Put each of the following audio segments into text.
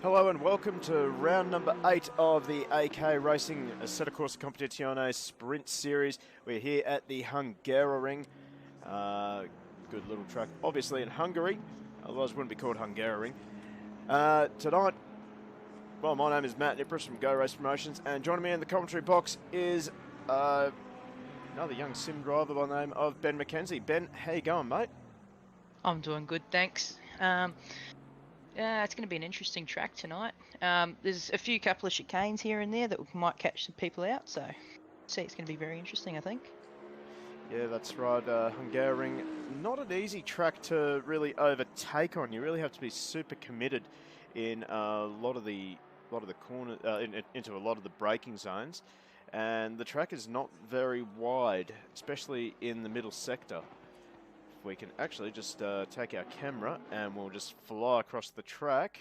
Hello and welcome to round number 8 of the AK Racing Assetto Corsa Competizione Sprint Series. We're here at the Hungaroring. Good little track, obviously in Hungary, otherwise it wouldn't be called Hungaroring. Tonight, well, my name is Matt Nippers from Go Race Promotions, and joining me in the commentary box is another young sim driver by the name of Ben McKenzie. Ben, how you going, mate? I'm doing good, thanks. It's going to be an interesting track tonight. There's a couple of chicanes here and there that might catch some people out, so see, it's going to be very interesting, I think. Yeah, that's right. Hungaroring, not an easy track to really overtake on. You really have to be super committed in a lot of the corner into a lot of the braking zones, and the track is not very wide, especially in the middle sector. We can actually just take our camera and we'll just fly across the track.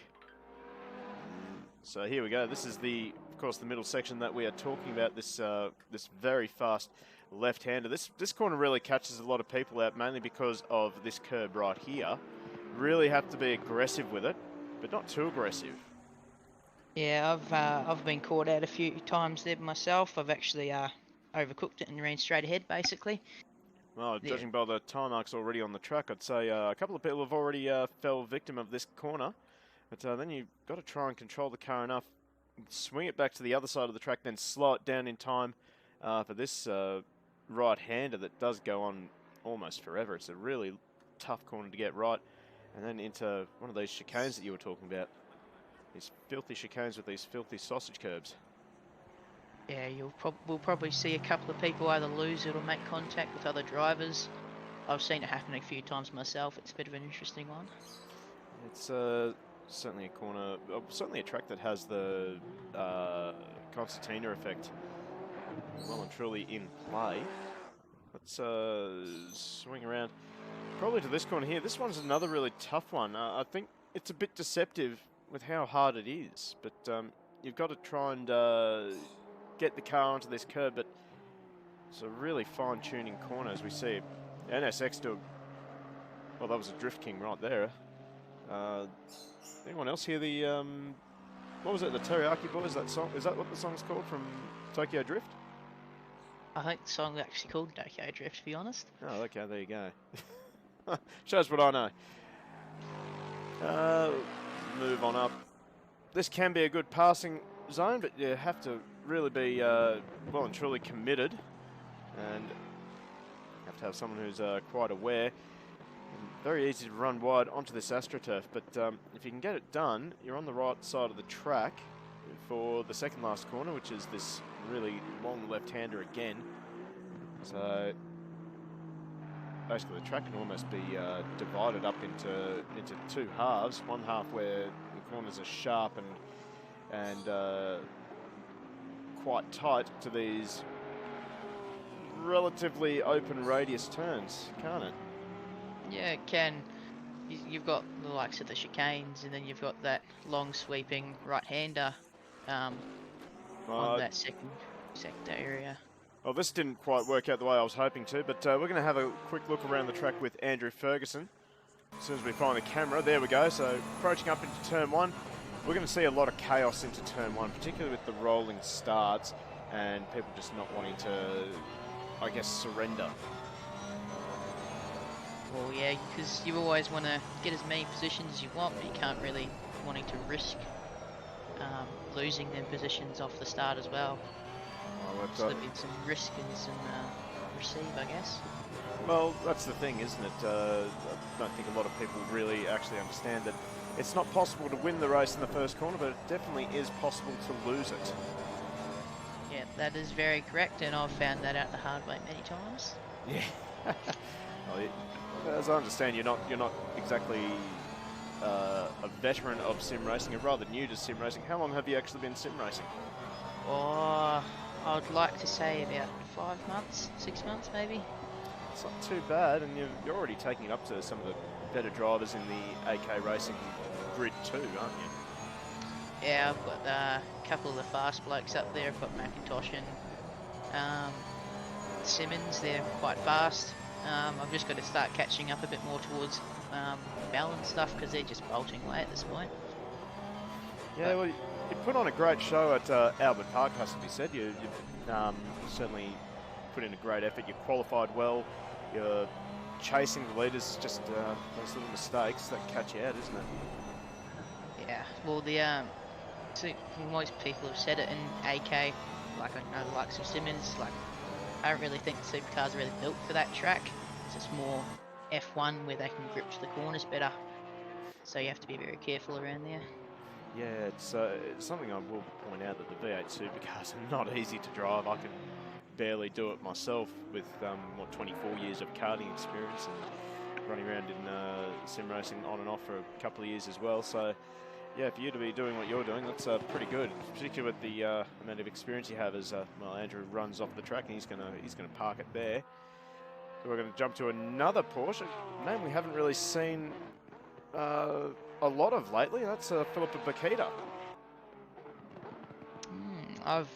So here we go. This is of course, the middle section that we are talking about. This very fast left-hander. This corner really catches a lot of people out, mainly because of this curb right here. Really have to be aggressive with it, but not too aggressive. Yeah, I've been caught out a few times there myself. I've actually overcooked it and ran straight ahead, basically. Well, Yeah. judging by the time marks already on the track, I'd say a couple of people have already fell victim of this corner. But then you've got to try and control the car enough, swing it back to the other side of the track, then slow it down in time for this right-hander that does go on almost forever. It's a really tough corner to get right. And then into one of these chicanes that you were talking about. These filthy chicanes with these filthy sausage curbs. Yeah, we'll probably see a couple of people either lose it or make contact with other drivers. I've seen it happen a few times myself. It's a bit of an interesting one. It's certainly a corner, certainly a track that has the concertina effect well and truly in play. Let's swing around probably to this corner here. This one's another really tough one. I think it's a bit deceptive with how hard it is, but you've got to try and get the car onto this curb, but it's a really fine-tuning corner, as we see. NSX do, well, that was a Drift King right there. Anyone else hear the, what was it, the Teriyaki Boys, that song? Is that what the song's called from Tokyo Drift? I think the song's actually called Tokyo Drift, to be honest. Oh, okay, there you go. Shows what I know. Move on up. This can be a good passing zone, but you have to really be well and truly committed, and have to have someone who's quite aware. And very easy to run wide onto this AstroTurf, but if you can get it done, you're on the right side of the track for the second last corner, which is this really long left-hander again. So basically the track can almost be divided up into two halves. One half where the corners are sharp and quite tight to these relatively open radius turns, can't it? Yeah, it can. You've got the likes of the chicanes, and then you've got that long sweeping right-hander on that second sector area. Well, this didn't quite work out the way I was hoping to, but we're going to have a quick look around the track with Andrew Ferguson. As soon as we find the camera, there we go. So approaching up into turn one, we're going to see a lot of chaos into turn one, particularly with the rolling starts and people just not wanting to, I guess, surrender. Well, yeah, because you always want to get as many positions as you want, but you can't really wanting to risk losing them positions off the start as well. So there'll be some risk and some receive, I guess. Well, that's the thing, isn't it? I don't think a lot of people really actually understand that it's not possible to win the race in the first corner, but it definitely is possible to lose it. Yeah, that is very correct, and I've found that out the hard way many times. Yeah. Well, as I understand, you're not exactly a veteran of sim racing. You're rather new to sim racing. How long have you actually been sim racing? Oh, I'd like to say about 5 months, 6 months maybe. It's not too bad, and you're already taking it up to some of the better drivers in the AK racing grid too, aren't you? Yeah, I've got a couple of the fast blokes up there. I've got McIntosh and Simmons. They're quite fast. I've just got to start catching up a bit more towards Bell and stuff, because they're just bolting away at this point. Yeah, well, you put on a great show at Albert Park, has to be said. You certainly put in a great effort. You qualified well. You're chasing the leaders. Just those little mistakes that catch you out, isn't it? Yeah. Well, so most people have said it in AK. Like I know the likes of Simmons. Like I don't really think the supercars are really built for that track. It's just more F1 where they can grip to the corners better. So you have to be very careful around there. Yeah, it's something I will point out that the V8 supercars are not easy to drive. I can barely do it myself with, 24 years of karting experience and running around in sim racing on and off for a couple of years as well. So, yeah, for you to be doing what you're doing, that's pretty good, particularly with the amount of experience you have as, well, Andrew runs off the track and he's gonna park it there. So we're going to jump to another Porsche, a name we haven't really seen a lot of lately. That's Phillips Bakita. I've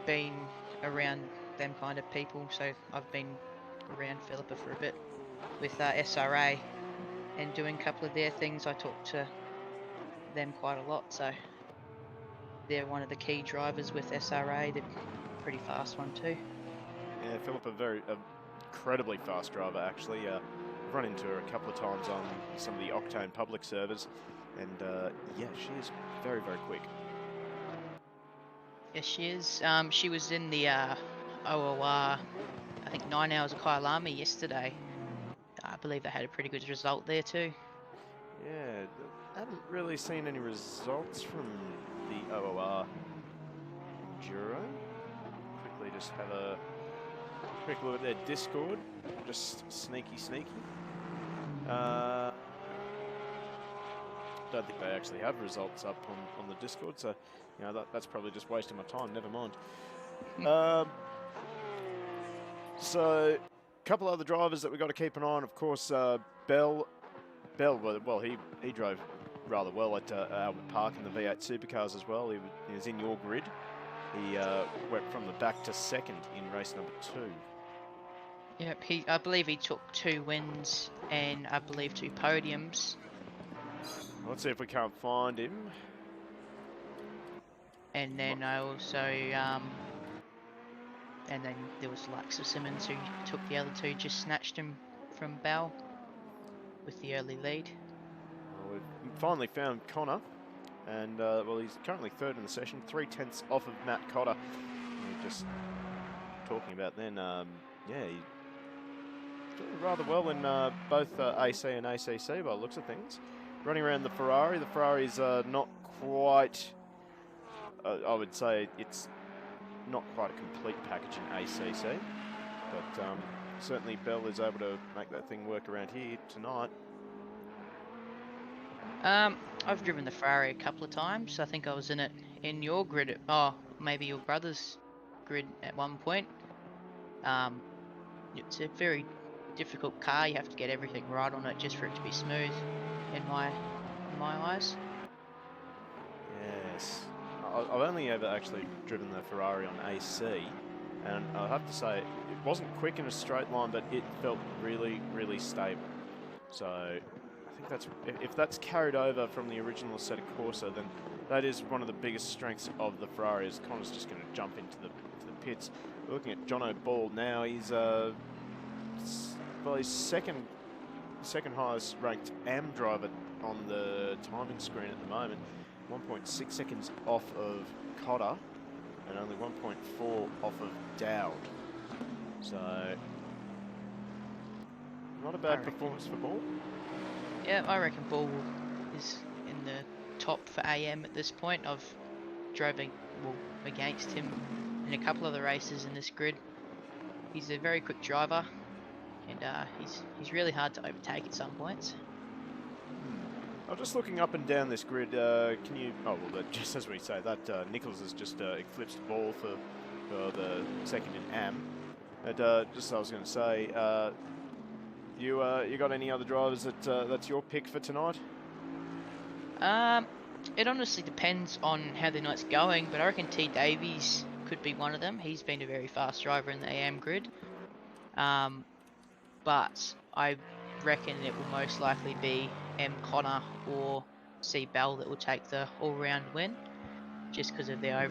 been around them kind of people, so I've been around Philippa for a bit with SRA and doing a couple of their things. I talk to them quite a lot, so they're one of the key drivers with SRA. They're a pretty fast one too. Yeah, Philippa, incredibly fast driver actually. I've run into her a couple of times on some of the Octane public servers, and yeah, she is very, very quick. Yes, she is. She was in the OOR, I think 9 hours of Kyalami yesterday. I believe they had a pretty good result there too. Yeah, I haven't really seen any results from the OOR Enduro. Quickly just have a quick look at their Discord. Just sneaky. Don't think they actually have results up on the Discord, so you know that's probably just wasting my time. Never mind. So, a couple other drivers that we've got to keep an eye on. Of course, Bell. Well, he drove rather well at Albert Park in the V8 supercars as well. He was in your grid. He went from the back to second in race number 2. Yep, I believe he took 2 wins and I believe 2 podiums. Let's see if we can't find him. And then I also, and then there was Likes of Simmons who took the other 2, just snatched him from Bell with the early lead. Well, we've finally found Connor, and well, he's currently 3rd in the session, 3/10 off of Matt Cotter. We were just talking about then, yeah, he doing rather well in both AC and ACC by the looks of things. Running around the Ferrari. The Ferrari's not quite, I would say it's not quite a complete package in ACC, but certainly Bell is able to make that thing work around here tonight. I've driven the Ferrari a couple of times. I think I was in it in your grid, maybe your brother's grid at one point. It's a very difficult car. You have to get everything right on it just for it to be smooth, in my eyes. Yes, I've only ever actually driven the Ferrari on AC, and I have to say it wasn't quick in a straight line, but it felt really, really stable. So I think that's, if that's carried over from the original Assetto Corsa, then that is one of the biggest strengths of the Ferrari. Is Connor's just going to jump into the pits. We're looking at Jono Ball now. He's well, he's second highest ranked AM driver on the timing screen at the moment. 1.6 seconds off of Cotter and only 1.4 off of Dowd. So not a bad performance for Ball. Yeah, I reckon Ball is in the top for AM at this point. I've drove against him in a couple of the races in this grid. He's a very quick driver, and he's really hard to overtake at some points. I'm just looking up and down this grid. Can you? Oh well, just as we say that, Nichols has just eclipsed Ball for the second in AM. But just as I was going to say, you got any other drivers that's your pick for tonight? It honestly depends on how the night's going, but I reckon T Davies could be one of them. He's been a very fast driver in the AM grid. But I reckon it will most likely be M. Connor or see Bell that will take the all-round win, just because of their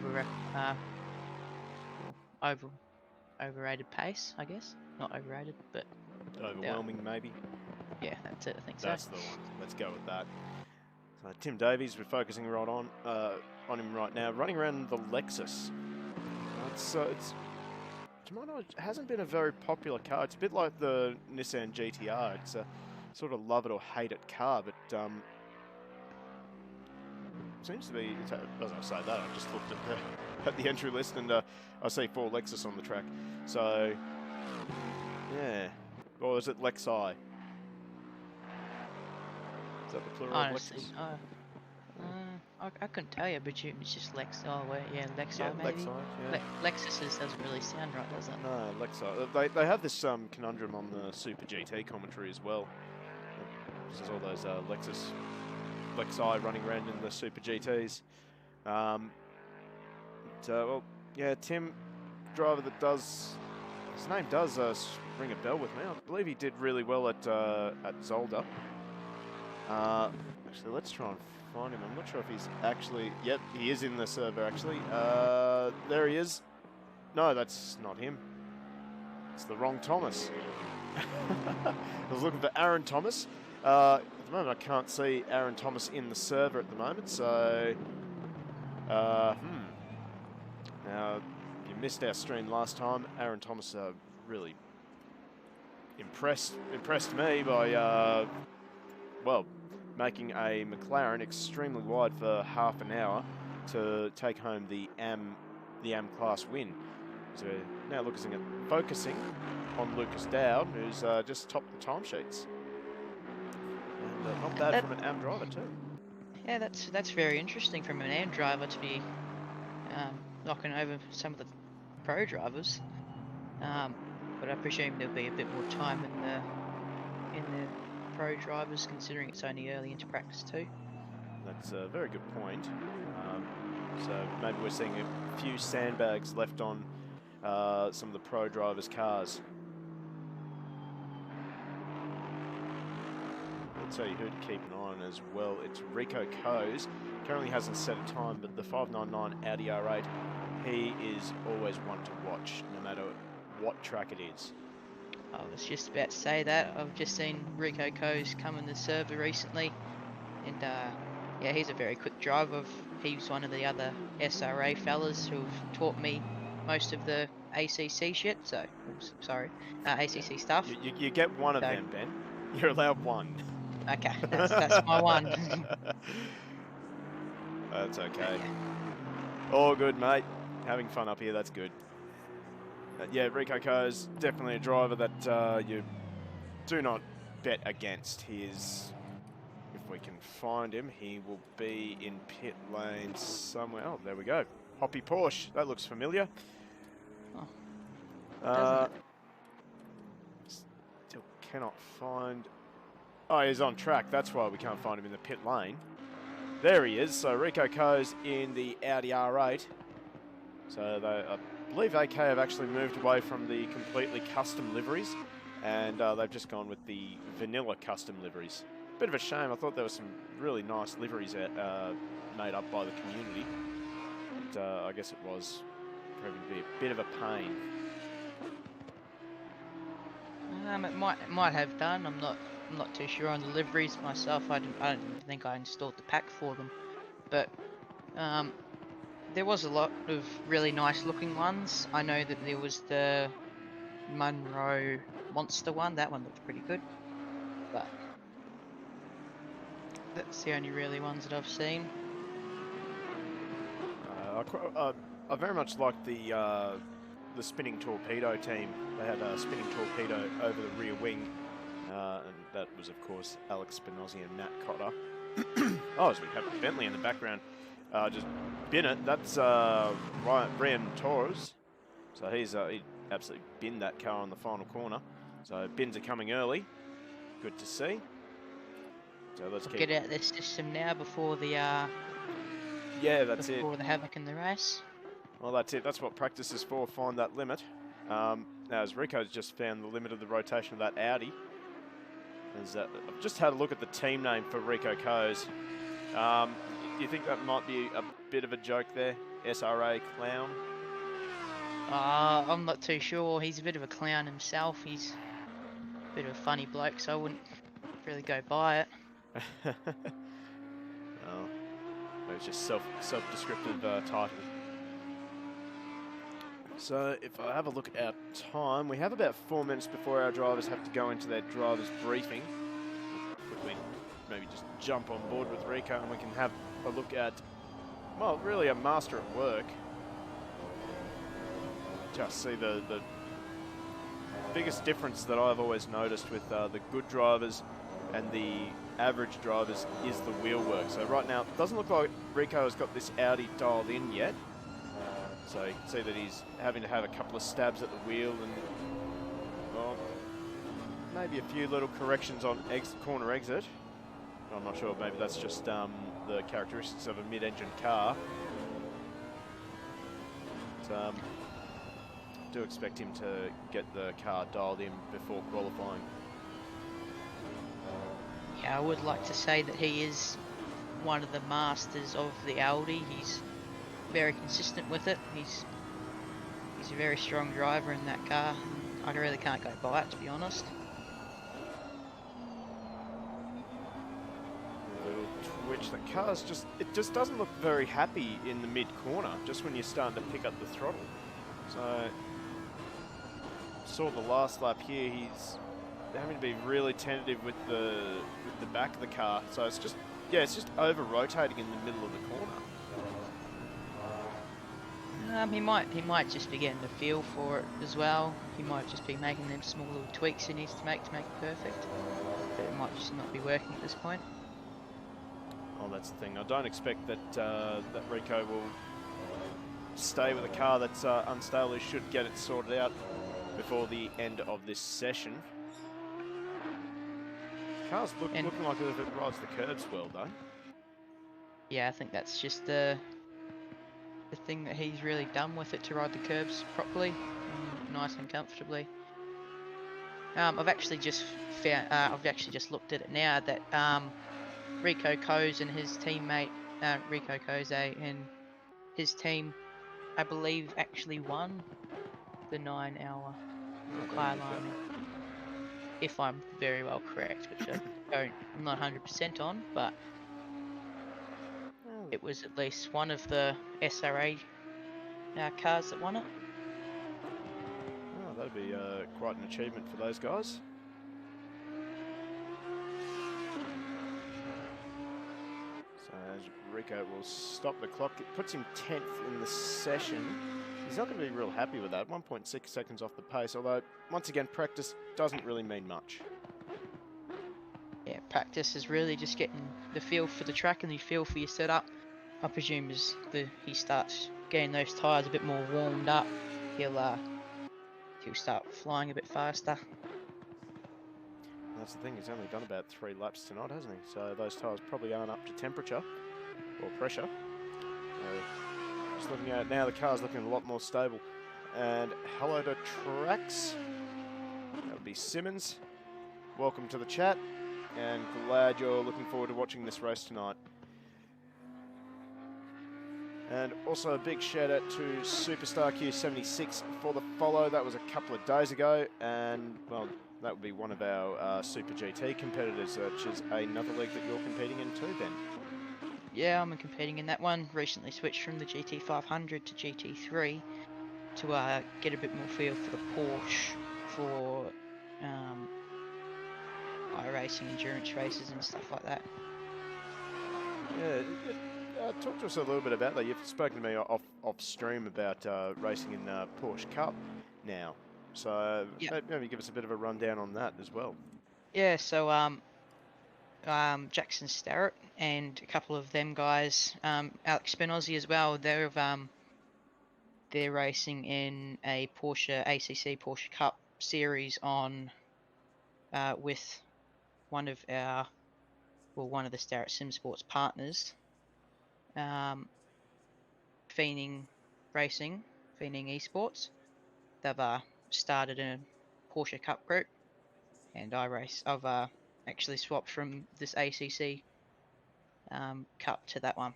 overrated pace, I guess. Not overrated, but overwhelming maybe. Yeah, that's it. I think that's the one. Let's go with that. So Tim Davies, we're focusing right on him right now, running around the Lexus. It's to my knowledge, hasn't been a very popular car. It's a bit like the Nissan GTR. It's a sort of love it or hate it car, but seems to be. As I say that, I just looked at the entry list and I see 4 Lexus on the track. So yeah, or is it Lexi? Is that the plural of Lexus? I couldn't tell you, but it's just Lex. Oh, wait, yeah, Lexi maybe. Lexi, yeah. Lexus doesn't really sound right, does it? No, Lexi. They have this conundrum on the Super GT commentary as well. There's all those Lexi running around in the Super GTs. Well, yeah, Tim, driver that does. His name does ring a bell with me. I believe he did really well at Zolder. Actually, let's try and find him. I'm not sure if he's actually... Yep, he is in the server, actually. There he is. No, that's not him. It's the wrong Thomas. I was looking for Aaron Thomas. At the moment, I can't see Aaron Thomas in the server at the moment, so... Now, you missed our stream last time. Aaron Thomas really impressed me by... well, making a McLaren extremely wide for half an hour to take home the AM class win. So now focusing on Lucas Dowd, who's just topped the timesheets. And not bad from an AM driver too. Yeah, that's very interesting from an AM driver to be knocking over some of the pro drivers. But I presume there'll be a bit more time in the pro drivers, considering it's only early into practice too. That's a very good point. So maybe we're seeing a few sandbags left on some of the pro drivers' cars. I'll tell you who to keep an eye on as well. It's Rico Coes. Currently hasn't set a time, but the 599 Audi R8, he is always one to watch, no matter what track it is. I was just about to say that. I've just seen Rico Coes come in the server recently, and yeah, he's a very quick driver. He's one of the other SRA fellas who've taught me most of the ACC shit. So, sorry, ACC stuff. You get one of them, Ben. You're allowed one. Okay, that's my one. That's okay. All good, mate. Having fun up here. That's good. Yeah, Rico Coes, definitely a driver that you do not bet against. If we can find him, he will be in pit lane somewhere. Oh, there we go. Hoppy Porsche. That looks familiar. Oh, still cannot find... Oh, he's on track. That's why we can't find him in the pit lane. There he is. So Rico Coes in the Audi R8. So I believe AK have actually moved away from the completely custom liveries, and they've just gone with the vanilla custom liveries. Bit of a shame. I thought there were some really nice liveries made up by the community, but I guess it was proving to be a bit of a pain. It might have done. I'm not too sure on the liveries myself. I don't think I installed the pack for them, but there was a lot of really nice looking ones. I know that there was the Munro Monster one. That one looked pretty good, but that's the only really ones that I've seen. I very much liked the spinning torpedo team. They had a spinning torpedo over the rear wing, and that was of course Alex Spinozzi and Matt Cotter. Oh, as we have Bentley in the background. Just bin it. That's Ryan Torres. So he absolutely binned that car on the final corner. So bins are coming early. Good to see. So let's get out this system now before the yeah, that's before the havoc in the race. Well, that's it. That's what practice is for. Find that limit. Now, as Rico's just found the limit of the rotation of that Audi. I've just had a look at the team name for Rico Coes. Do you think that might be a bit of a joke there? SRA clown? I'm not too sure. He's a bit of a clown himself. He's a bit of a funny bloke, so I wouldn't really go by it. Oh, it's just self-descriptive title. So if I have a look at our time, we have about 4 minutes before our drivers have to go into their drivers briefing. Quickly, maybe just jump on board with Rico and we can have a look at, well, really a master at work. Just see the biggest difference that I've always noticed with the good drivers and the average drivers is the wheel work. So right now, it doesn't look like Rico has got this Audi dialed in yet. So you can see that he's having to have a couple of stabs at the wheel and, well, maybe a few little corrections on corner exit. I'm not sure, maybe that's just the characteristics of a mid-engine car. But, do expect him to get the car dialed in before qualifying. Yeah, I would like to say that he is one of the masters of the Audi. He's very consistent with it. He's a very strong driver in that car. I really can't go by it, to be honest. A little twitch. The car's it just doesn't look very happy in the mid-corner, just when you're starting to pick up the throttle. So, saw the last lap here, he's having to be really tentative with the back of the car. So it's just over rotating in the middle of the corner. He might just be getting the feel for it as well. He might just be making them small little tweaks he needs to make it perfect. But it might just not be working at this point. Oh, that's the thing. I don't expect that that Rico will stay with a car that's unstable. He should get it sorted out before the end of this session. Car's looking like if it rides the curbs well, though. Yeah, I think that's just the thing that he's really done with it, to ride the curbs properly, nice and comfortably. I've actually just looked at it now that Rico Coase and his teammate Rico Coase and his team, I believe, actually won the 9-hour car lining, if I'm very well correct, which I'm not 100% on, but it was at least one of the SRA cars that won it. Oh, that'd be quite an achievement for those guys. So as Rico will stop the clock, it puts him 10th in the session. He's not going to be real happy with that, 1.6 seconds off the pace, although, once again, practice doesn't really mean much. Yeah, practice is really just getting the feel for the track and the feel for your setup. I presume as he starts getting those tyres a bit more warmed up, he'll start flying a bit faster. That's the thing, he's only done about 3 laps tonight, hasn't he? So those tyres probably aren't up to temperature or pressure. Just looking at it now, the car's looking a lot more stable. And hello to Tracks. That would be Simmons. Welcome to the chat, and glad you're looking forward to watching this race tonight. And also a big shout out to Superstar Q76 for the follow. That was a couple of days ago, and well, that would be one of our Super GT competitors, which is another league that you're competing in too, Ben. Yeah, I'm competing in that one. Recently switched from the GT500 to GT3 to get a bit more feel for the Porsche for iRacing, endurance races and stuff like that. Yeah, talk to us a little bit about that. You've spoken to me off stream about racing in Porsche Cup now. So yep. Maybe give us a bit of a rundown on that as well. Yeah, so Jackson Starrett and a couple of them guys, Alex Spinozzi as well, they're racing in a Porsche ACC Porsche Cup series on with one of the Starrett Sim Sports partners, Feening Racing, Feening Esports. They've started a Porsche Cup group, and I've actually swapped from this ACC cup to that one.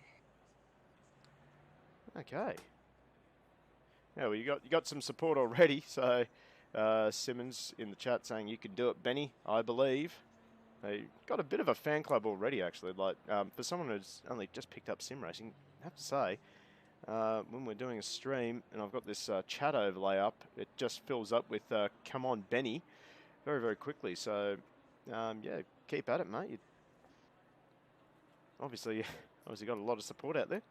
Okay. Yeah, well, you got some support already. So Simmons in the chat saying you can do it, Benny. I believe. They got a bit of a fan club already, actually. Like for someone who's only just picked up sim racing, I have to say, when we're doing a stream and I've got this chat overlay up, it just fills up with "Come on, Benny," very very quickly. So yeah, keep at it, mate. You obviously got a lot of support out there.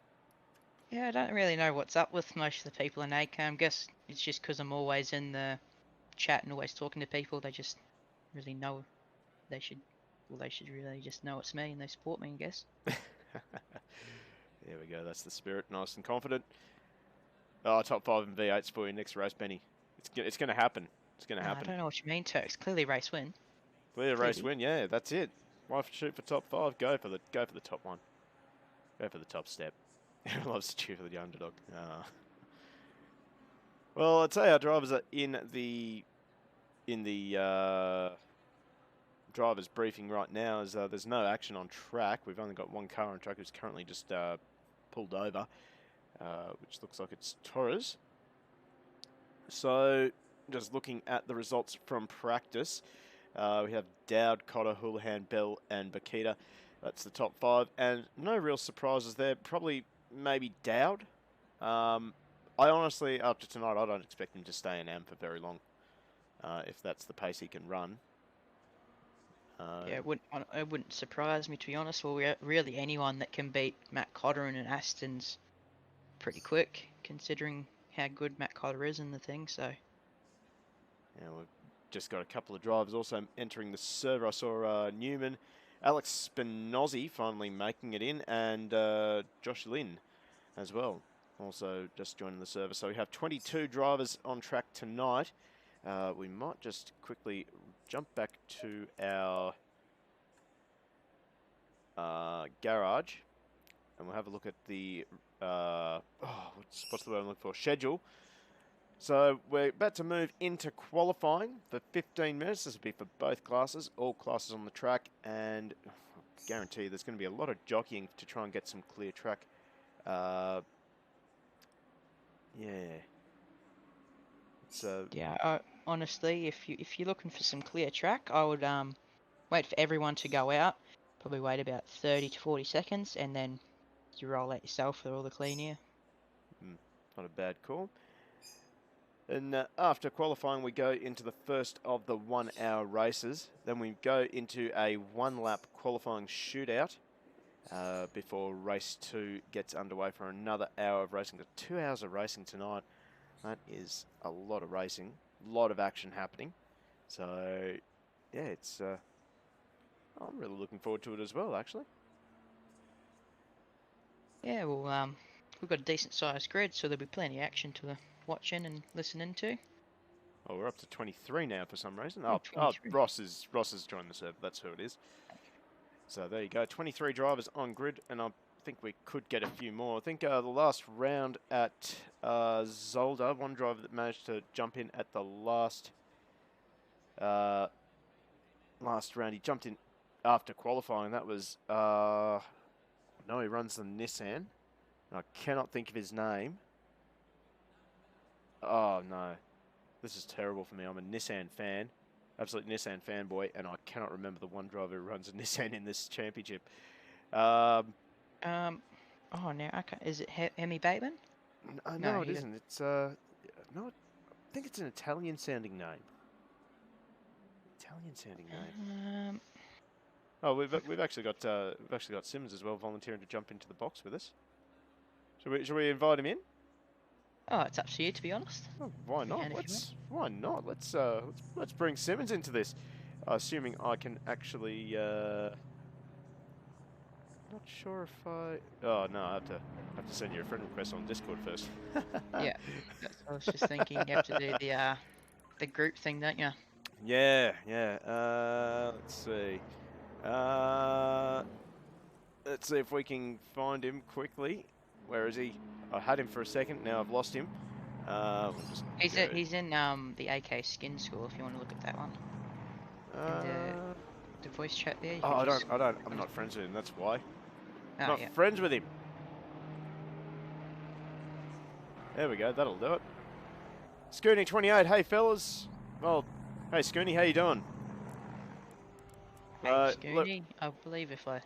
Yeah, I don't really know what's up with most of the people in AK. I guess it's just because I'm always in the chat and always talking to people. They just really know they should really just know it's me and they support me, I guess. There we go. That's the spirit. Nice and confident. Oh, top 5 in V8s for your next race, Benny. It's going to happen. It's going to happen. I don't know what you mean, Turks. Clearly race win. Clear race win. Yeah, that's it. Why shoot for top 5? Go for the top one. Go for the top step. Everyone loves to cheer for the underdog. Well, I'd say our drivers are in the drivers briefing right now. As there's no action on track. We've only got one car on track who's currently just pulled over, which looks like it's Torres. So, just looking at the results from practice, we have Dowd, Cotter, Houlihan, Bell, and Bakita. That's the top 5, and no real surprises there. Probably maybe Dowd. I honestly, after tonight, I don't expect him to stay in AM for very long, if that's the pace he can run. Yeah, it wouldn't surprise me, to be honest. Well, really anyone that can beat Matt Cotter in an Aston's pretty quick, considering how good Matt Cotter is in the thing, so... Yeah, we've just got a couple of drivers also entering the server. I saw Newman, Alex Spinozzi finally making it in, and Josh Lynn as well, also just joining the server. So we have 22 drivers on track tonight. We might just quickly jump back to our garage, and we'll have a look at the what's the word I'm looking for? Schedule. So we're about to move into qualifying for 15 minutes. This will be for both classes, all classes on the track, and I guarantee there's going to be a lot of jockeying to try and get some clear track. Yeah, honestly, if you're looking for some clear track, I would wait for everyone to go out. Probably wait about 30 to 40 seconds, and then you roll out yourself for all the clean air. Not a bad call. And after qualifying, we go into the first of the 1 hour races. Then we go into a 1 lap qualifying shootout before race 2 gets underway for another hour of racing. Got 2 hours of racing tonight. That is a lot of racing, a lot of action happening. So, yeah, it's. I'm really looking forward to it as well, actually. Yeah, well, we've got a decent sized grid, so there'll be plenty of action to watch in and listen into. Oh, we're up to 23 now for some reason. Oh, Ross has joined the server. That's who it is. So there you go. 23 drivers on grid, and I think we could get a few more. I think the last round at Zolder, one driver that managed to jump in at the last round. He jumped in after qualifying. That was no, he runs the Nissan. I cannot think of his name. Oh, no. This is terrible for me. I'm a Nissan fan. Absolute Nissan fanboy. And I cannot remember the one driver who runs a Nissan in this championship. Oh, now, okay. Is it Hemi Bateman? No, it isn't. It's, no, I think it's an Italian-sounding name. Italian-sounding name. Oh, we've actually got Simmons as well volunteering to jump into the box with us. Should we invite him in? Oh, it's up to you, to be honest. Oh, why not? Why not? Let's bring Simmons into this. Assuming I can actually. Not sure if I. Oh no, I have to send you a friend request on Discord first. Yeah, that's what I was just thinking. You have to do the group thing, don't you? Yeah. Let's see. Let's see if we can find him quickly. Where is he? I had him for a second. Now I've lost him. He's in the AK skin school. If you want to look at that one. In the voice chat there. I'm not friends with him. That's why. Oh, Not yeah. friends with him. There we go, that'll do it. Scooney 28, hey fellas. Well, hey Scooney, how you doing? Hey, Scooney, I believe if I've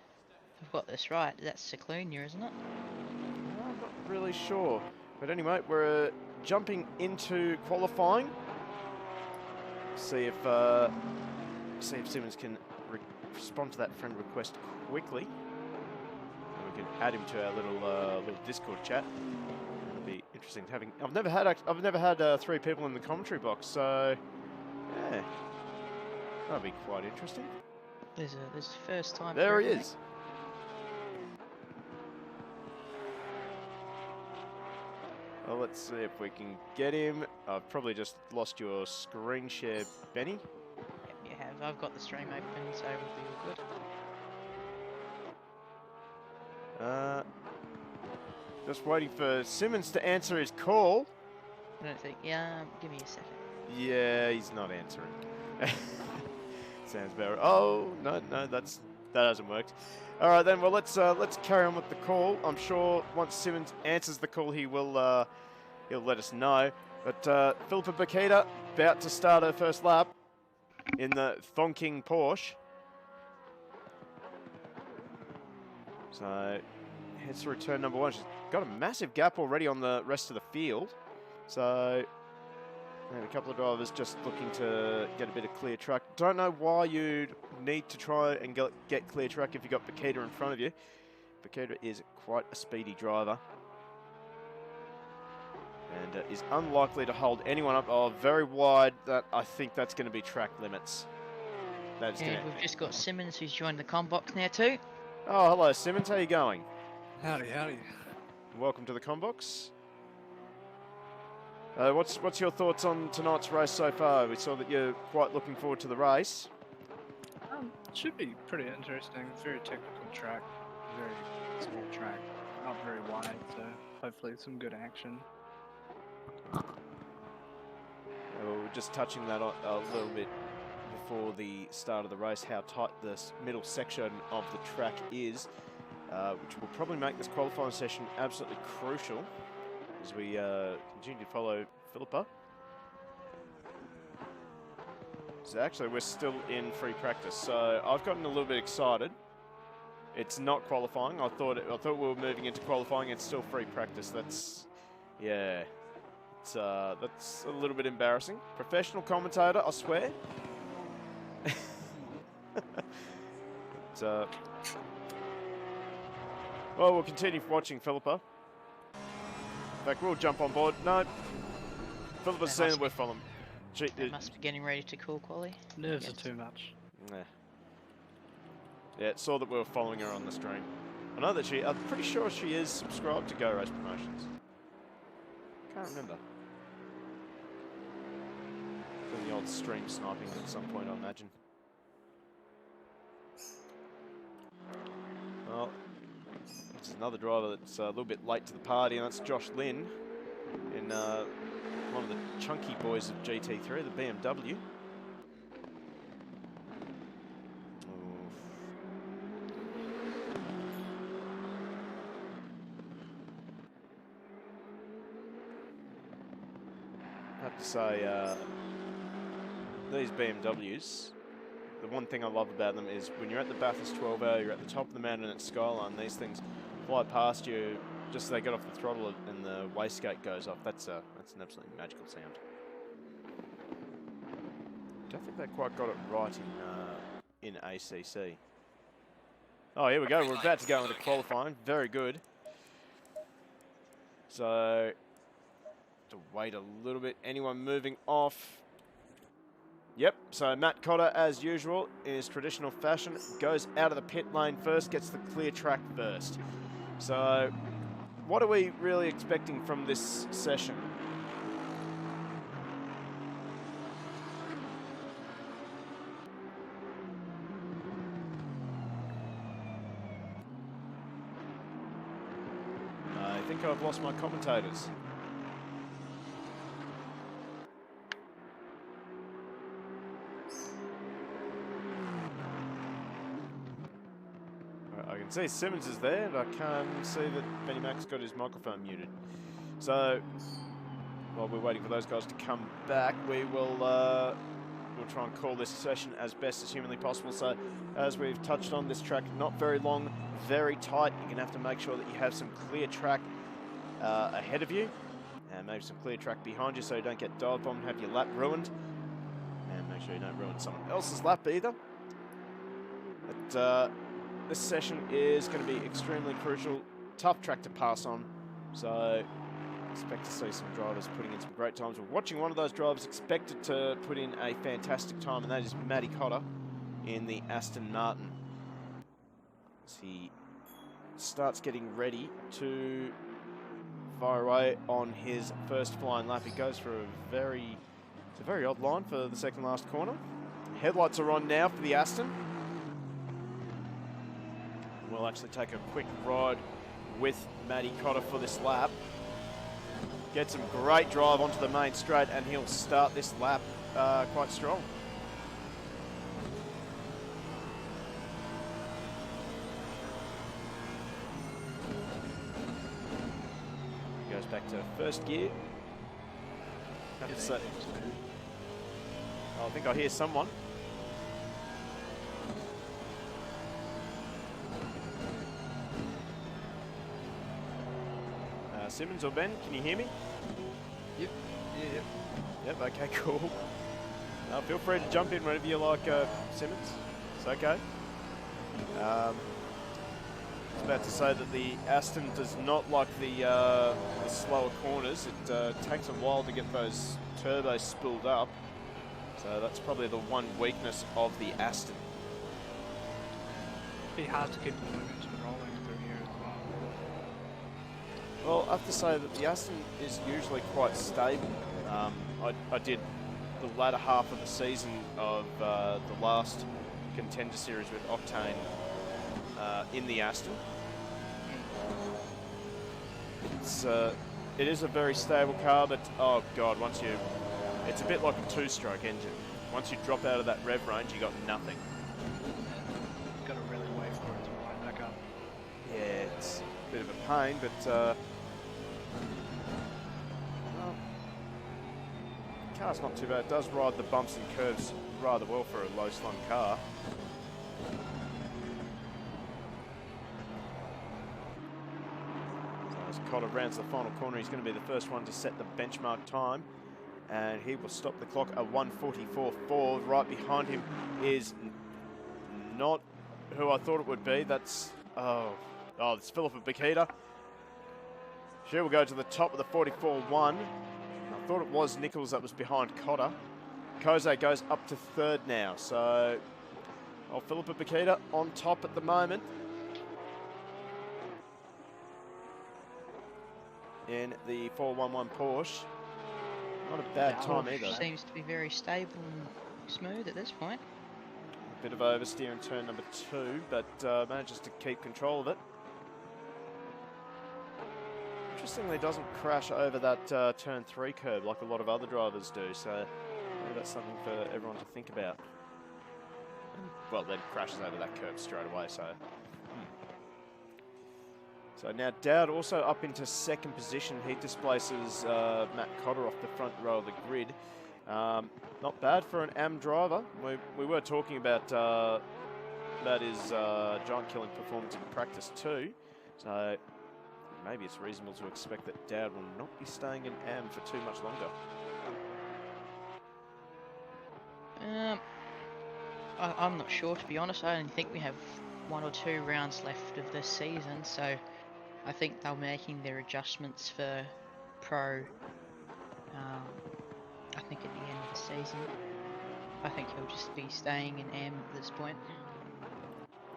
got this right, that's Ciclonia, isn't it? I'm not really sure. But anyway, we're jumping into qualifying. See if Simmons can respond to that friend request quickly. And we can add him to our little Discord chat. It'll be interesting having. I've never had 3 people in the commentary box, so yeah, that'll be quite interesting. There's a first time. There he is. Well, let's see if we can get him. I've probably just lost your screen share, Benny. Yep, you have. I've got the stream open, so we'll be all good. Just waiting for Simmons to answer his call. I don't think. Yeah, give me a second. Yeah, he's not answering. Sounds better. Oh no, that hasn't worked. All right then. Well, let's carry on with the call. I'm sure once Simmons answers the call, he'll let us know. But Philippa Bakita about to start her first lap in the thonking Porsche. So heads through turn number 1. She's got a massive gap already on the rest of the field. So and a couple of drivers just looking to get a bit of clear track. Don't know why you'd need to try and get clear track if you've got Bakita in front of you. Bakita is quite a speedy driver. And is unlikely to hold anyone up. Oh, very wide. I think that's going to be track limits. And we've just got Simmons who's joined the com box now too. Oh, hello Simmons. How you going? Howdy, howdy. Welcome to the com box. What's your thoughts on tonight's race so far? We saw that you're quite looking forward to the race. Should be pretty interesting. Very technical track, very small track, not very wide, so hopefully some good action. We're just touching that on a little bit before the start of the race, how tight this middle section of the track is, which will probably make this qualifying session absolutely crucial as we continue to follow Philippa. So actually, we're still in free practice, so I've gotten a little bit excited. It's not qualifying. I thought we were moving into qualifying. It's still free practice. That's a little bit embarrassing. Professional commentator, I swear. But, well, we'll continue watching Philippa. In fact, we'll jump on board. No, Philippa's saying that we're following. They must be getting ready to call quali. Nerves are too much. Yeah, it saw that we were following her on the stream. I know that I'm pretty sure she is subscribed to Go Race Promotions. Can't remember. Doing the old stream sniping at some point, I imagine. Well, this is another driver that's a little bit late to the party, and that's Josh Lynn in one of the chunky boys of GT3, the BMW. I have to say, these BMWs, the one thing I love about them is when you're at the Bathurst 12-hour, you're at the top of the mountain at Skyline, these things fly past you, just as they get off the throttle and the wastegate goes off. That's an absolutely magical sound. Don't think they quite got it right in ACC. Oh, here we go. We're about to go into qualifying. Very good. So, to wait a little bit. Anyone moving off? Yep, so Matt Cotter, as usual, in his traditional fashion, goes out of the pit lane first, gets the clear track first. So, what are we really expecting from this session? I think I've lost my commentators. I can can see Simmons is there, and I can see that Benny Mac's got his microphone muted. So, while we're waiting for those guys to come back, we'll try and call this session as best as humanly possible. So, as we've touched on, this track not very long, very tight. You're going to have to make sure that you have some clear track ahead of you, and maybe some clear track behind you so you don't get dive bombed and have your lap ruined. And make sure you don't ruin someone else's lap either. But this session is going to be extremely crucial, tough track to pass on. So expect to see some drivers putting in some great times. We're watching one of those drivers expected to put in a fantastic time, and that is Matty Cotter in the Aston Martin. As he starts getting ready to fire away on his first flying lap. He goes for it's a very odd line for the second last corner. Headlights are on now for the Aston. We'll actually take a quick ride with Matty Cotter for this lap. Get some great drive onto the main straight, and he'll start this lap quite strong. Goes back to first gear. I think I hear someone. Simmons or Ben, can you hear me? Yep. Yeah. Yep, okay, cool. Feel free to jump in whenever you like, Simmons. It's okay. I was about to say that the Aston does not like the slower corners. It takes a while to get those turbos spooled up. So that's probably the one weakness of the Aston. It'd be hard to keep the momentum rolling through here as well. Well, I have to say that the Aston is usually quite stable. I did the latter half of the season of the last Contender Series with Octane in the Aston. It is a very stable car, but oh god, it's a bit like a two-stroke engine. Once you drop out of that rev range, you got nothing. You've got to really wait for it to wind back up. Yeah, it's a bit of a pain, but well, the car's not too bad. It does ride the bumps and curves rather well for a low-slung car. As Cotter rounds the final corner, he's going to be the first one to set the benchmark time, and he will stop the clock at 1:44.4. Right behind him is not who I thought it would be. That's it's Phillips Bakita. She will go to the top of the 44.1. I thought it was Nichols that was behind Cotter. Koze goes up to third now, so Phillips Bakita on top at the moment. In the 411 Porsche. Not a bad time either. Seems to be very stable and smooth at this point. A bit of oversteer in turn number 2, but manages to keep control of it. Interestingly, doesn't crash over that turn 3 curb like a lot of other drivers do, so maybe that's something for everyone to think about. Well, then crashes over that curb straight away, so... So now Dowd also up into second position. He displaces Matt Cotter off the front row of the grid. Not bad for an AM driver. We were talking about his giant killing performance in practice too. So maybe it's reasonable to expect that Dowd will not be staying in AM for too much longer. I'm not sure, to be honest. I only think we have 1 or 2 rounds left of this season, so I think they're making their adjustments for Pro, I think at the end of the season. I think he'll just be staying in AM at this point.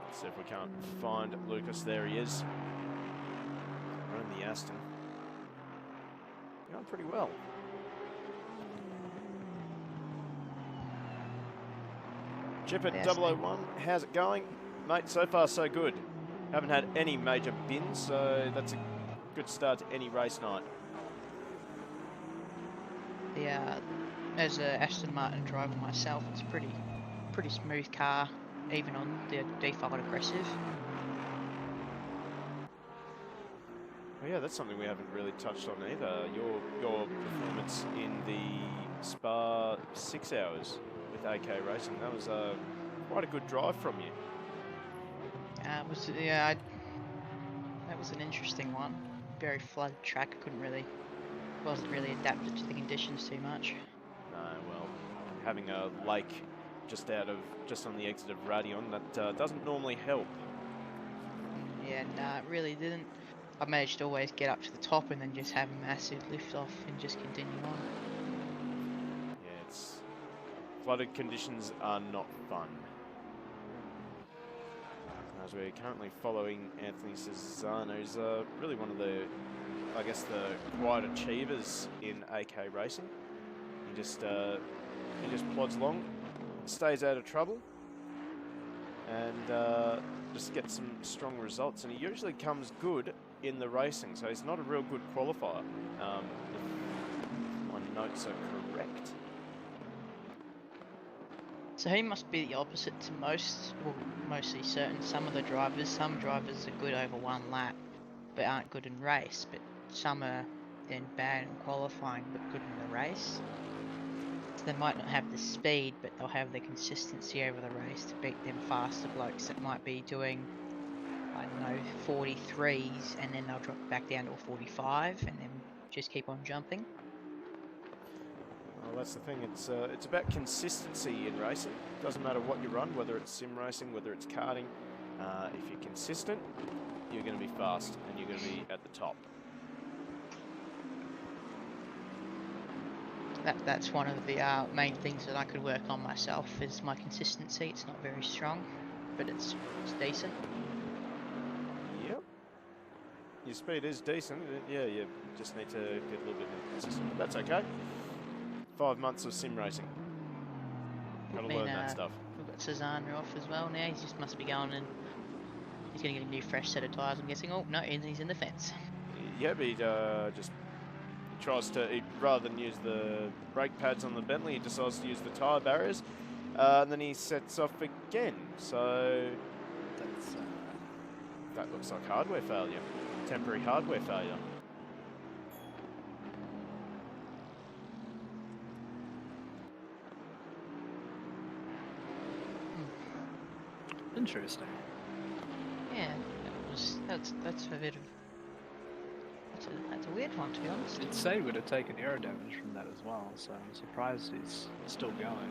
Let's see if we can't find Lucas. There he is. Running the Aston. Going pretty well. Chip at 001, how's it going? Mate, so far so good. Haven't had any major bins, so that's a good start to any race night. As a Aston Martin driver myself, it's a pretty smooth car, even on the default aggressive. Well, yeah, that's something we haven't really touched on either. Your performance in the Spa 6 hours with AK Racing, that was quite a good drive from you. That was an interesting one. Very flooded track. Wasn't really adapted to the conditions too much. No, well, having a lake just on the exit of Radion, that doesn't normally help. Yeah, nah, it really didn't. I managed to always get up to the top and then just have a massive lift off and just continue on. Yeah, flooded conditions are not fun. As we're currently following Anthony Cesano, who's really one of the, I guess, the quiet achievers in AK Racing. He just plods along, stays out of trouble, and just gets some strong results. And he usually comes good in the racing, so he's not a real good qualifier, if my notes are correct. So he must be the opposite to mostly certain. Some drivers are good over one lap, but aren't good in race. But some are then bad in qualifying, but good in the race. So they might not have the speed, but they'll have the consistency over the race to beat them faster blokes that might be doing, I don't know, 43s, and then they'll drop back down to a 45, and then just keep on jumping. Well, that's the thing. It's about consistency in racing. Doesn't matter what you run, whether it's sim racing, whether it's karting. If you're consistent, you're going to be fast and you're going to be at the top. That's one of the main things that I could work on myself is my consistency. It's not very strong, but it's decent. Yep. Your speed is decent. Yeah, you just need to get a little bit more consistent. But that's okay. 5 months of sim racing. Gotta learn that stuff. We've got Cesano off as well now. He just must be going and he's going to get a new fresh set of tyres, I'm guessing. Oh, no, he's in the fence. Yep, he tries to, rather than use the brake pads on the Bentley, he decides to use the tyre barriers. And then he sets off again. So that looks like hardware failure. Temporary hardware failure. Interesting. Yeah, that's a bit of that's a weird one, to be honest. You'd say would have taken aero damage from that as well, so I'm surprised he's still going.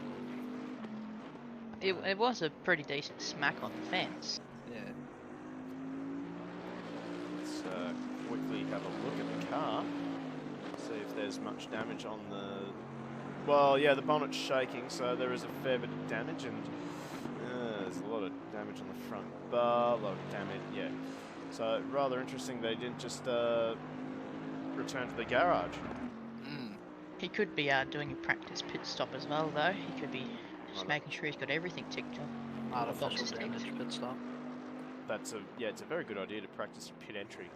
It was a pretty decent smack on the fence. Yeah. Let's quickly have a look at the car. See if there's much damage on the... Well, yeah, the bonnet's shaking, so there is a fair bit of damage, and there's a lot of damage on the front bar, a lot of damage, yeah. So, rather interesting they didn't just return to the garage. He could be doing a practice pit stop as well, though. He could be just making sure he's got everything ticked off. Artificial damage pit stop. It's a very good idea to practice pit entry.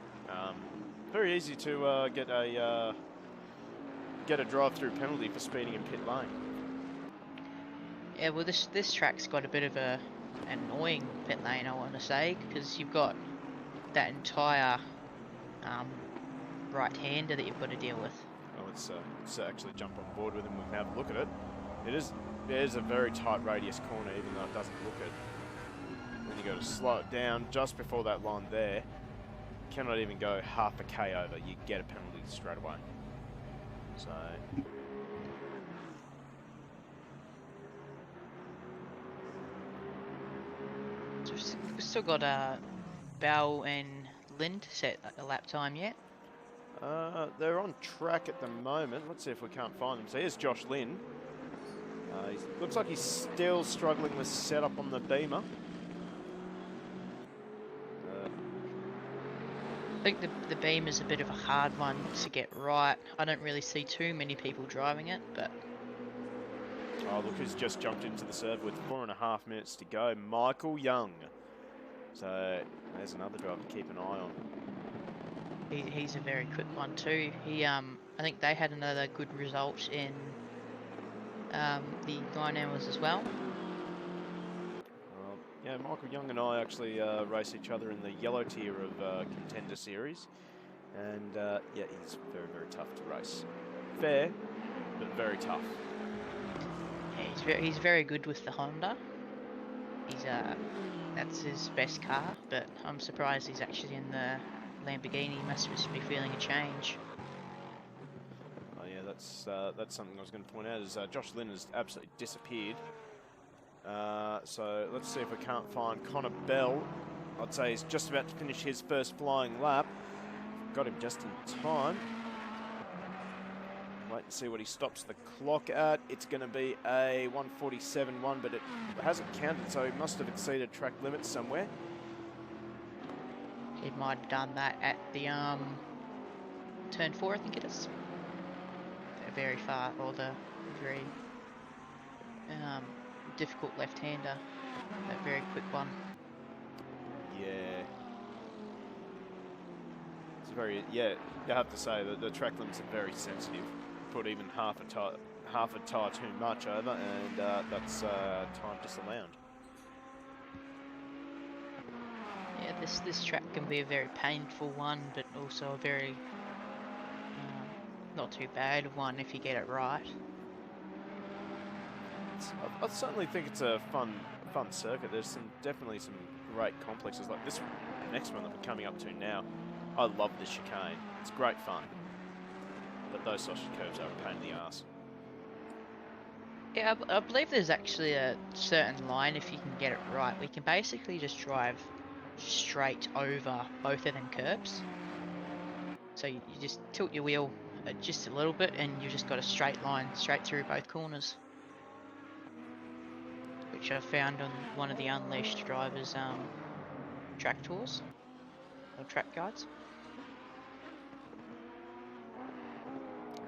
Very easy to get a drive-through penalty for speeding in pit lane. Yeah, well, this track's got a bit of an annoying pit lane, I want to say, because you've got that entire right-hander that you've got to deal with. Well, let's actually jump on board with him. We can have a look at it. It is a very tight radius corner, even though it doesn't look it. Then you got to slow it down just before that line there. Cannot even go half a K over. You get a penalty straight away. So... We've still got Bell and Lynn to set a lap time yet. They're on track at the moment. Let's see if we can't find them. So here's Josh Lynn. Looks like he's still struggling with setup on the Beamer. I think the Beamer's a bit of a hard one to get right. I don't really see too many people driving it, but... Oh, look who's just jumped into the serve with 4.5 minutes to go. Michael Young. So there's another driver to keep an eye on. He's a very quick one too. I think they had another good result in the 9 hours as well. Well, yeah, Michael Young and I actually race each other in the yellow tier of Contender Series. And yeah, he's very, very tough to race. Fair, but very tough. Yeah, he's very good with the Honda. He's that's his best car, but I'm surprised he's actually in the Lamborghini. He must just be feeling a change. Oh yeah, that's something I was going to point out is Josh Lynn has absolutely disappeared. So let's see if we can't find Connor Bell. I'd say he's just about to finish his first flying lap. Got him just in time. Wait and see what he stops the clock at. It's going to be a 1:47.1, but it hasn't counted, so he must have exceeded track limits somewhere. He might have done that at the turn 4, I think it is. The very far, or the very difficult left-hander. That very quick one. Yeah. It's very, yeah, you have to say that the track limits are very sensitive. Put even half a tyre too much over, and that's time disallowed. Yeah, this track can be a very painful one, but also a very not too bad one if you get it right. I certainly think it's a fun circuit. There's definitely some great complexes like this next one that we're coming up to now. I love this chicane. It's great fun. But those sausage curves are a pain in the ass. Yeah, I believe there's actually a certain line, if you can get it right, we can basically just drive straight over both of them curbs. So you just tilt your wheel just a little bit and you've just got a straight line straight through both corners. Which I found on one of the Unleashed drivers' track tours, or track guides.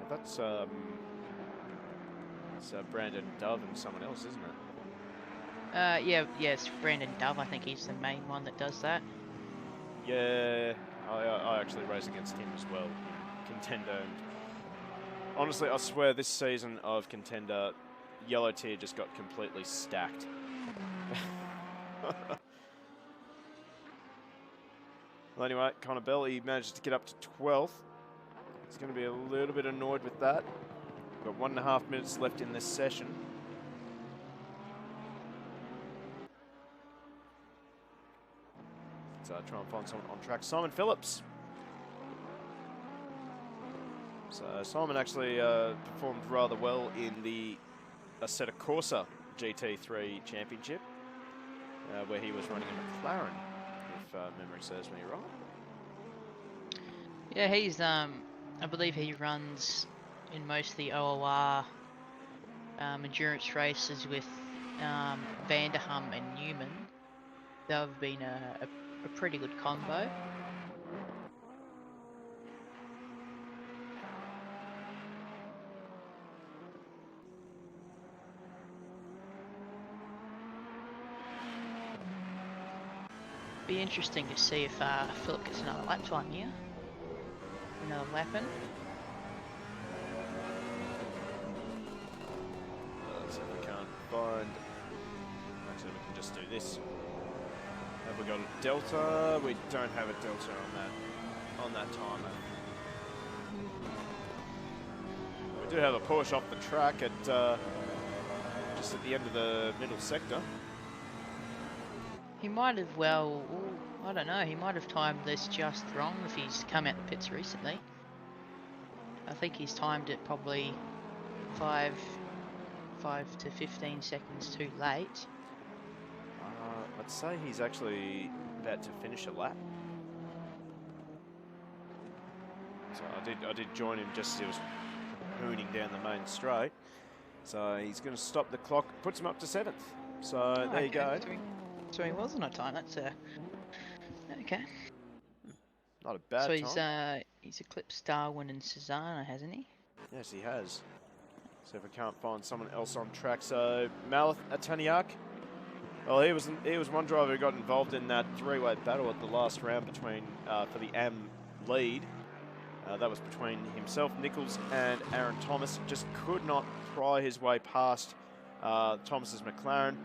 That's Brandon Dove and someone else, isn't it? Yeah, it's Brandon Dove. I think he's the main one that does that. Yeah, I actually race against him as well. Contender. And honestly, I swear this season of Contender, Yellow Tier just got completely stacked. Well, anyway, Connor Bell, he managed to get up to 12th. He's going to be a little bit annoyed with that. Got 1.5 minutes left in this session. Let's try and find someone on track. Simon Phillips. So Simon actually performed rather well in the Assetto Corsa GT3 Championship, where he was running a McLaren, if memory serves me right. Yeah, he's I believe he runs in most of the OOR endurance races with Vanderham and Newman. They've been a pretty good combo. Be interesting to see if Philip gets another lap time here. Another lap in. So if we can't find... Actually, we can just do this. Have we got a delta? We don't have a delta on that timer. We do have a Porsche off the track at just at the end of the middle sector. He might have, I don't know, he might have timed this just wrong if he's come out the pits recently. I think he's timed it probably 5 to 15 seconds too late. I'd say he's actually about to finish a lap. So I did join him just as he was hooning down the main straight. So he's going to stop the clock, puts him up to 7th. So there you go. So he wasn't on time. That's okay. Not a bad time. So he's eclipsed Darwin and Susanna, hasn't he? Yes, he has. So if we can't find someone else on track, so Malith Ataniak. Well, he was one driver who got involved in that three-way battle at the last round between for the AM lead. That was between himself, Nichols, and Aaron Thomas. Just could not pry his way past Thomas's McLaren.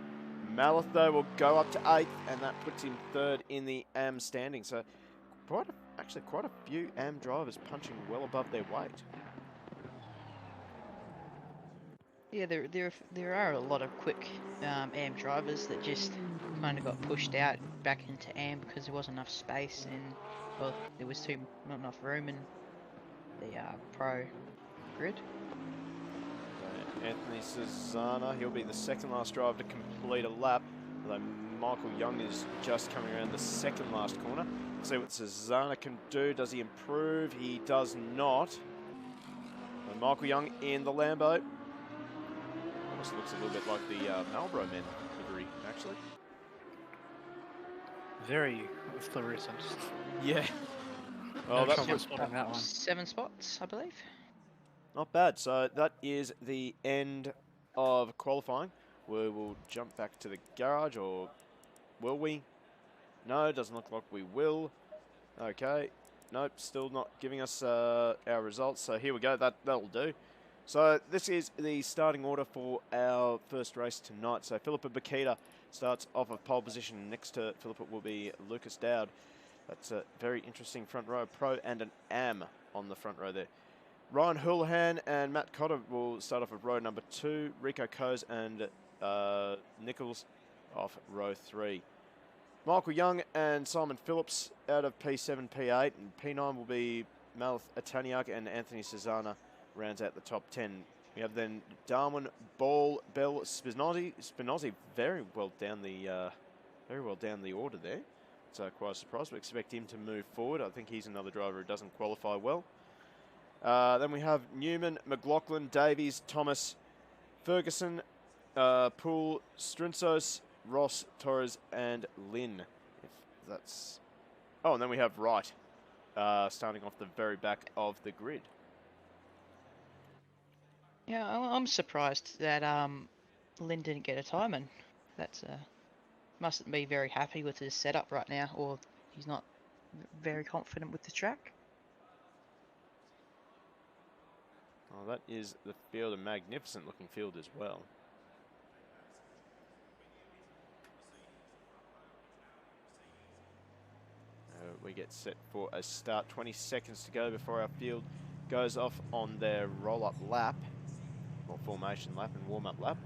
Malith, though, will go up to 8th, and that puts him 3rd in the AM standing. So quite actually quite a few AM drivers punching well above their weight. Yeah, there are a lot of quick AM drivers that just kind of got pushed out back into AM because there wasn't enough space and, well, there was not enough room in the pro grid. Anthony Susanna, he'll be the second last driver to complete a lap, although Michael Young is just coming around the second last corner. See what Susanna can do. Does he improve? He does not. And Michael Young in the Lambo. Almost looks a little bit like the Marlboro men livery, actually. Very fluorescent. Yeah. Well, No that's trouble spotting that one. 7 spots, I believe. not bad. So that is the end of qualifying. We will jump back to the garage, or will we? No, doesn't look like we will. Okay. Nope, still not giving us our results. So here we go. That'll do. So this is the starting order for our first race tonight. So Philippa Bakita starts off of pole position. Next to Philippa will be Lucas Dowd. That's a very interesting front row. Pro and an AM on the front row there. Ryan Houlihan and Matt Cotter will start off of row number 2. Rico Coase and Nichols off row 3. Michael Young and Simon Phillips out of P7, P8, and P9 will be Malith Ataniak and Anthony Susanna rounds out the top 10. We have then Darwin Ball, Bell, Spinozzi very well down the order there. So quite a surprise. We expect him to move forward. I think he's another driver who doesn't qualify well. Then we have Newman, McLaughlin, Davies, Thomas, Ferguson, Poole, Strinsos, Ross, Torres, and Lynn. If that's... Oh, and then we have Wright, starting off the very back of the grid. Yeah, I'm surprised that Lynn didn't get a time, and that's mustn't be very happy with his setup right now, or he's not very confident with the track. Oh, that is the field, a magnificent looking field as well. We get set for a start. 20 seconds to go before our field goes off on their roll-up lap, or formation lap and warm-up lap.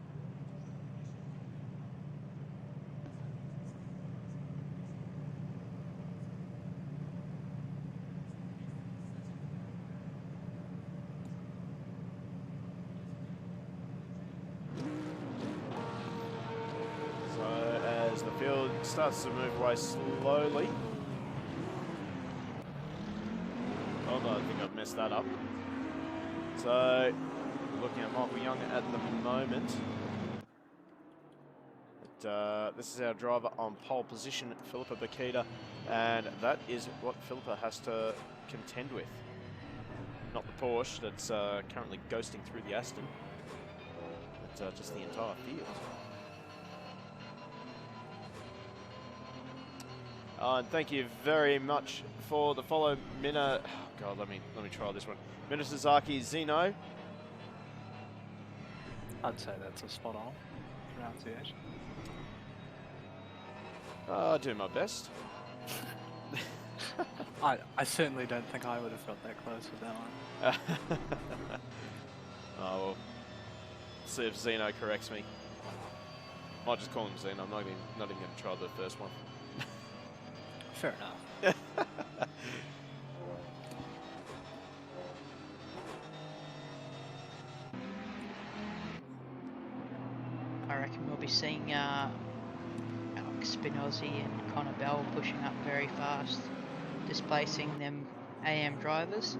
So as the field starts to move away slowly. Oh no, I think I've messed that up. So, we're looking at Michael Young at the moment. But, this is our driver on pole position, Philippa Bakita, and that is what Philippa has to contend with. Not the Porsche that's currently ghosting through the Aston, but just the entire field. And thank you very much for the follow, Mina. Oh God, let me try this one. Minasazaki Zeno. I'd say that's a spot on pronunciation. I'll do my best. I certainly don't think I would have felt that close with that one. Oh well. See if Zeno corrects me. Might just call him Zeno. I'm not even going to try the first one. Fair enough. I reckon we'll be seeing Alex Spinozzi and Connor Bell pushing up very fast, displacing them AM drivers,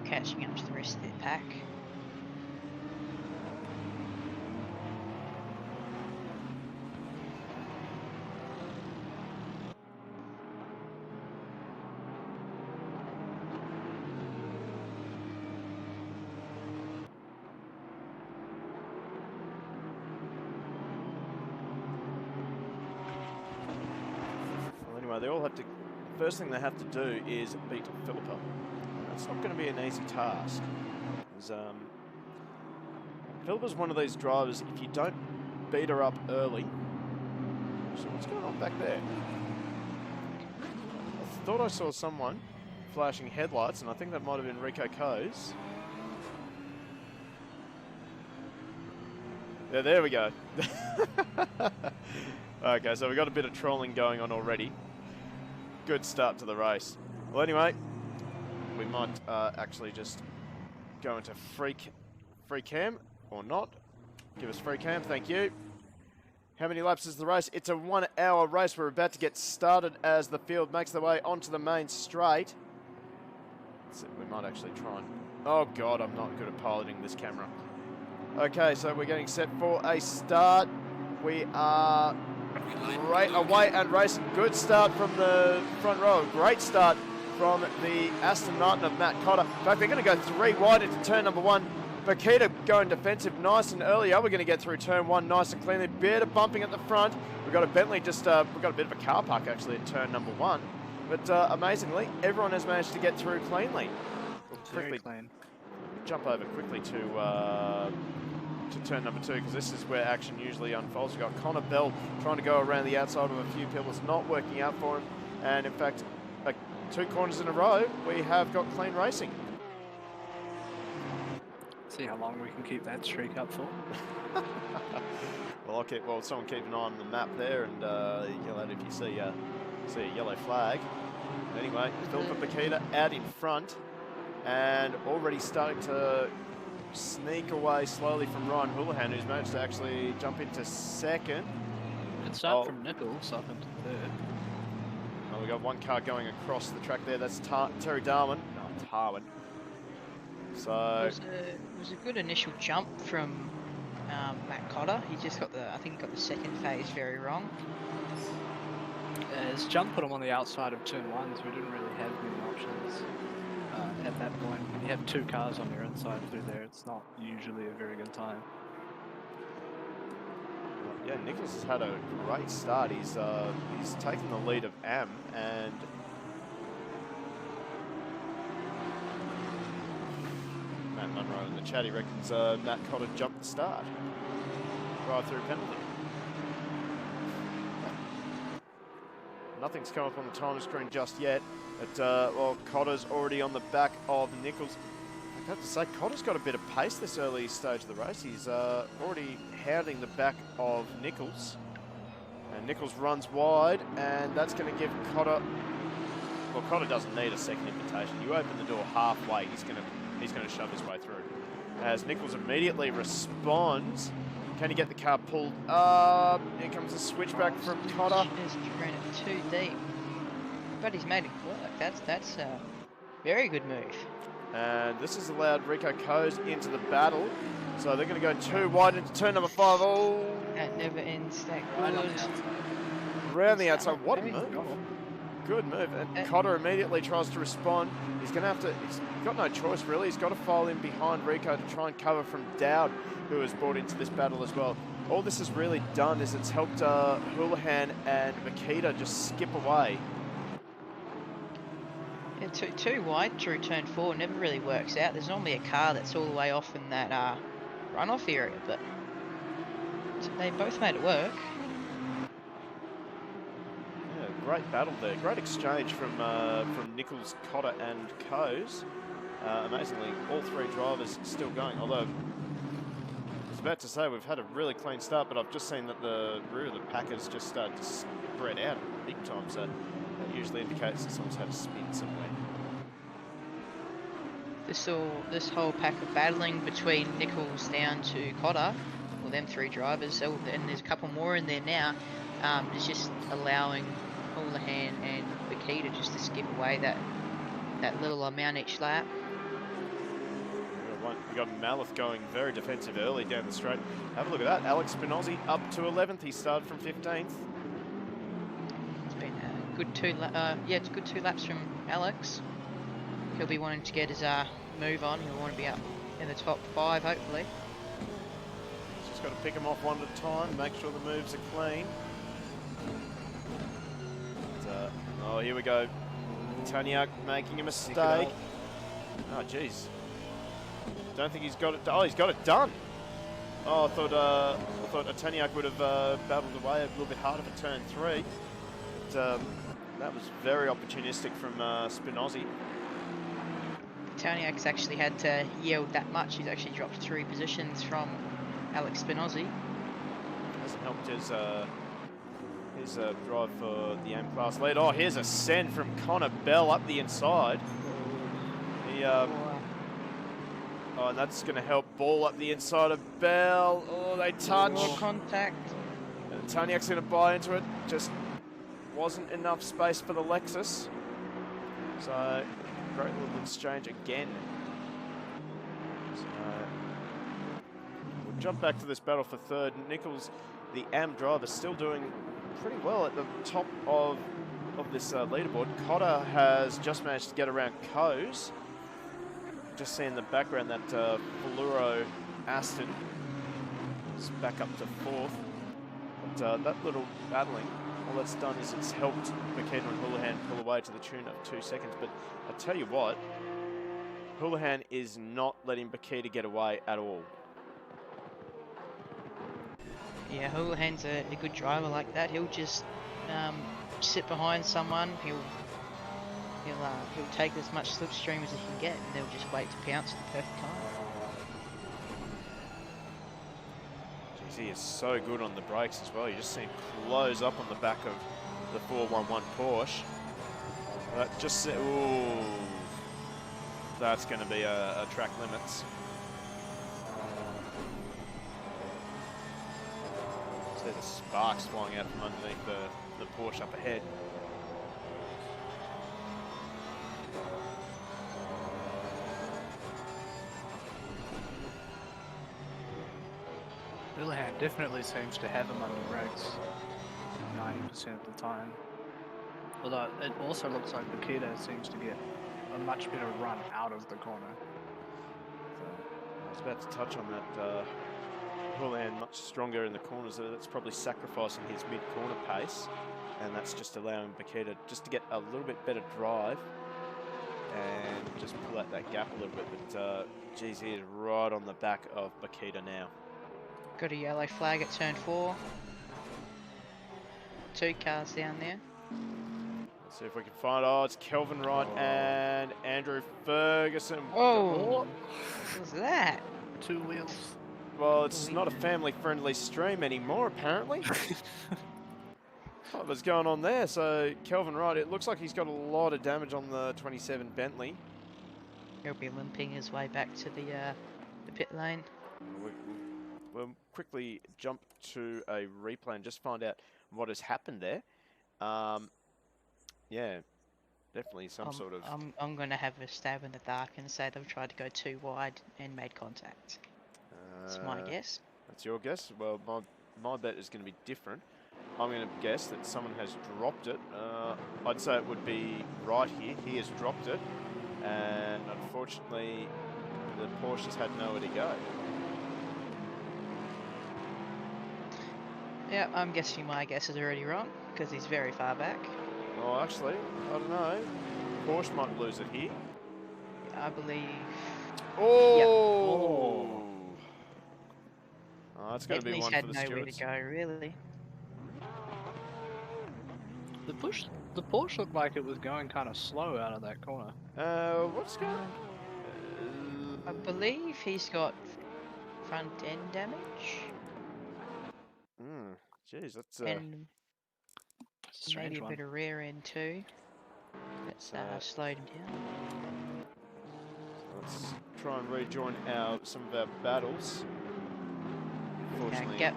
catching up to the rest of their pack. They all have to. First thing they have to do is beat Philippa. That's not going to be an easy task. Philippa's one of these drivers. If you don't beat her up early, so what's going on back there? thought I saw someone flashing headlights, and I think that might have been Rico Coes. Yeah, there we go. Okay, so we've got a bit of trolling going on already. Good start to the race. Well, anyway, we might actually just go into free cam, or not. Give us free cam, thank you. How many laps is the race? It's a 1 hour race. We're about to get started as the field makes their way onto the main straight. So we might actually try and... Oh God, I'm not good at piloting this camera. Okay, so we're getting set for a start. We are right away and racing. Good start from the front row. Great start from the Aston Martin of Matt Cotter. In fact, they're going to go 3 wide into turn number 1. Bakita going defensive nice and early. We're going to get through turn 1 nice and cleanly. Bit of bumping at the front. We've got a Bentley just, we've got a bit of a car park actually at turn number 1. But amazingly, everyone has managed to get through cleanly. We'll quickly clean. Jump over quickly to turn number 2, because this is where action usually unfolds. We've got Connor Bell trying to go around the outside of a few people. It's not working out for him. And in fact, 2 corners in a row, we have got clean racing. See how long we can keep that streak up for. Well, someone keep an eye on the map there and yell out if you see a yellow flag. Anyway, Phillips and Bakita out in front and already starting to sneak away slowly from Ryan Houlihan, who's managed to actually jump into second. Good start from Nichols up into third. Well, we got 1 car going across the track there. That's Terry Darwin. No, Tarwin. So it was a good initial jump from Matt Cotter. He just got I think he got the second phase very wrong. His jump put him on the outside of turn 1, so we didn't really have many options at that point. When you have 2 cars on your inside through there, it's not usually a very good time. Yeah, Nichols has had a great start. He's taken the lead of Am, and Matt Munro in the chat, he reckons Matt Cotter jumped the start. Drive-through penalty. Nothing's come up on the timer screen just yet, but well, Cotter's already on the back of Nichols. I have to say, Cotter's got a bit of pace this early stage of the race. He's already hounding the back of Nichols. And Nichols runs wide, and that's going to give Cotter... Well, Cotter doesn't need a second invitation. You open the door halfway, he's going to shove his way through. As Nichols immediately responds, can he get the car pulled up? Here comes a switchback from Cotter. Just ran it too deep, but he's made it work. That's a very good move. And this has allowed Rico Coes into the battle. So they're going to go 2 wide into turn number 5. Oh! That never ends. That Right on good. the outside. Around the outside. What a Very move. good. Good move. And Cotter immediately tries to respond. He's going to have to... He's got no choice, really. He's got to file in behind Rico to try and cover from Dowd, who has brought into this battle as well. All this has really done is it's helped Houlihan and Makita just skip away. Yeah, too wide through turn 4 never really works out. There's normally a car that's all the way off in that runoff area, but they both made it work. Yeah, great battle there. Great exchange from Nichols, Cotter and Coes. Amazingly, all 3 drivers still going, although I was about to say we've had a really clean start, but I've just seen that the rear of the pack has just started to spread out big time, so that usually indicates that someone's had a spin somewhere. This whole pack of battling between Nichols down to Cotter, well, them 3 drivers, and there's a couple more in there now, is just allowing Houlihan and Bakita just to skip away that little amount each lap. We got Maleth going very defensive early down the straight. Have a look at that. Alex Spinozzi up to 11th. He started from 15th. It's been a good 2 it's good 2 laps from Alex. He'll be wanting to get his move on. He'll want to be up in the top 5, hopefully. Just got to pick them off one at a time, make sure the moves are clean. But, oh, here we go. Taniak making a mistake. Oh, jeez. Don't think he's got it. Oh, he's got it done. Oh, I thought Taniak would have battled away a little bit harder for turn 3. But, That was very opportunistic from Spinozzi. Toniak's actually had to yield that much. He's actually dropped 3 positions from Alex Spinozzi. Hasn't helped his drive for the M class lead. Oh, here's a send from Connor Bell up the inside. He oh, and that's going to help Ball up the inside of Bell. Oh, they touch. More contact. And Toniak's going to buy into it. Just wasn't enough space for the Lexus. So, great little exchange again. So, we'll jump back to this battle for third. Nichols, the AM driver, still doing pretty well at the top of this leaderboard. Cotter has just managed to get around Coase. Just see in the background that Fluoro Aston is back up to 4th. But that little battling, all that's done is it's helped Makeda and Houlihan pull away to the tune of 2 seconds. But I tell you what, Houlihan is not letting Makeda get away at all. Yeah, Houlihan's a good driver like that. He'll just sit behind someone. He'll take as much slipstream as he can get, and they'll just wait to pounce at the perfect time. Jeez, he is so good on the brakes as well. You just see him close up on the back of the 411 Porsche. That just ooh, that's going to be a track limits. See the sparks flying out from underneath the Porsche up ahead. Houlihan definitely seems to have him under brakes 90% of the time. Although it also looks like Makeda seems to get a much better run out of the corner. I was about to touch on that. Houlihan much stronger in the corners. That's probably sacrificing his mid-corner pace, and that's just allowing Makeda just to get a little bit better drive and just pull out that gap a little bit. But geez, he is right on the back of Makeda now. Got a yellow flag at turn 4. 2 cars down there. Let's see if we can find. Oh, it's Kelvin Wright and Andrew Ferguson. Oh, what was that? 2 wheels. Well, it's not a family-friendly stream anymore, apparently. What was going on there? So, Kelvin Wright, it looks like he's got a lot of damage on the 27 Bentley. He'll be limping his way back to the pit lane. We'll quickly jump to a replay and just find out what has happened there. Yeah, definitely some sort of... I'm going to have a stab in the dark and say they've tried to go too wide and made contact. That's my guess. That's your guess? Well, my bet is going to be different. I'm going to guess that someone has dropped it. I'd say it would be right here. He has dropped it. And unfortunately, the Porsche's had nowhere to go. Yeah, I'm guessing my guess is already wrong, because he's very far back. Oh, actually, I don't know. Porsche might lose it here. I believe... Oh! Yep. Oh, that's going to be one for the nowhere stewards. to go, really. The Porsche looked like it was going kind of slow out of that corner. What's going on? I believe he's got front end damage. Jeez, that's And strange maybe a one. bit of rear end too. That's slowed him down. let's try and rejoin some of our battles. Unfortunately, Gap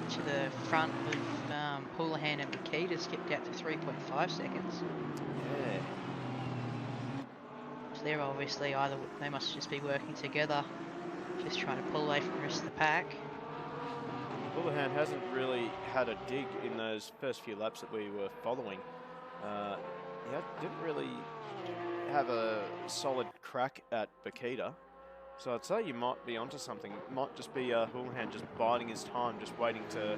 to the front of Houlihan and Makeda skipped out to 3.5 seconds. yeah. So they're obviously they must just be working together, just trying to pull away from the rest of the pack. Houlihan hasn't really had a dig in those first few laps that we were following. He didn't really have a solid crack at Makeda. So I'd say you might be onto something. It might just be Houlihan just biding his time, just waiting to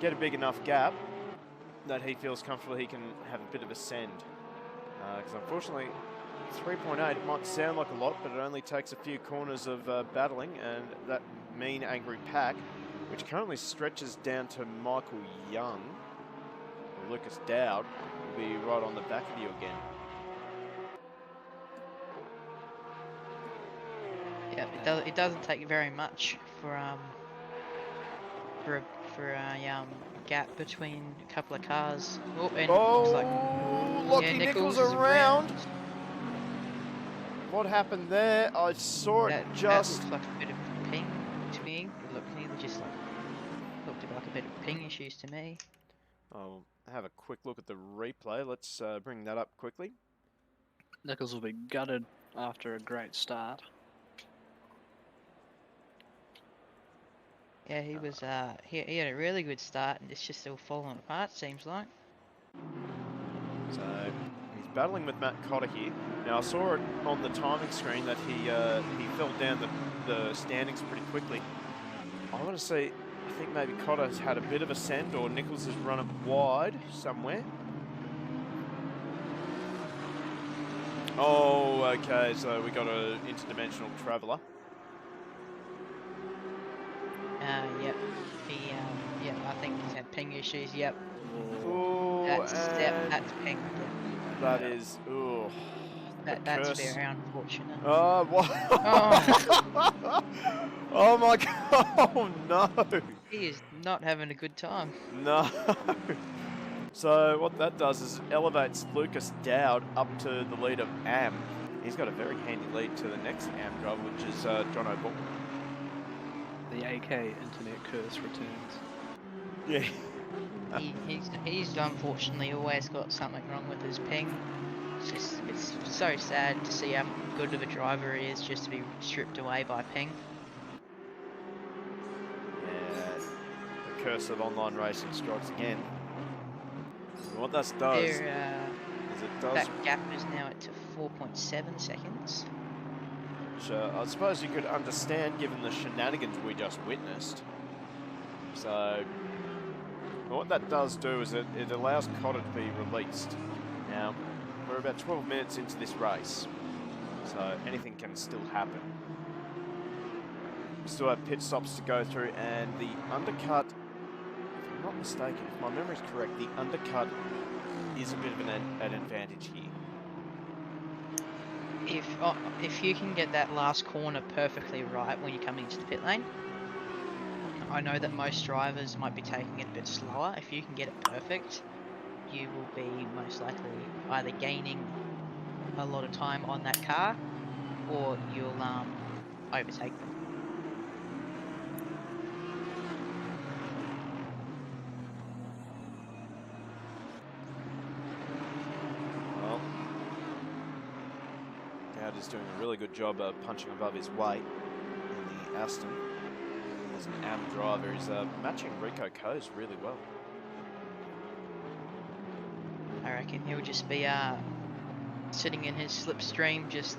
get a big enough gap that he feels comfortable he can have a bit of a send. Because unfortunately, 3.8 might sound like a lot, but it only takes a few corners of battling, and that mean angry pack, which currently stretches down to Michael Young, or Lucas Dowd, he'll be right on the back of you again. Yeah, it doesn't take very much for a gap between a couple of cars. Oh, and looks like Lockie Nichols is around. What happened there? I saw it just. That looks like a bit of ping to me. It just looked like a bit of ping issues to me. I'll have a quick look at the replay. Let's bring that up quickly. Nichols will be gutted after a great start. Yeah, he was. He had a really good start, and it's just all falling apart. Seems like. So he's battling with Matt Cotter here. Now I saw it on the timing screen that he fell down the standings pretty quickly. I want to see. I think maybe Cotter's had a bit of a send, or Nichols has run it wide somewhere. Oh, okay. So we got an interdimensional traveller. Yep. I think he's had ping issues. Yep. Ooh, That's ping. That is. Ooh. That's very unfortunate. Oh, what? Oh. Oh my god! Oh no! He is not having a good time. No. So what that does is it elevates Lucas Dowd up to the lead of Am. He's got a very handy lead to the next Am driver, which is John O'Bull. The AK internet curse returns. Yeah. He's unfortunately always got something wrong with his ping. It's so sad to see how good of a driver he is just to be stripped away by ping. Yeah. The curse of online racing strikes again. And what this does is it does. That gap is now at 4.7 seconds. Which I suppose you could understand given the shenanigans we just witnessed. So what that does do is it allows Cotter to be released. Now, we're about 12 minutes into this race, so anything can still happen. We still have pit stops to go through, and the undercut, if I'm not mistaken, if my memory is correct, the undercut is a bit of an advantage here. If you can get that last corner perfectly right when you're coming into the pit lane, I know that most drivers might be taking it a bit slower. If you can get it perfect, you will be most likely either gaining a lot of time on that car, or you'll overtake them. Well, Dowd is doing a really good job of punching above his weight in the Aston. As an AM driver, he's matching Rico Coase really well. I reckon he'll just be sitting in his slipstream, just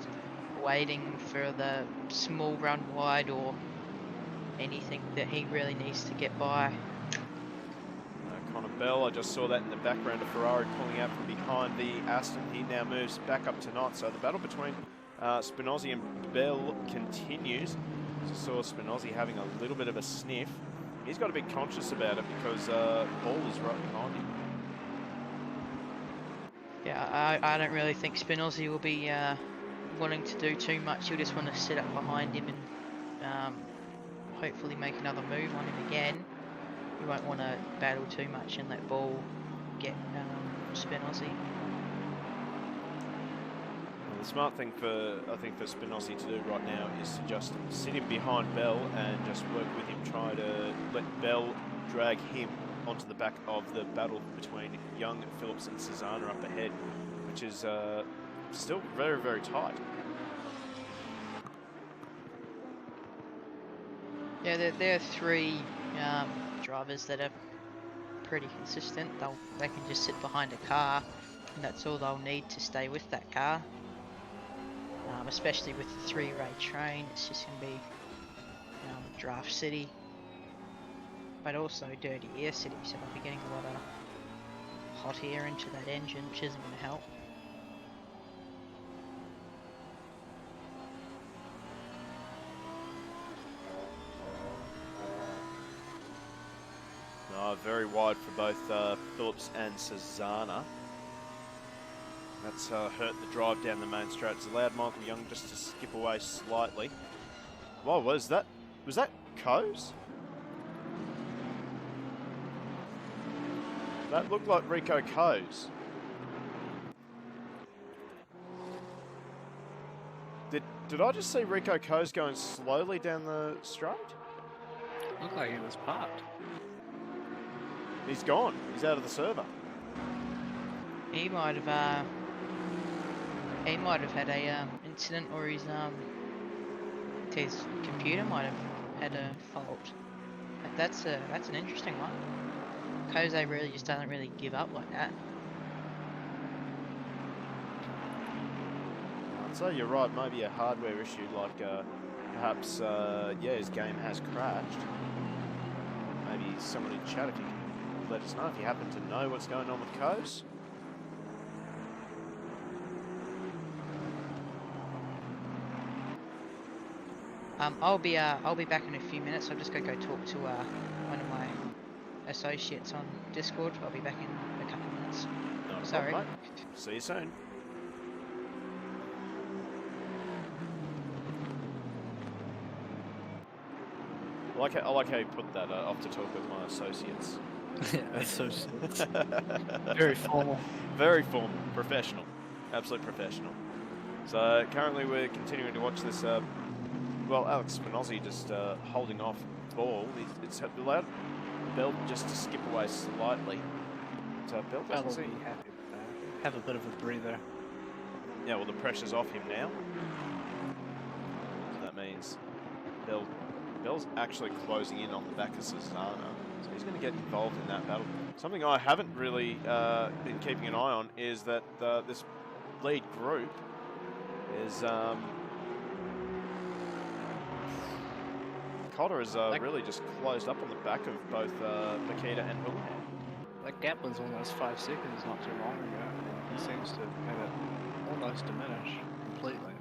waiting for the small run wide or anything that he really needs to get by. Connor Bell, I just saw that in the background of Ferrari pulling out from behind the Aston. He now moves back up to ninth. So the battle between Spinozzi and Bell continues. Just saw Spinozzi having a little bit of a sniff. He's got to be conscious about it because Ball is right behind him. Yeah, I don't really think Spinozzi will be wanting to do too much. He'll just want to sit up behind him and hopefully make another move on him again. You won't want to battle too much and let Ball get Spinozzi. Well, the smart thing for Spinozzi to do right now is to just sit him behind Bell and just work with him, try to let Bell drag him onto the back of the battle between Young, Phillips and Cesana up ahead, which is still very, very tight. Yeah, there are three drivers that are pretty consistent. They can just sit behind a car, and that's all they'll need to stay with that car. Especially with the three-ray train, it's just going to be Draft City, but also Dirty Air City, so they'll be getting a lot of hot air into that engine, which isn't going to help. Very wide for both Phillips and Cesana. That's hurt the drive down the main straight. It's allowed Michael Young just to skip away slightly. What was that? Was that Coase? That looked like Rico Coase. Did I just see Rico Coase going slowly down the straight? Looked like he was parked. He's gone. He's out of the server. He might have had a incident, or his computer might have had a fault. But that's an interesting one. Coase really just doesn't really give up like that. So you're right, maybe a hardware issue, like perhaps, yeah, his game has crashed. Maybe someone in chat, if you can let us know if you happen to know what's going on with Coase. I'll be back in a few minutes. I'm just gonna go talk to one of my associates on Discord. I'll be back in a couple of minutes. Not a Sorry. problem, mate. See you soon. I like how you put that off to talk with my associates. Yeah, associates. Very formal. Very formal. Professional. Absolute professional. So currently we're continuing to watch this, well, Alex Spinozzi just holding off ball. It's allowed Bell just to skip away slightly. So Bell doesn't seem happy with that. Have a bit of a breather. Yeah, well, the pressure's off him now. So that means Bell's actually closing in on the back of Susanna, so he's going to get involved in that battle. Something I haven't really been keeping an eye on is that this lead group is Cotter has really just closed up on the back of both Makita and Houlihan. That gap was almost 5 seconds not too long ago. It seems to have it almost diminish completely.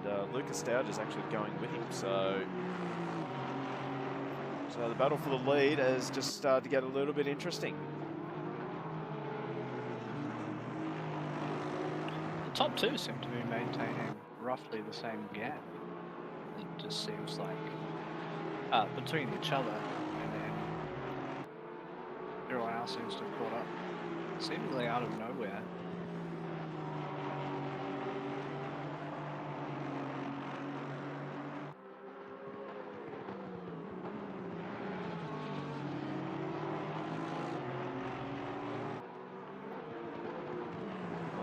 And Lucas Dowd is actually going with him, so the battle for the lead has just started to get a little bit interesting. The top two seem to be maintaining roughly the same gap. It just seems like between each other, and then everyone else seems to have caught up, seemingly out of nowhere.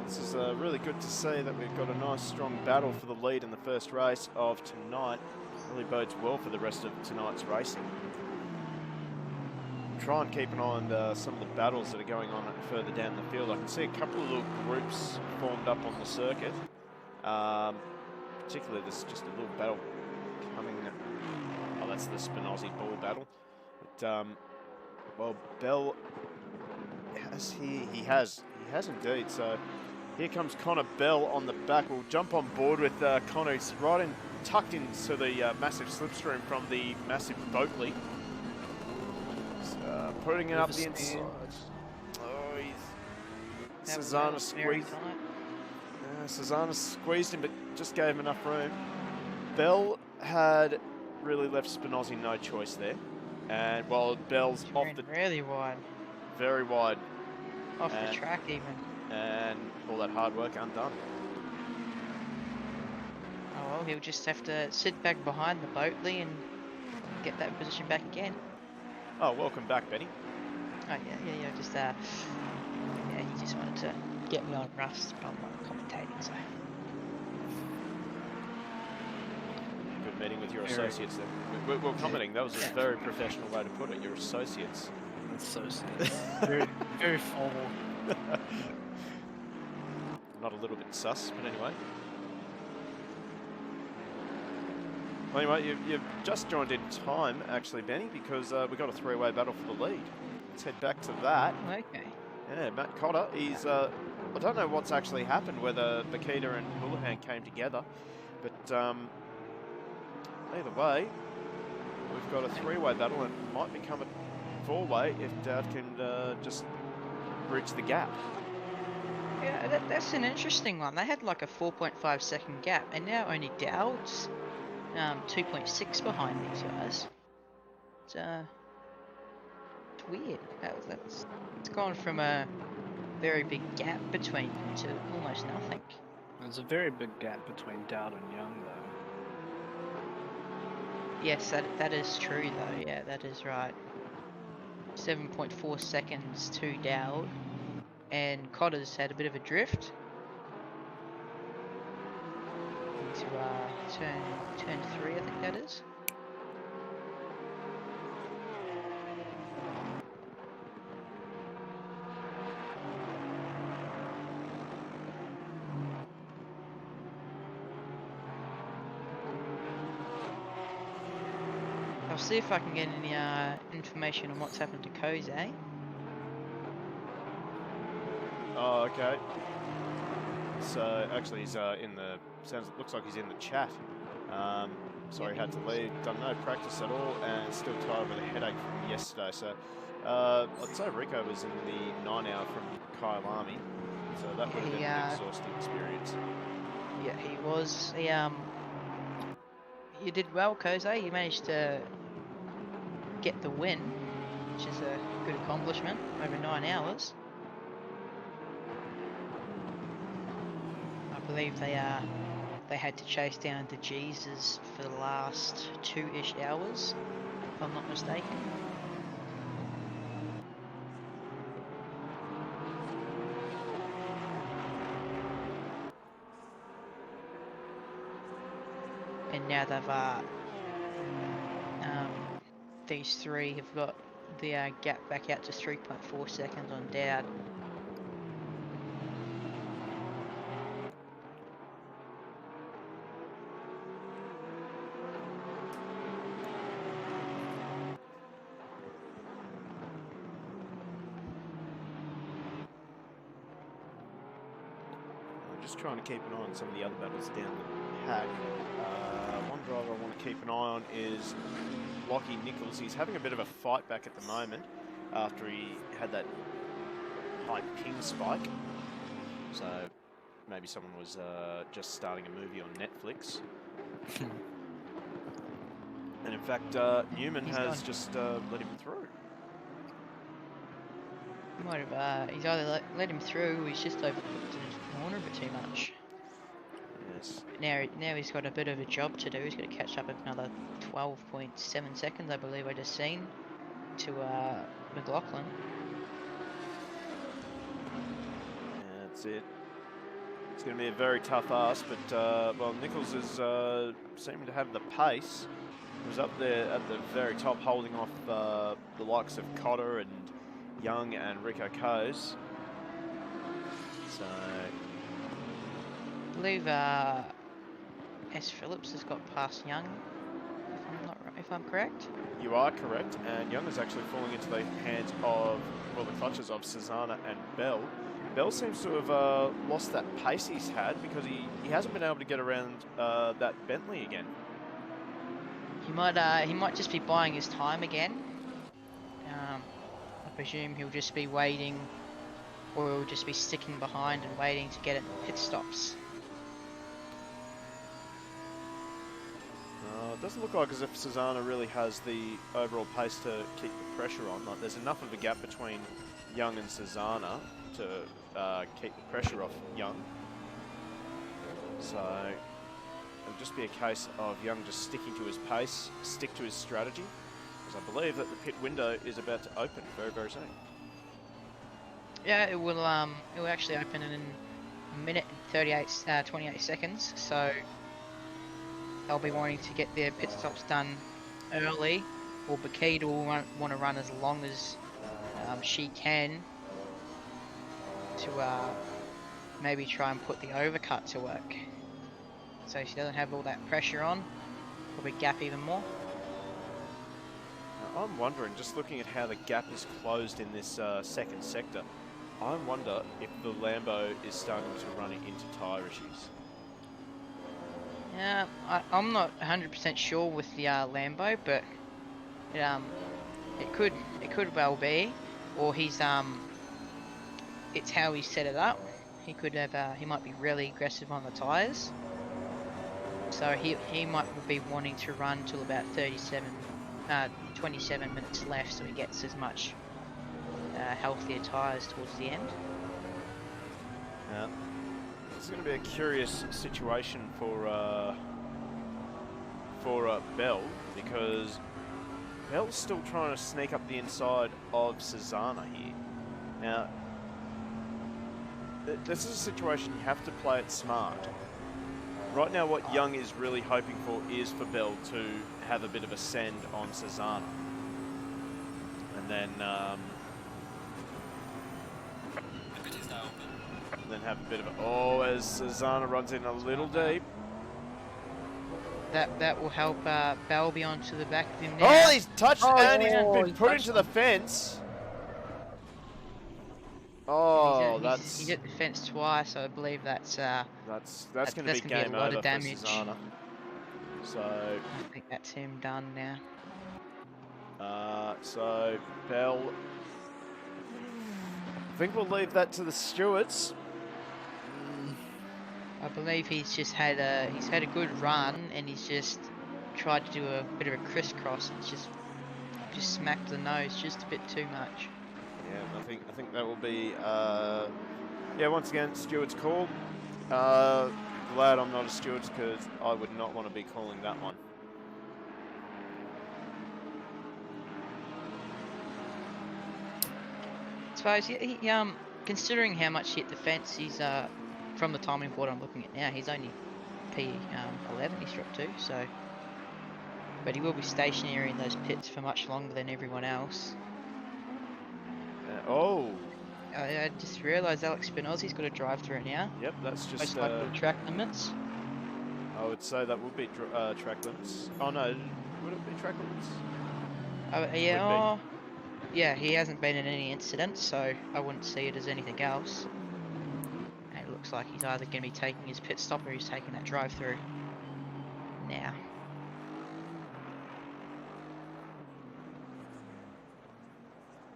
This is really good to see that we've got a nice strong battle for the lead in the first race of tonight. Really bodes well for the rest of tonight's racing. Try and keep an eye on some of the battles that are going on further down the field. I can see a couple of little groups formed up on the circuit. Particularly there's just a little battle coming. Oh, that's the Spinozzi ball battle. But, well, Bell has he has indeed. So here comes Connor Bell on the back. We'll jump on board with Connor. He's right in, tucked into the massive slipstream from the massive Boatley. Putting it up the inside. Oh, Susanna squeezed. Susanna squeezed him, but just gave him enough room. Bell had really left Spinozzi no choice there, and while Bell's off the really wide, very wide, off the track even. And all that hard work undone. Oh well, he'll just have to sit back behind the Boatley and get that position back again. Oh, welcome back, Benny. Oh yeah, just yeah, he just wanted to get me on Rust, but I'm not commentating, so. Good meeting with your associates then. We're commenting, that was a very professional way to put it, your associates. Associates. very, very formal. Not a little bit sus, but anyway. Well, anyway, you've just joined in time, actually, Benny, because we've got a three-way battle for the lead. Let's head back to that. Okay. Yeah, Matt Cotter, he's, I don't know what's actually happened, whether Makita and Houlihan came together, but either way, we've got a three-way battle and it might become a four-way if Dowd can just bridge the gap. Yeah, that's an interesting one. They had like a 4.5 second gap, and now only Dowd's 2.6 behind these guys. It's weird. It's gone from a very big gap between them to almost nothing. There's a very big gap between Dowd and Young, though. Yes, that is true though. Yeah, that is right. 7.4 seconds to Dowd, and Cotter's had a bit of a drift into turn 3, I think that is. I'll see if I can get any information on what's happened to Koze. Oh, okay. So actually, he's in the looks like he's in the chat. Sorry, Yeah, had to leave. Done no practice at all, and still tired with a headache from yesterday. So I'd say Rico was in the 9 hour from Kyalami, so that would have been an exhausting experience. Yeah, he was. You did well, Koze. You managed to get the win, which is a good accomplishment over 9 hours. I believe they had to chase down the Jesus for the last 2-ish hours, if I'm not mistaken. And now they've these three have got the gap back out to 3.4 seconds on Dowd. Just trying to keep an eye on some of the other battles down the pack. One driver I want to keep an eye on is Lockie Nichols. He's having a bit of a fight back at the moment after he had that high ping spike. So maybe someone was just starting a movie on Netflix. And in fact, Newman has just let him through. Might have, he's either let him through or he's just overcooked in his corner a bit too much. Yes. Now he's got a bit of a job to do. He's got to catch up another 12.7 seconds, I believe I just seen, to McLaughlin. Yeah, that's it. It's going to be a very tough ask, but well, Nichols is seeming to have the pace. He was up there at the very top, holding off the likes of Cotter and Young and Rico Coase. So I believe S. Phillips has got past Young, if I'm correct. You are correct, and Young is actually falling into the hands of, well, the clutches of Susanna and Bell. Bell seems to have lost that pace he's had because he hasn't been able to get around that Bentley again. He might just be buying his time again. I presume he'll just be waiting, or he'll just be sticking behind and waiting to get at pit stops. It doesn't look like as if Susanna really has the overall pace to keep the pressure on. Like, there's enough of a gap between Young and Susanna to keep the pressure off Young. So it'll just be a case of Young just sticking to his pace, stick to his strategy, because I believe that the pit window is about to open very, very soon. Yeah, it will actually open in a minute and 28 seconds. So they'll be wanting to get their pit stops done early, or Bakita will want to run as long as she can to maybe try and put the overcut to work, so she doesn't have all that pressure on, probably gap even more. Now, I'm wondering, just looking at how the gap is closed in this second sector, I wonder if the Lambo is starting to run into tyre issues. Yeah, I'm not 100% sure with the Lambo, but it could well be, or he's it's how he set it up. he could have he might be really aggressive on the tyres. So he might be wanting to run till about 27 minutes left, so he gets as much healthier tyres towards the end. Yeah, it's going to be a curious situation for Bell, because Bell's still trying to sneak up the inside of Susanna here. Now, this is a situation you have to play it smart. Right now, what Young is really hoping for is for Bell to have a bit of a send on Susanna. And then have a bit of a... Oh, as Susanna runs in a little deep. That will help Bell be onto the back of him now. Oh, he's touched and he's been put into the fence. Oh, he's hit the fence twice. I believe that's going to be game over for Susanna. So I think that's him done now. So Bell, I think we'll leave that to the stewards. I believe he's had a good run, and he's just tried to do a bit of a crisscross. It's just smacked the nose just a bit too much. Yeah, I think that will be yeah, once again, stewards call. Glad I'm not a steward, because I would not want to be calling that one. I suppose he considering how much he hit the fence, he's from the timing board I'm looking at now, he's only P11 he's dropped to, so, but he will be stationary in those pits for much longer than everyone else. I just realised Alex Spinozzi's got a drive through now. Yep, that's just most likely track limits. I would say that would be track limits. Oh no, would it be track limits? Yeah, yeah, he hasn't been in any incidents, so I wouldn't see it as anything else. And it looks like he's either going to be taking his pit stop or he's taking that drive through now.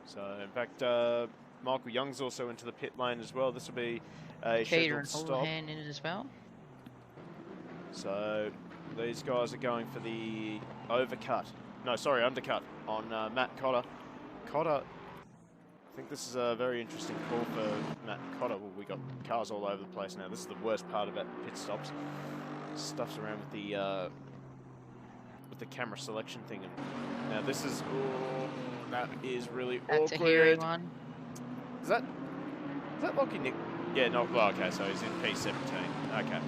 So, in fact, Michael Young's also into the pit lane as well. This will be a scheduled stop. in it as well. So, these guys are going for the undercut on Matt Cotter. Cotter, I think this is a very interesting call for Matt Cotter. Well, we got cars all over the place now. This is the worst part about pit stops. Stuff's around with the camera selection thing. And now this is, that is really That's awkward. A hairy one. Is that Lockie Nick? Yeah, no. Well, okay, so he's in P17. Okay.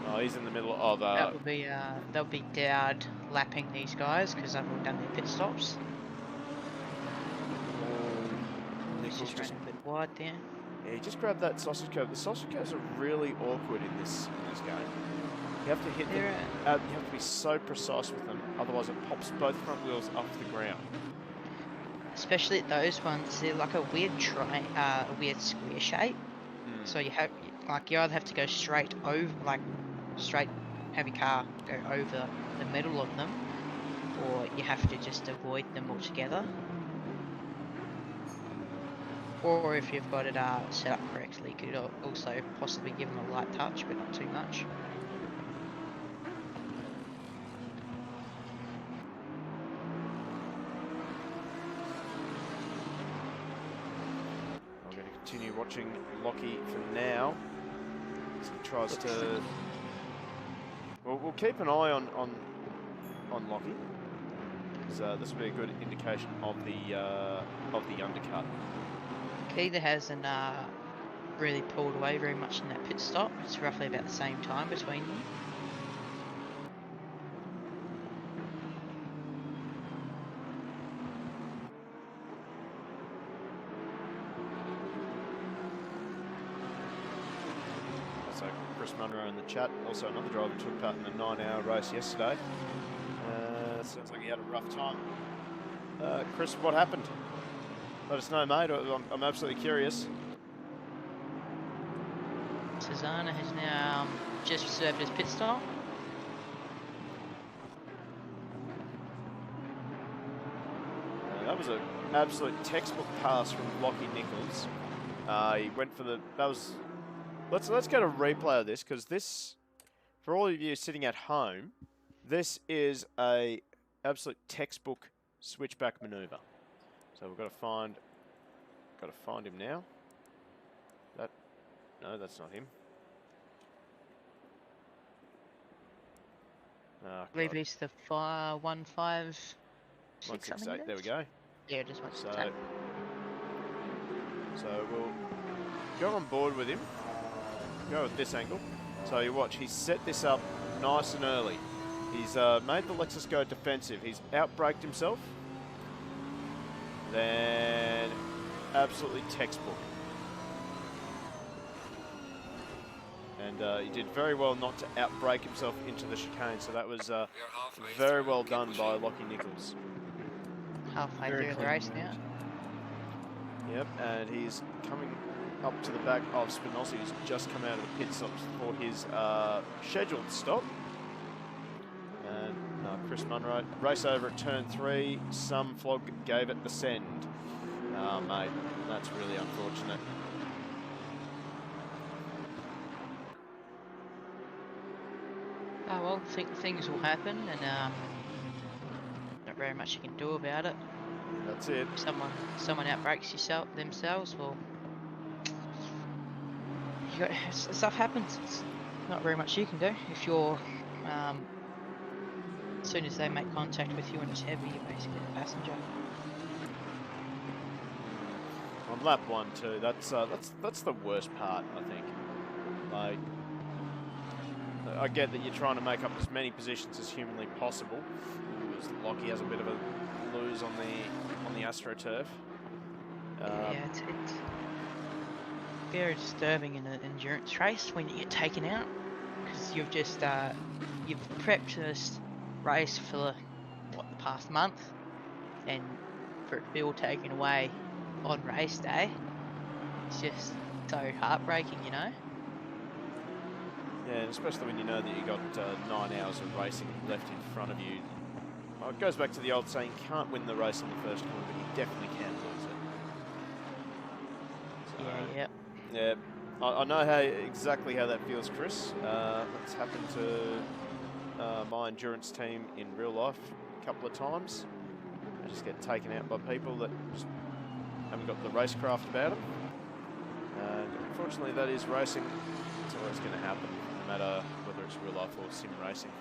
Oh, he's in the middle of. That'll be Dowd lapping these guys because they've all done their pit stops. He's just ran a bit wide there. Yeah, he just grabbed that sausage curve. The sausage curves are really awkward in this game. You have to hit them. You have to be so precise with them, otherwise it pops both front wheels off the ground. Especially at those ones, they're like a weird a weird square shape. So you either have to go straight over, have your car go over the middle of them, or you have to just avoid them altogether. Or if you've got it set up correctly, you could also possibly give them a light touch, but not too much. I'm going to continue watching Lockie for now. As he tries to. Well, we'll keep an eye on Lockie, because this will be a good indication of the undercut. He either hasn't really pulled away very much in that pit stop. It's roughly about the same time between them. So Chris Munro in the chat, also another driver who took part in the 9-hour race yesterday. Sounds like he had a rough time. Chris, what happened? Let us know, mate. I'm absolutely curious. Susanna has now just served his pit stop. That was an absolute textbook pass from Lockie Nichols. He went for the... That was let's get a replay of this, because this, for all of you sitting at home, this is a absolute textbook switchback maneuver. So we've got to find him now. No, that's not him. Oh, I believe it's the 156. 168. There we go. Yeah, just 168. So we'll go on board with him. Go with this angle. So you watch, he's set this up nice and early. He's made the Lexus go defensive. He's outbraked himself. Then absolutely textbook. And he did very well not to outbrake himself into the chicane. So that was very well done by Lockie Nichols. Halfway through the race now. Yep, and he's coming up to the back of Spinozzi, who's just come out of the pit stops for his scheduled stop. And Chris Munro, race over at turn 3. Some flog gave it the send. Mate, that's really unfortunate. Oh well, things will happen, and not very much you can do about it. That's it. If someone outbreaks themselves, well, stuff happens. It's not very much you can do. If you're, as soon as they make contact with you and it's heavy, you're basically the passenger. On lap 1 too, that's the worst part, I think. Like, I get that you're trying to make up as many positions as humanly possible. Lockie has a bit of a lose on the AstroTurf. Yeah, it's very disturbing in an endurance race when you get taken out, because you've just you've prepped this race for the past month, and for it to be all taken away on race day, it's just so heartbreaking, you know. Yeah, and especially when you know that you got 9 hours of racing left in front of you. Well, it goes back to the old saying, you can't win the race on the first corner, but you definitely can lose it. So, yeah, I know exactly how that feels, Chris. It's happened to my endurance team in real life a couple of times. I just get taken out by people that just haven't got the racecraft about them. And unfortunately, that is racing. It's always going to happen, no matter whether it's real life or sim racing.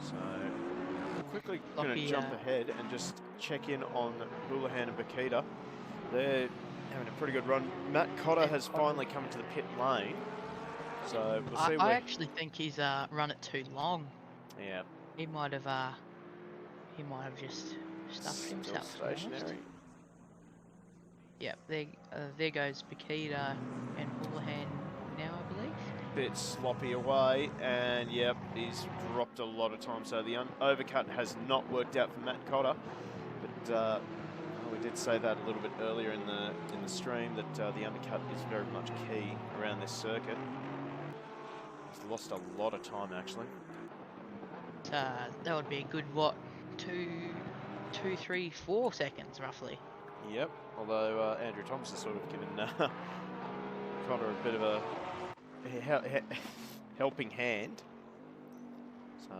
So, we're quickly going to jump ahead and just check in on Houlihan and Bakita. They're having a pretty good run. Matt Cotter has finally come to the pit lane. So we'll see. I actually think he's run it too long. Yeah. He might have just stuffed himself. Stationary. Yep, there goes Bakita and Houlihan now, I believe. Bit sloppy away, and yep, he's dropped a lot of time. So the overcut has not worked out for Matt Cotter, but we did say that a little bit earlier in the stream that the undercut is very much key around this circuit. He's lost a lot of time actually. That would be a good what, 2, 3, 4 seconds roughly. Yep. Although Andrew Thomas has sort of given Cotter a bit of a helping hand. So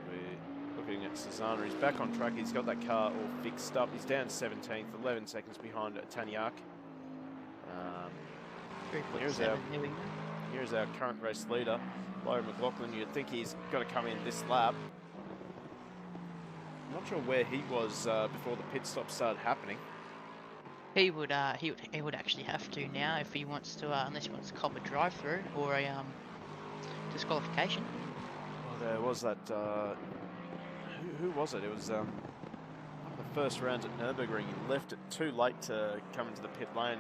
we're looking at Cesana. He's back on track. He's got that car all fixed up. He's down 17th, 11 seconds behind Taniak. Here's our current race leader, Byron McLaughlin. You'd think he's got to come in this lap. I'm not sure where he was before the pit stop started happening. He would actually have to now if he wants to, unless he wants to cop a drive-through or a disqualification. Well, there was that. Who was it? It was one of the first rounds at Nürburgring. He left it too late to come into the pit lane.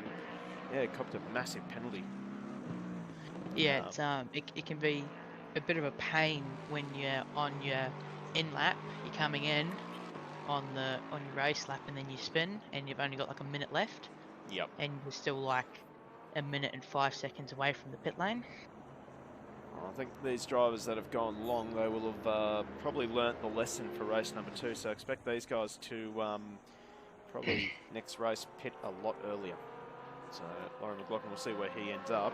Yeah, copped a massive penalty. Yeah, it can be a bit of a pain when you're on your in lap. You're coming in on your race lap and then you spin and you've only got like a minute left. Yep. And you're still like a minute and 5 seconds away from the pit lane. I think these drivers that have gone long, they will have probably learnt the lesson for race number 2. So expect these guys to probably next race pit a lot earlier. So Lauren McLaughlin, will see where he ends up.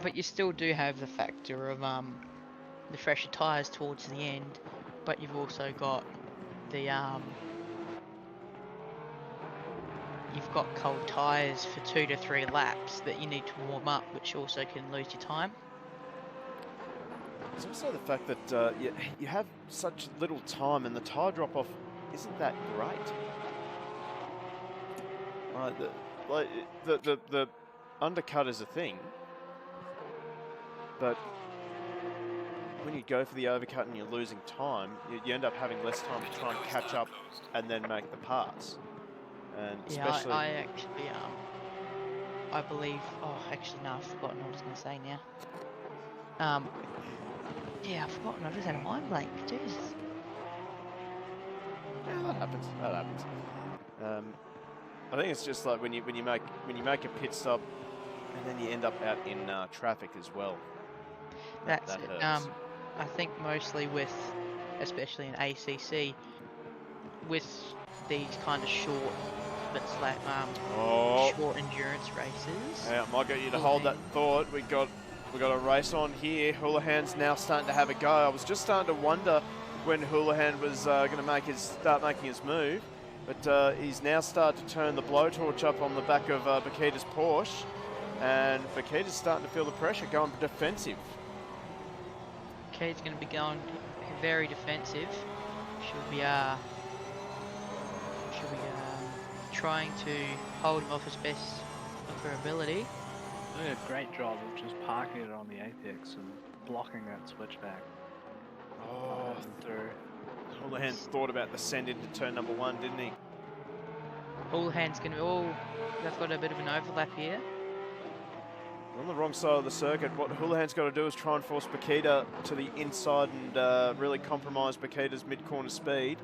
But you still do have the factor of the fresher tyres towards the end, but you've also got the you've got cold tyres for 2 to 3 laps that you need to warm up, which also can lose your time. There's also the fact that you have such little time and the tyre drop-off isn't that great. The undercut is a thing, but when you go for the overcut and you're losing time, you end up having less time to try and catch up and then make the pass. And Yeah, especially, I actually I believe. Oh, actually, no, I've forgotten what I was going to say now. Yeah, I've forgotten. I just had a mind blank. Jesus. yeah, that happens. That happens. I think it's just like when you make a pit stop, and then you end up out in traffic as well. That's that it. hurts. I think mostly with, especially in ACC, with these kind of short, but like short endurance races. Yeah, I might get you to hold that thought. We got a race on here. Houlihan's now starting to have a go. I was just starting to wonder when Houlihan was going to start making his move, but he's now started to turn the blowtorch up on the back of Bakita's Porsche, and Bakita's starting to feel the pressure, going defensive. Kate's going to be going very defensive. She'll be trying to hold him off as best of her ability. Doing a great job of just parking it on the apex and blocking that switchback. Oh, through. Houlihan thought about the send into turn number 1, didn't he? Houlihan's going to they've got a bit of an overlap here. On the wrong side of the circuit, what Houlihan's got to do is try and force Bakita to the inside and really compromise Bakita's mid-corner speed,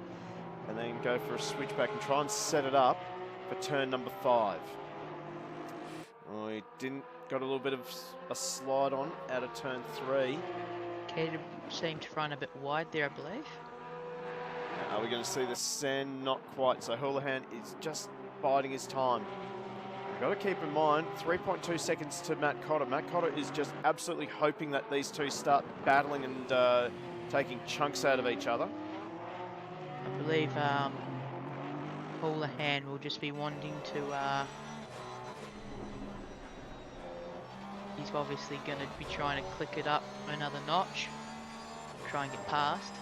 and then go for a switchback and try and set it up for turn number 5. Oh, he got a little bit of a slide on out of turn 3. Bakita seemed to run a bit wide there, I believe. Are we going to see the send? Not quite. So Houlihan is just biding his time. Got to keep in mind, 3.2 seconds to Matt Cotter. Matt Cotter is just absolutely hoping that these two start battling and taking chunks out of each other. I believe Houlihan will just be wanting to. He's obviously going to be trying to click it up another notch, try and get past.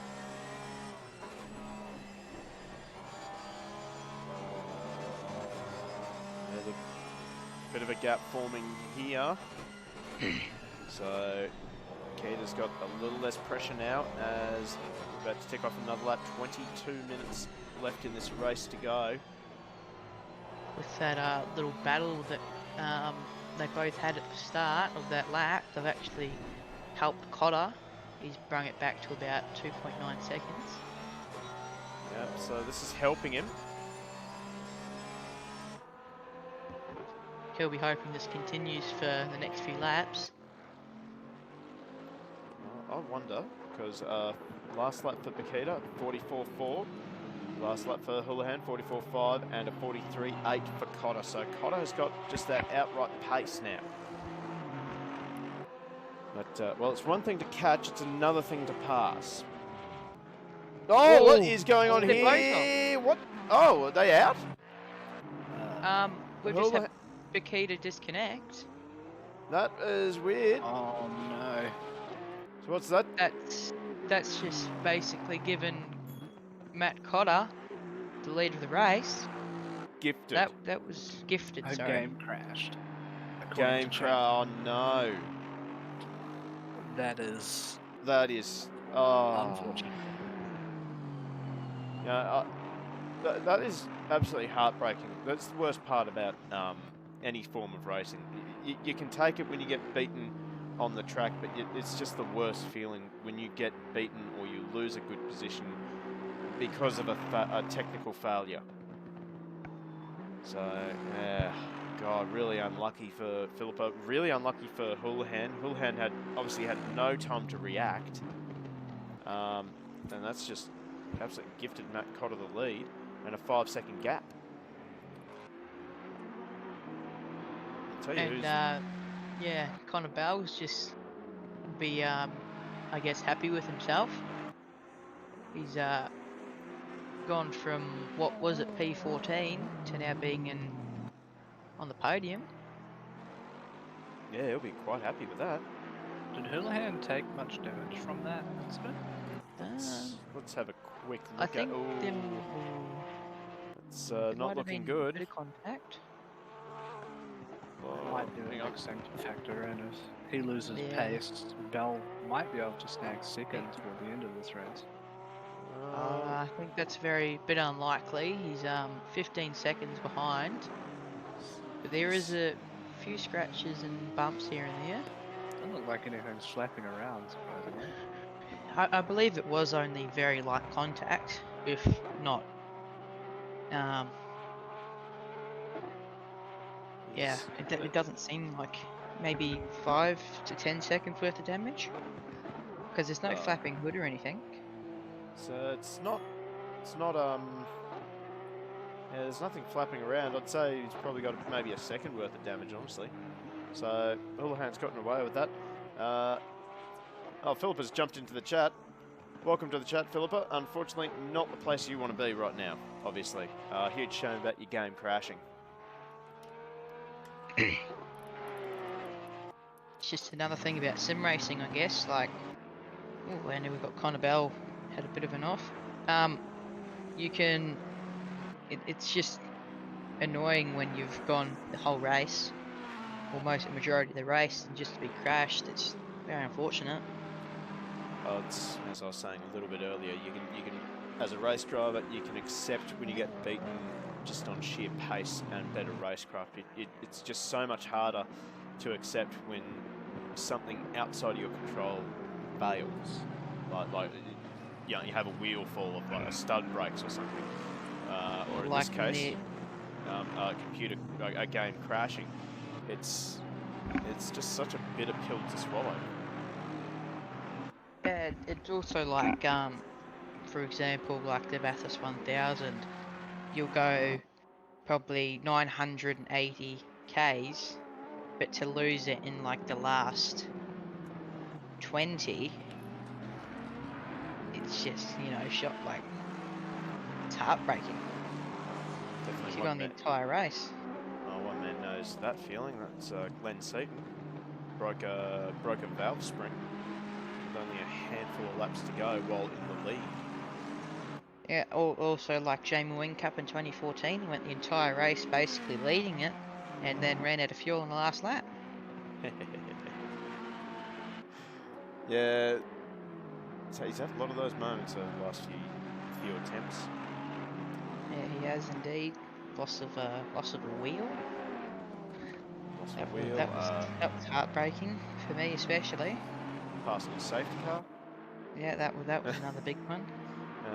Bit of a gap forming here. So Bakita's got a little less pressure now as we're about to tick off another lap. 22 minutes left in this race to go. With that little battle that they both had at the start of that lap, they've actually helped Cotter. He's brought it back to about 2.9 seconds. Yep, so this is helping him. He'll be hoping this continues for the next few laps. I wonder, because last lap for Bakita, 44.4. Last lap for Houlihan, 44.5, and a 43.8 for Cotter. So Cotter has got just that outright pace now. But, well, it's one thing to catch, it's another thing to pass. Oh, what is going on here? What? Oh, are they out? We've just had Bakita disconnect. That is weird. Oh no. So what's that? That's just basically given Matt Cotter the lead of the race. Gifted. That was gifted. Her Sorry. game crashed. Game crash. Oh no. That is. Unfortunate. Yeah, that is absolutely heartbreaking. That's the worst part about any form of racing. You can take it when you get beaten on the track, but it's just the worst feeling when you get beaten or you lose a good position because of a technical failure. So, God, really unlucky for Philippa. Really unlucky for Houlihan. Houlihan obviously had no time to react. And that's just absolutely gifted Matt Cotter the lead. and a 5-second gap. I'll tell you And who's... yeah, Connor Bell's just be I guess happy with himself. He's gone from what was at P14 to now being on the podium. Yeah, he'll be quite happy with that. Did Houlihan take much damage from that incident? Let's have a quick I look at... think It's it not might have looking been good. a bit of contact. Oh, Might be the hang on. next thing to factor in. If he loses Yeah. pace, Bell might be able to snag second toward the end of this race. I think that's very bit unlikely. He's 15 seconds behind, but there is a few scratches and bumps here and there. Doesn't look like anything's flapping around, surprisingly. I believe it was only very light contact, if not. Yeah, it doesn't seem like maybe 5 to 10 seconds worth of damage, because there's no flapping hood or anything. So it's not, yeah, there's nothing flapping around. I'd say he's probably got maybe a second worth of damage, honestly. So Houlihan's gotten away with that. Oh, Philippa's jumped into the chat. Welcome to the chat, Philippa. Unfortunately, not the place you want to be right now, obviously. Huge shame about your game crashing. It's just another thing about sim racing, I guess. Like, oh, and then we've got Connor Bell had a bit of an off. You can. It's just annoying when you've gone the whole race, or most the majority of the race, and just to be crashed. It's very unfortunate. It's, as I was saying a little bit earlier, you can, as a race driver, you can accept when you get beaten just on sheer pace and better racecraft. It's just so much harder to accept when something outside of your control fails. Like you know, you have a wheel fall of like a stud breaks or something, or in Like this case, a game crashing. It's just such a bitter pill to swallow. Yeah, it's also like, for example, like the Bathurst 1000, you'll go probably 980 Ks, but to lose it in like the last 20, it's just, you know, it's heartbreaking. Definitely You've gone the entire race. Oh, one man knows that feeling. That's Glenn Seaton. Broke a valve spring with only a handful of laps to go while in the lead. Yeah, also like Jamie Wingcup in 2014, he went the entire race basically leading it, and then ran out of fuel in the last lap. Yeah, so he's had a lot of those moments over the last few attempts. Yeah, he has indeed. Loss of a wheel. That was heartbreaking for me, especially. Passing a safety car. Yeah, that was another big one.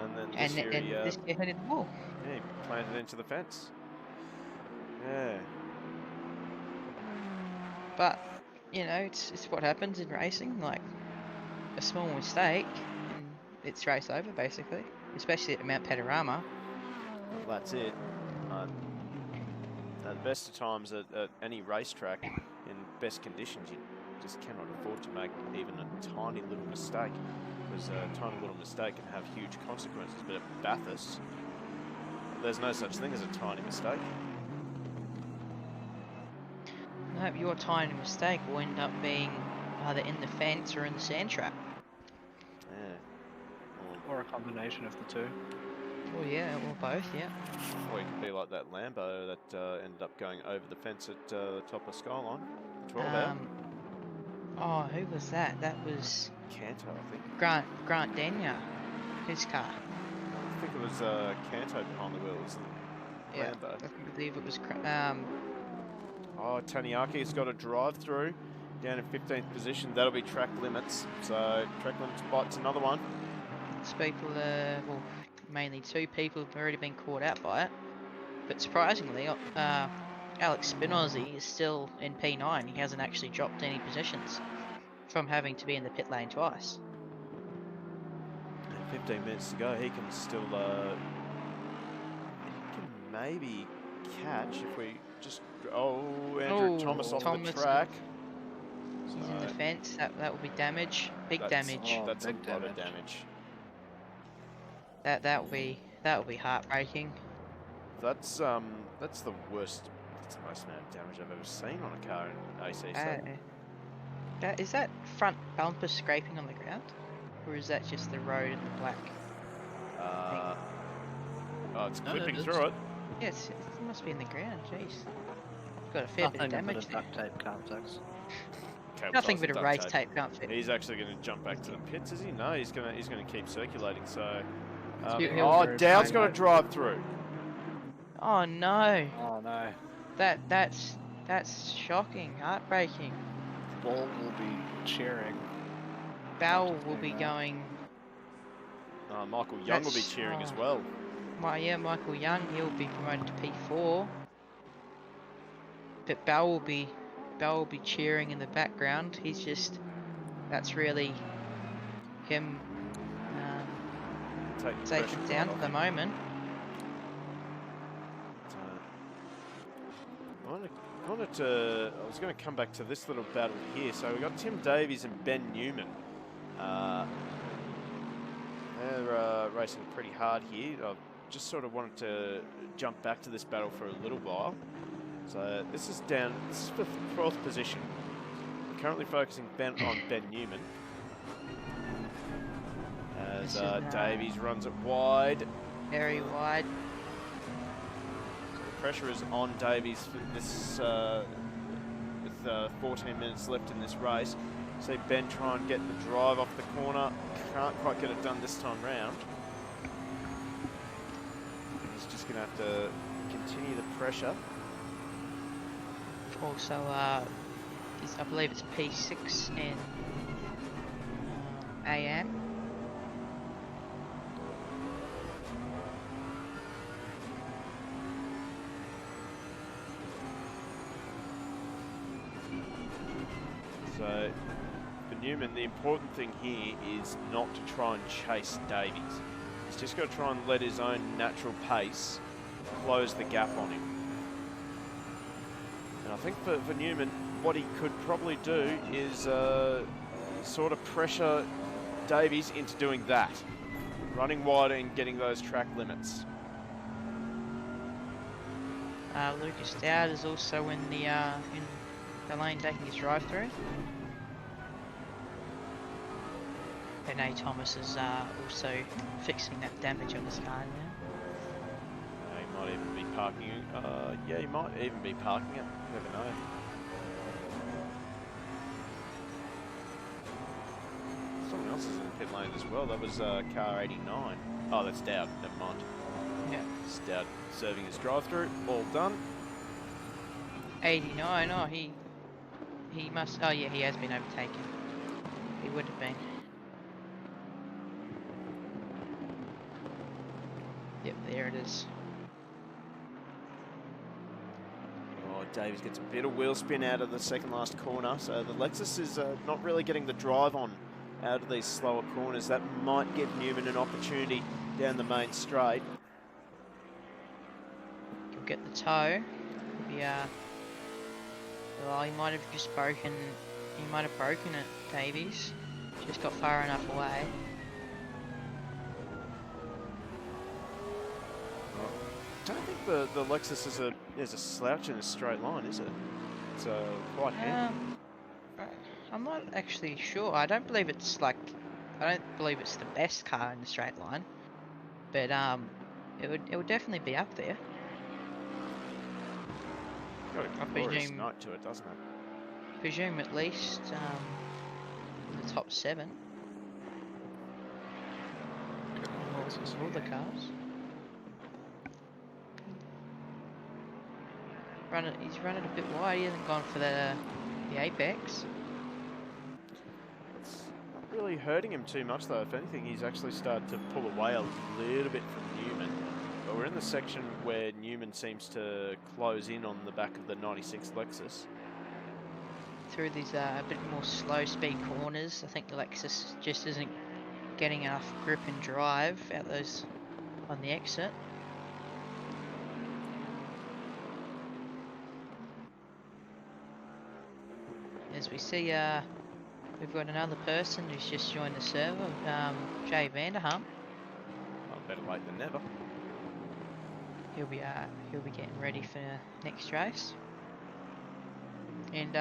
And then this year this year hit the wall. Yeah, he planted into the fence. Yeah. But you know, it's what happens in racing. Like a small mistake, and it's race over basically. Especially at Mount Panorama. Well, that's it. At the best of times at any racetrack, in best conditions, you just cannot afford to make even a tiny little mistake, because a tiny little mistake can have huge consequences. But at Bathurst, there's no such thing as a tiny mistake. No, your tiny mistake will end up being either in the fence or in the sand trap. Yeah. Or a combination of the two. Oh yeah, or both, yeah. Or you could be like that Lambo that ended up going over the fence at the top of Skyline. 12 out. Oh, who was that? That was Canto, I think. Grant Denyer, his car. I think it was Canto behind the wheels. Yeah, Lambo. I believe it was. Oh, Taniaki's got a drive through down in 15th position. That'll be track limits. So track limits bites another one. People, well, mainly two people have already been caught out by it. But surprisingly, Alex Spinozzi is still in P9. He hasn't actually dropped any positions from having to be in the pit lane twice. And 15 minutes to go. He can still maybe catch if we just... Oh, Andrew Thomas off Thomas. the track. He's in the fence. That will be damage. Big damage. That's big a lot of damage. That will be heartbreaking. That's the worst. That's the most amount of damage I've ever seen on a car in ACC. Is that front bumper scraping on the ground, or is that just the road and the black? Oh, it's clipping through it. Yes, it must be in the ground. Jeez, got a fair bit of damage there. Duct tape can't fix. Nothing but a race tape can't fit. He's actually going to jump back to the pits, is he? No, he's going to keep circulating. So, Dowd's got to drive through. Oh no! Oh no! That's shocking, heartbreaking. Ball will be cheering. Bell will be going. Michael Young will be cheering as well. Yeah, Michael Young, he'll be promoted to P4. But Bell will be cheering in the background. He's just, that's really him taken down at the moment. I was going to come back to this little battle here. So we've got Tim Davies and Ben Newman. They're racing pretty hard here. I just sort of wanted to jump back to this battle for a little while. So this is for 12th position. We're currently focusing on Ben Newman. As Davies runs it wide. Very wide. Pressure is on Davies for this with 14 minutes left in this race. See Ben try and get the drive off the corner. Can't quite get it done this time round. He's just going to have to continue the pressure. Also, I believe it's P6 and AM. So, for Newman, the important thing here is not to try and chase Davies. He's just got to try and let his own natural pace close the gap on him. And I think for Newman, what he could probably do is sort of pressure Davies into doing that. Running wider and getting those track limits. Lucas Dowd is also in the lane taking his drive through. And A. Thomas is also fixing that damage on his car now. He might even be parking. Yeah, he might even be parking it. You never know. Someone else is in the pit lane as well. That was car 89. Oh, that's Dowd. Never mind. Yeah. It's Dowd serving his drive-through. All done. 89. Oh, he must. Oh yeah, he has been overtaken. He would have been. Yep, there it is. Oh, Davies gets a bit of wheel spin out of the second last corner, so the Lexus is not really getting the drive on out of these slower corners. That might give Newman an opportunity down the main straight. He'll get the toe. Yeah. Well, he might have just broken. He might have broken it, Davies. Just got far enough away. I don't think the Lexus is a slouch in a straight line, is it? It's quite handy. I'm not actually sure. I don't believe it's the best car in the straight line, but it would definitely be up there. Got a glorious note to it, doesn't it? Presume at least in the top 7. All the cars. He's run it a bit wide. He hasn't gone for the apex. It's not really hurting him too much though. If anything, he's actually started to pull away a little bit from Newman. But we're in the section where Newman seems to close in on the back of the 96 Lexus. Through these a bit more slow speed corners, I think the Lexus just isn't getting enough grip and drive out those on the exit. as we see, we've got another person who's just joined the server, Jay Vanderham. Well, better late than never. He'll be getting ready for next race. And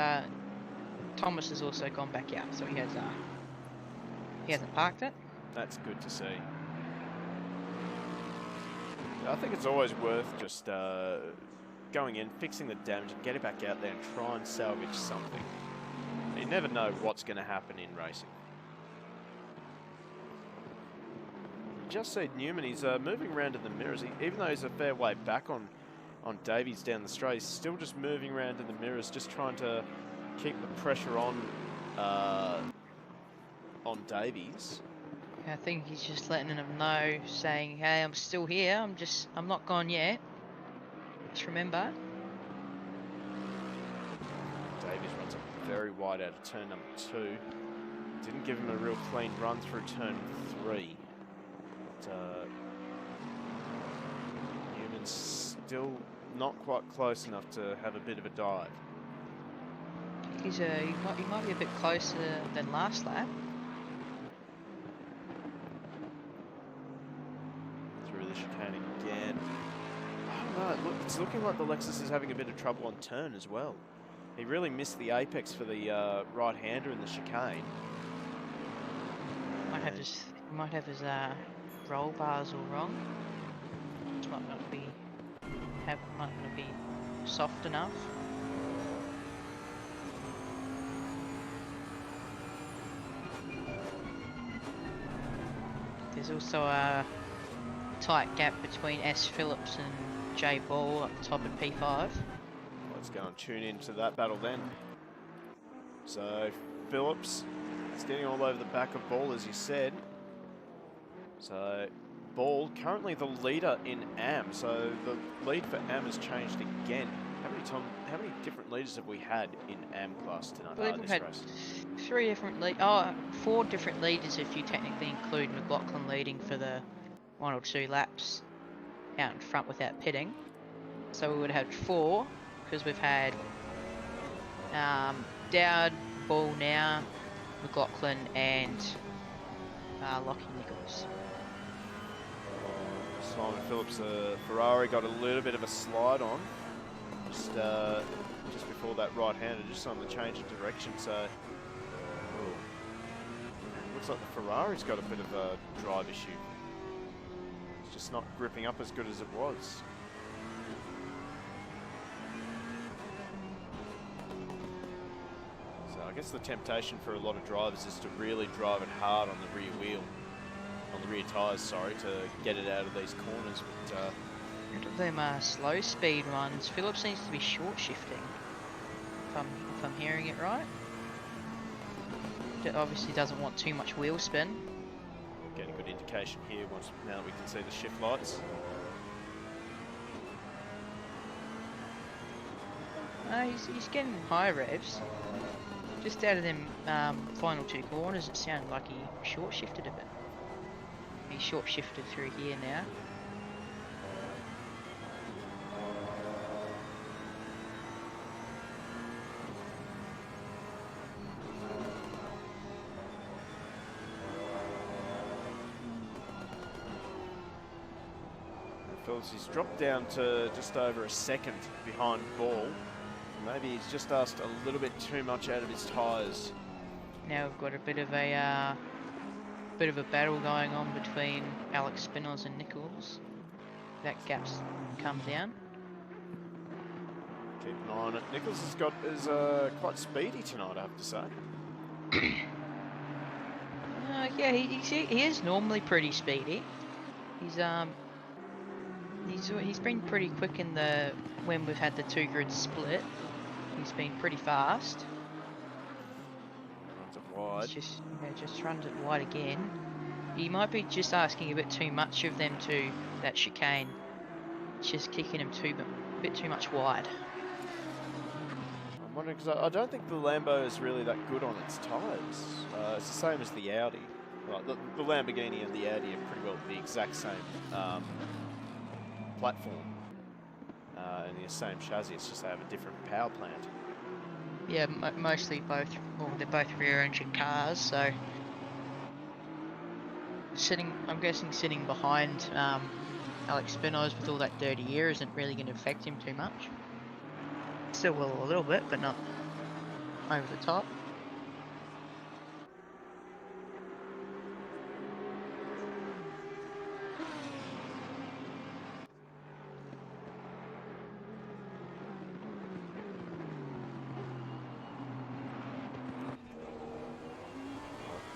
Thomas has also gone back out, so he hasn't parked it. That's good to see. I think it's always worth just going in, fixing the damage, and getting back out there and try and salvage something. You never know what's going to happen in racing. Just see Newman, he's moving around in the mirrors. Even though he's a fair way back on Davies down the straight, he's still just moving around in the mirrors, just trying to keep the pressure on Davies. I think he's just letting them know, saying, "Hey, I'm still here. I'm not gone yet. Just remember." Davies runs up very wide out of turn number 2. Didn't give him a real clean run through turn 3. But, Newman's still not quite close enough to have a bit of a dive. He might be a bit closer than last lap. Through the chicane again. I don't know, it's looking like the Lexus is having a bit of trouble on turn as well. He really missed the apex for the right-hander in the chicane. Might have his roll bars all wrong. Might not be soft enough. There's also a tight gap between S. Phillips and J. Ball at the top of P5. Let's go and tune into that battle then. So Phillips is getting all over the back of Ball, as you said. So Ball currently the leader in AM. So the lead for AM has changed again. How many different leaders have we had in AM class tonight? I believe we've had four different leaders if you technically include McLaughlin leading for the 1 or 2 laps out in front without pitting. So we would have had 4, because we've had Dowd, Ball now, McLaughlin and Lockie Nichols. Simon Phillips, Ferrari got a little bit of a slide on. Just before that right-hander, just on the change of direction, so looks like the Ferrari's got a bit of a drive issue. It's just not gripping up as good as it was. So I guess the temptation for a lot of drivers is to really drive it hard on the rear wheel, on the rear tyres, sorry, to get it out of these corners. But them slow speed runs, Phillips seems to be short shifting, if I'm hearing it right. It obviously doesn't want too much wheel spin. We're getting a good indication here now that we can see the shift lights. He's getting high revs. Just out of them final 2 corners, it sounded like he short shifted a bit. He short shifted through here now. Phillips, he's dropped down to just over a second behind Ball. Maybe he's just asked a little bit too much out of his tyres. Now we've got a bit of a battle going on between Alex Spinners and Nichols. That gap's come down. Keep an eye on it. Nichols is quite speedy tonight, I have to say. Yeah, he is normally pretty speedy. He's been pretty quick in when we've had the 2 grids split. He's been pretty fast. Runs it wide. Just runs it wide again. He might be just asking a bit too much of them to that chicane. It's just kicking him a bit too much wide. I'm wondering, because I don't think the Lambo is really that good on its tyres. It's the same as the Audi. Like the Lamborghini and the Audi are pretty well the exact same platform and the same chassis. It's just they have a different power plant. Yeah, mostly both. Well, they're both rear-engine cars, so I'm guessing sitting behind Alex Spinoz with all that dirty air isn't really going to affect him too much. Still will a little bit, but not over the top.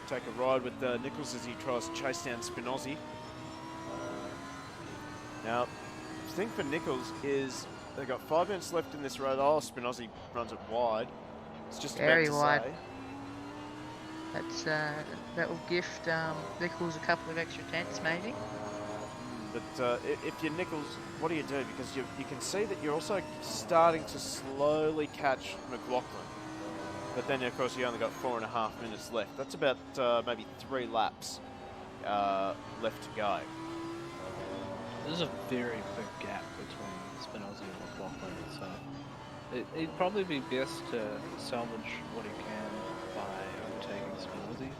Take a ride with Nichols as he tries to chase down Spinozzi. Now, the thing for Nichols is they've got 5 minutes left in this road. Oh, Spinozzi runs it wide. It's just Very about to wide. say. That's that will gift Nichols a couple of extra tenths, maybe. But if you're Nichols, what do you do? Because you can see that you're also starting to slowly catch McLaughlin. But then, of course, you only got 4.5 minutes left. That's about maybe 3 laps left to go. There's a very big gap between Spinozzi and McLaughlin, so it'd probably be best to salvage what he can by overtaking Spinozzi.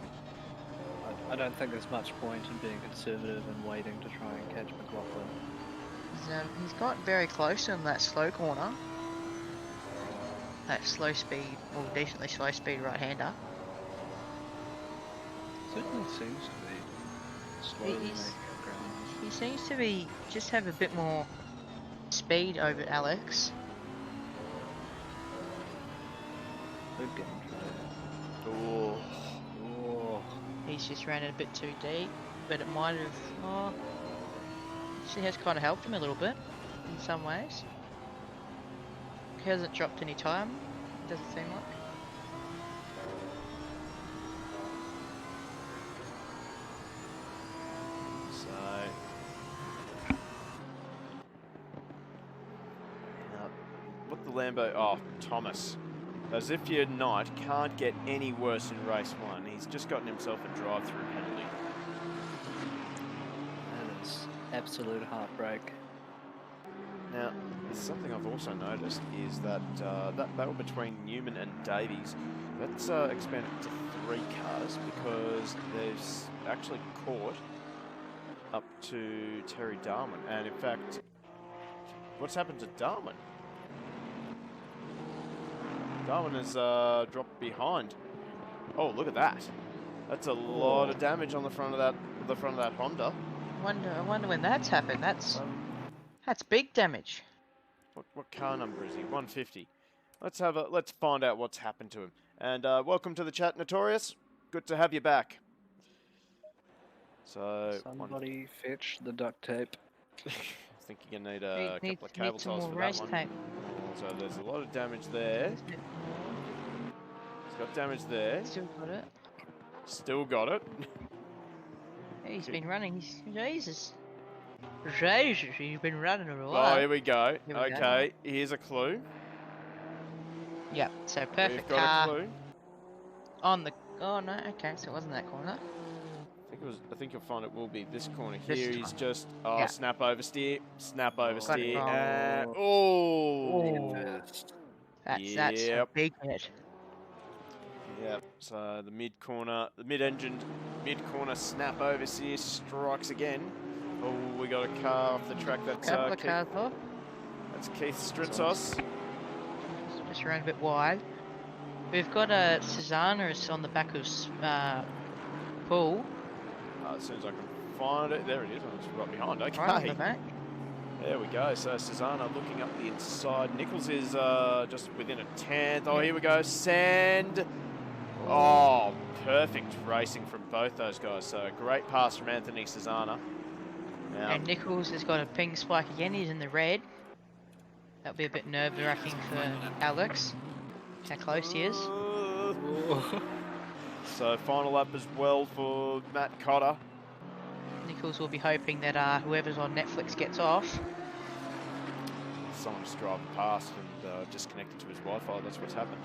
I don't think there's much point in being conservative and waiting to try and catch McLaughlin. He's got very close on that slow corner. That slow speed, or decently slow speed right-hander. Certainly seems to be slowly making ground. He seems to be just have a bit more speed over Alex. Big game for Oh. He's just ran it a bit too deep, but it might have. Oh, she has kind of helped him a little bit in some ways. He hasn't dropped any time, doesn't seem like. So, what the Lambo? Oh, Thomas. As if your Knight can't get any worse in race 1. He's just gotten himself a drive-through penalty. That is absolute heartbreak. Now, something I've also noticed is that that battle between Newman and Davies, that's expanded to 3 cars because they've actually caught up to Terry Darwin. And in fact, what's happened to Darwin? Darwin has dropped behind. Oh, look at that! That's a lot of damage on the front of that Honda. I wonder when that's happened. That's big damage. What car number is he? 150. Let's find out what's happened to him. And welcome to the chat, Notorious. Good to have you back. So Somebody fetch the duct tape. I think you're gonna need a couple of cable some ties more for race that one. tape. So there's a lot of damage there. He's got damage there. Still got it. Still got it. He's been running. Jesus, he's been running a Oh, while. here we go. Here we Okay, here's a clue. Yep. So We've perfect got car a clue. on the. Oh no. Okay, so it wasn't that corner. I think you'll find it will be this corner This here. is He's fine. just Yeah. snap oversteer, snap Got it oversteer. wrong. Oh. That's a Yep. big hit. Yep. So the mid-engined mid-corner snap oversteer strikes again. Oh, we got a car off the track. That's Couple of cars off. That's Keith Stritsos. Just ran a bit wide. We've got a Susanna on the back of Paul. As soon as I can find it, there it is. It's right behind. Okay. Right on the back. There we go. So Susanna looking up the inside. Nichols is just within a tenth. Oh, here we go. Sand. Oh, perfect racing from both those guys. So a great pass from Anthony Susanna. Now, And Nichols has got a ping spike again. He's in the red. That'll be a bit nerve-wracking for Alex. How close he is. So final lap as well for Matt Cotter. Nichols will be hoping that whoever's on Netflix gets off. Someone just driving past and disconnected to his Wi-Fi. That's what's happened.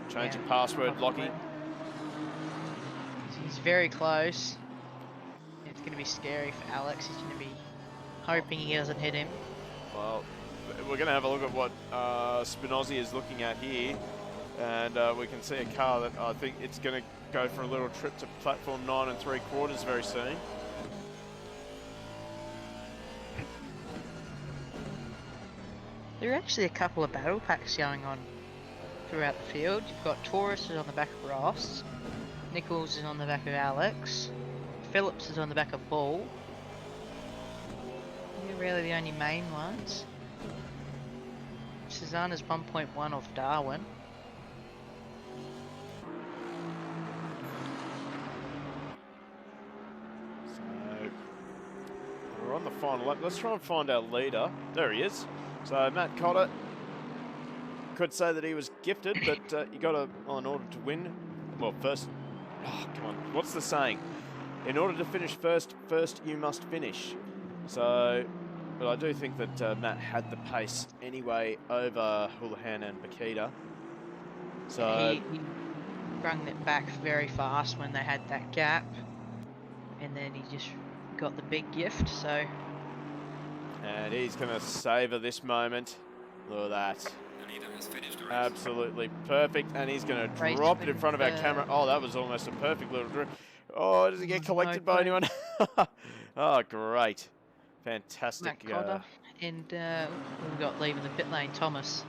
Changing password, Lockie. He's very close. It's going to be scary for Alex. He's going to be hoping he doesn't hit him. Well, we're going to have a look at what Spinozzi is looking at here. And we can see a car that I think it's going to go for a little trip to platform 9 3/4 very soon. There are actually a couple of battle packs going on throughout the field. You've got Taurus is on the back of Ross, Nichols is on the back of Alex, Phillips is on the back of Ball. They're really the only main ones. Susanna's 1.1 off Darwin. So we're on the final lap. Let's try and find our leader. There he is. So Matt Cotter could say that he was gifted, but you got to, well, in order to win, well, first, oh, come on, what's the saying? In order to finish first you must finish. So, but I do think that Matt had the pace anyway over Houlihan and Bakita. So he brung it back very fast when they had that gap, and then he just got the big gift. So, and he's going to savour this moment. Look at that. Absolutely perfect, and he's going to drop it in front of our camera. Oh, that was almost a perfect little drift. Oh, does it get collected by anyone? Oh, great. Fantastic. Matt Cotter, and we've got leaving the pit lane, Thomas.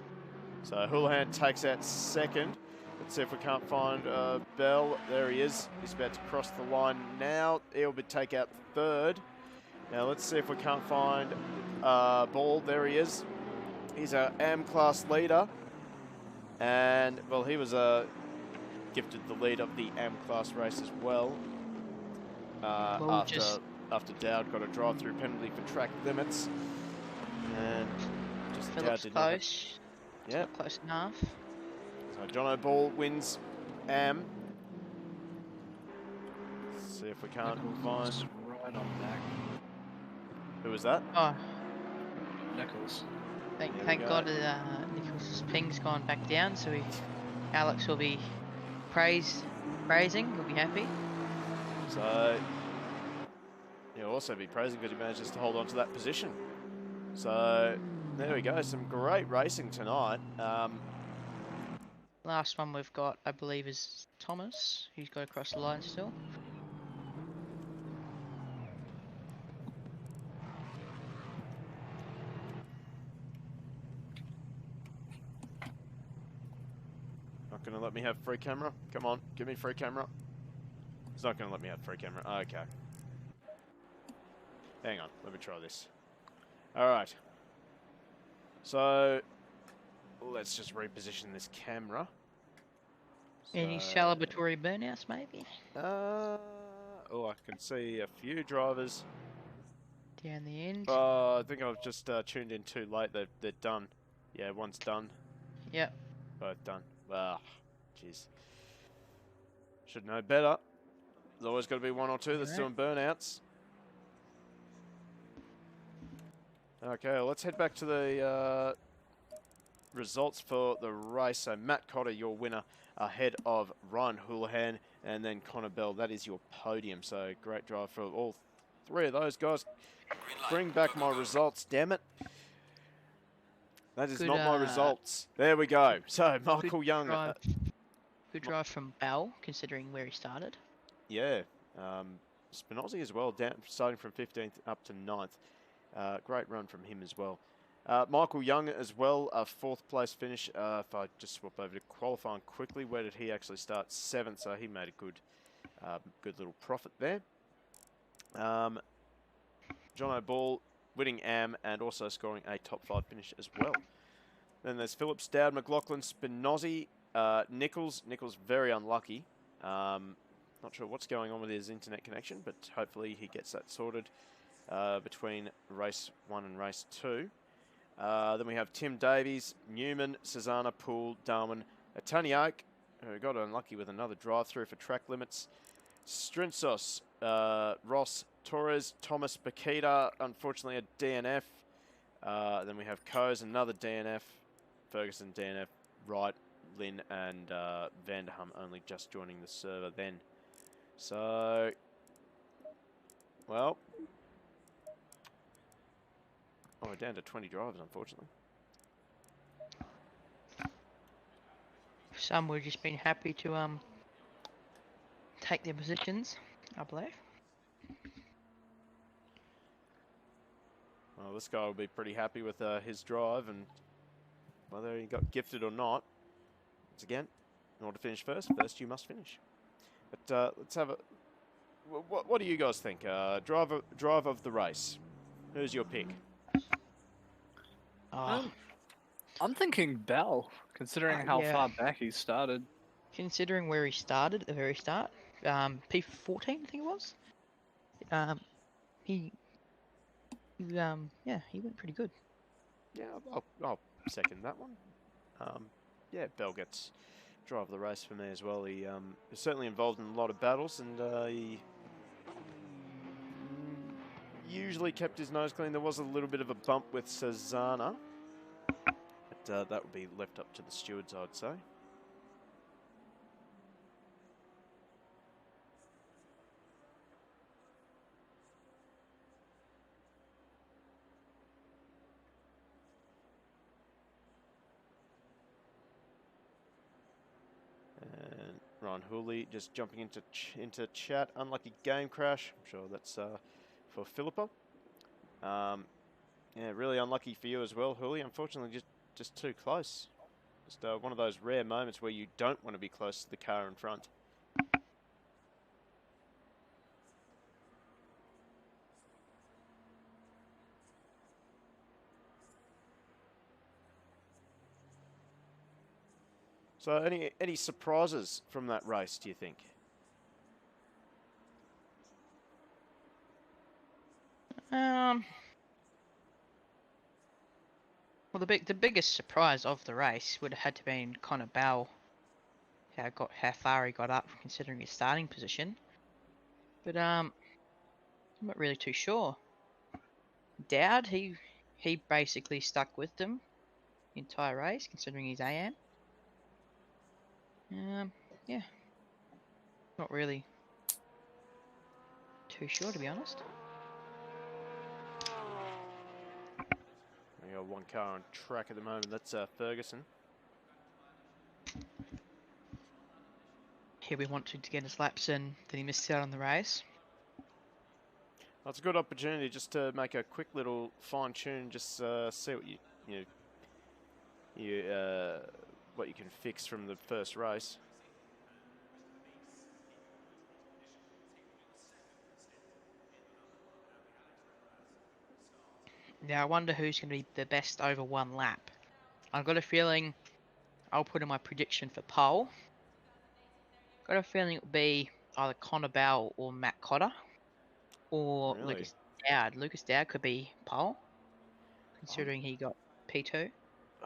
So Houlihan takes out second. Let's see if we can't find Bell. There he is. He's about to cross the line now. He'll take out third. Now let's see if we can't find Ball. There he is. He's our AM class leader. And, well, he was gifted the lead of the AM class race as well. After Dowd got a drive-through penalty for track limits. And just Phillips did close. Yeah, close enough. So John O'Ball wins AM. Let's see if we can't find right on back. Who was that? Oh, Nichols. thank God Nichols' ping's gone back down, so Alex will be praising. He'll be happy. So he'll also be praising because he manages to hold on to that position. So there we go. Some great racing tonight. Last one we've got, I believe, is Thomas, who's got to cross the line still. Not going to let me have free camera? Come on, give me free camera. He's not going to let me have free camera. Okay. Hang on, let me try this. All right. So let's just reposition this camera. Any celebratory burnouts, maybe? Oh, I can see a few drivers. Down the end. I think I've just tuned in too late. They're done. Yeah, one's done. Yep. Both done. Ah, jeez. Should know better. There's always got to be one or two that's doing burnouts. Okay, well, let's head back to the results for the race. So Matt Cotter, your winner, ahead of Ryan Houlihan and then Connor Bell. That is your podium. So great drive for all three of those guys. Bring back my results, damn it. That is not my results. There we go. So Michael Young. Good drive from Bell, considering where he started. Yeah. Spinozzi as well, starting from 15th up to 9th. Great run from him as well. Michael Young as well, a 4th place finish. If I just swap over to qualifying quickly, where did he actually start? 7th, so he made a good little profit there. John O'Ball winning AM and also scoring a top 5 finish as well. Then there's Phillips, Dowd, McLaughlin, Spinozzi, Nichols. Nichols very unlucky. Not sure what's going on with his internet connection, but hopefully he gets that sorted between race 1 and race 2. Then we have Tim Davies, Newman, Susanna, Poole, Darwin, Tony Oak, who got unlucky with another drive-through for track limits. Strinsos, Ross, Torres, Thomas, Bakita, unfortunately a DNF. Then we have Coes, another DNF. Ferguson, DNF. Wright, Lynn, and Vanderham only just joining the server then. So, well, we're down to 20 drivers, unfortunately. some were just been happy to take their positions, I believe. Well, this guy will be pretty happy with his drive, and whether he got gifted or not. Once again, in order to finish first you must finish. But let's have a... What do you guys think? Drive of the race. Who's your pick? Oh, I'm thinking Bell, considering how yeah. far back he started. Considering where he started at the very start, P14 I think it was. He he went pretty good. Yeah, I'll second that one. Yeah, Bell gets drive of the race for me as well. He is certainly involved in a lot of battles, and he usually kept his nose clean. There was a little bit of a bump with Cezanna, but that would be left up to the stewards, I'd say. And Ron Hooley just jumping into chat. Unlucky game crash. I'm sure that's for Philippa. Yeah, really unlucky for you as well, Hooley. Unfortunately, just too close. Just one of those rare moments where you don't want to be close to the car in front. So, any surprises from that race, do you think? Well, the biggest surprise of the race would have had to been Connor Bell. How far he got up, considering his starting position. But I'm not really too sure. Dowd, he basically stuck with them the entire race, considering his AM. Yeah, not really too sure, to be honest. We got one car on track at the moment. That's Ferguson. Here we wanted to get his laps in, then he missed out on the race. Well, it's a good opportunity just to make a quick little fine tune, just see what what you can fix from the first race. Now I wonder who's going to be the best over one lap. I've got a feeling I'll put in my prediction for pole. Got a feeling it'll be either Connor Bell or Matt Cotter, or Really? Lucas Dowd. Lucas Dowd could be pole, considering he got P2.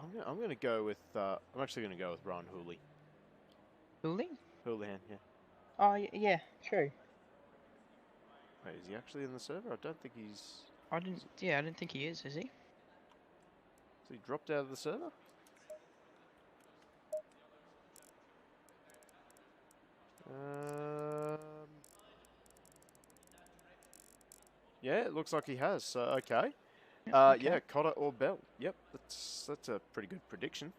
I'm going to go with. I'm actually going to go with Ron Hooley. Hooley? Houlihan, yeah. Oh yeah, true. Wait, is he actually in the server? I don't think he's. I didn't think he is he? Has he dropped out of the server? Yeah, it looks like he has. So okay. Okay. Yeah, Cotter or Bell. Yep, that's a pretty good prediction.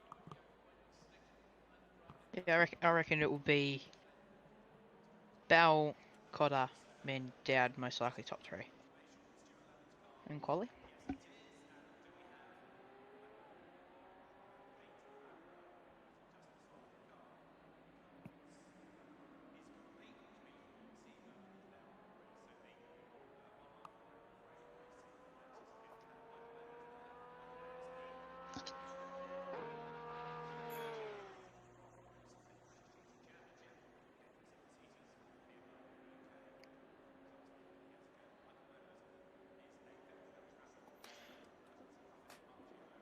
Yeah, I reckon it will be Bell, Cotter, then Dowd, most likely top 3. And quali.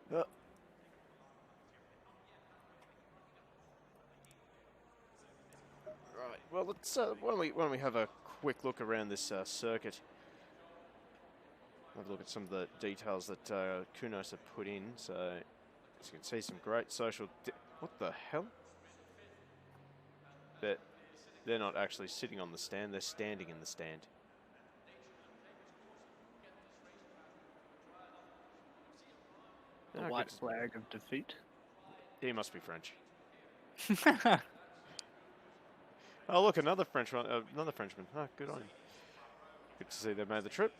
Right. Well, let's why don't we have a quick look around this circuit. Have a look at some of the details that Kunos have put in. So, as you can see, some great social. What the hell? They're not actually sitting on the stand. They're standing in the stand. The white flag of defeat. He must be French. Oh, look, another Frenchman. Another Frenchman. Oh, good on him. Good to see they made the trip.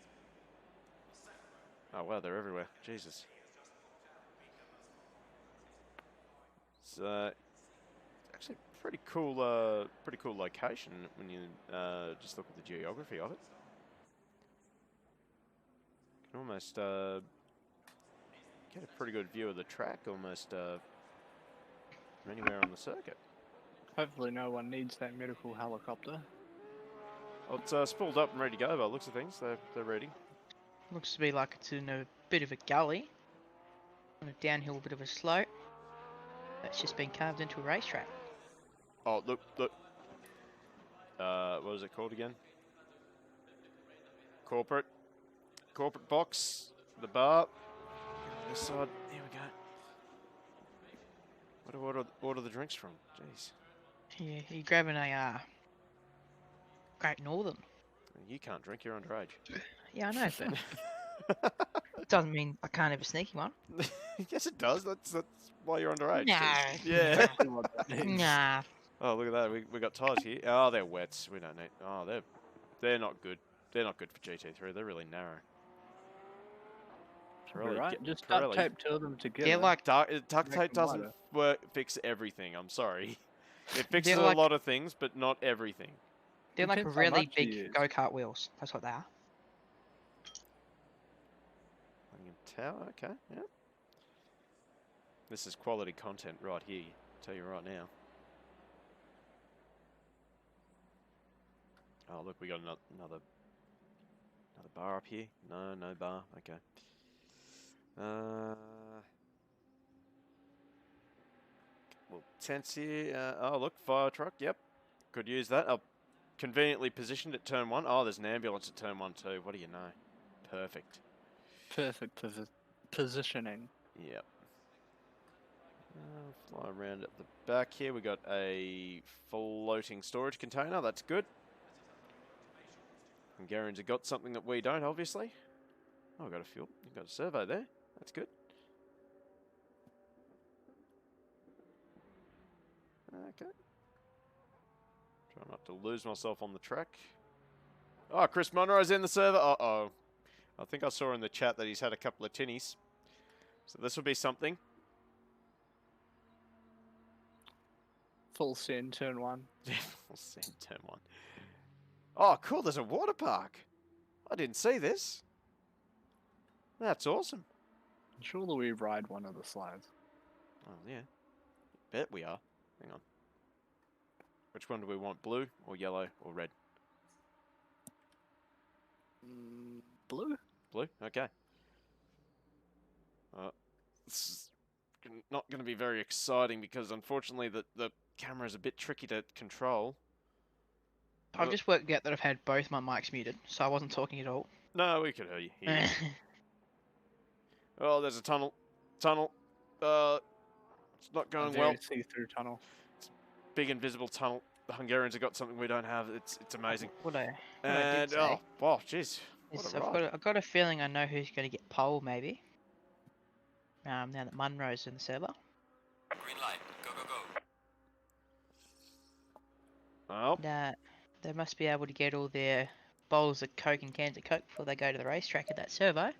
Oh, wow, they're everywhere. Jesus. It's actually pretty cool location when you just look at the geography of it. You can almost get a pretty good view of the track almost from anywhere on the circuit. Hopefully no one needs that medical helicopter. Well, it's spooled up and ready to go by the looks of things. They're ready. Looks to be like it's in a bit of a gully. On a downhill bit of a slope. That's just been carved into a racetrack. Oh, look. What was it called again? Corporate box. The bar. This side. Here we go. What do I order the drinks from? Jeez. Yeah, you're grabbing a Great Northern. You can't drink. You're underage. Yeah, I know, but it doesn't mean I can't have a sneaky one. Yes, it does. That's why you're underage. No. Yeah. Exactly what that means. Nah. Oh, look at that. We got tyres here. Oh, they're wets. We don't need. Oh, they're not good. They're not good for GT3. They're really narrow. Pirelli, right? Just duct tape two of them together. They're like duct tape doesn't fix everything. I'm sorry. It fixes They're like- a lot of things, but not everything. they're like Depends how really much you big use. go-kart wheels. That's what they are. Tower, okay, yeah. This is quality content right here. Tell you right now. Oh, look, we got another bar up here. No bar. Okay. Well, tents here. Oh, look, fire truck. Yep, could use that. I'll conveniently positioned at turn 1. Oh, there's an ambulance at turn 1 too. What do you know? Perfect. Perfect positioning. Yep. Fly around at the back here. We got a floating storage container. That's good. Hungarians have got something that we don't, obviously. Oh, we've got a fuel. You've got a servo there. That's good. Okay. Try not to lose myself on the track. Oh, Chris Monroe's in the server. Uh-oh. I think I saw in the chat that he's had a couple of tinnies. So this will be something. Full send, turn 1. We'll see in turn 1. Oh, cool. There's a water park. I didn't see this. That's awesome. Surely we ride one of the slides. Oh, yeah. Bet we are. Hang on. Which one do we want? Blue or yellow or red? Blue? Blue? Okay. This is not going to be very exciting because unfortunately the camera is a bit tricky to control. I've just worked out that I've had both my mics muted, so I wasn't talking at all. No, we could hear you. Oh, there's a tunnel. It's not going well. See-through tunnel. Big invisible tunnel. The Hungarians have got something we don't have. It's amazing. What I And did say wow, jeez. is What a ride. I've got a feeling I know who's going to get pole, maybe. Now that Munro's in the server. Green light. Go, go, go. Well, They must be able to get all their bowls of Coke and cans of Coke before they go to the racetrack at that servo.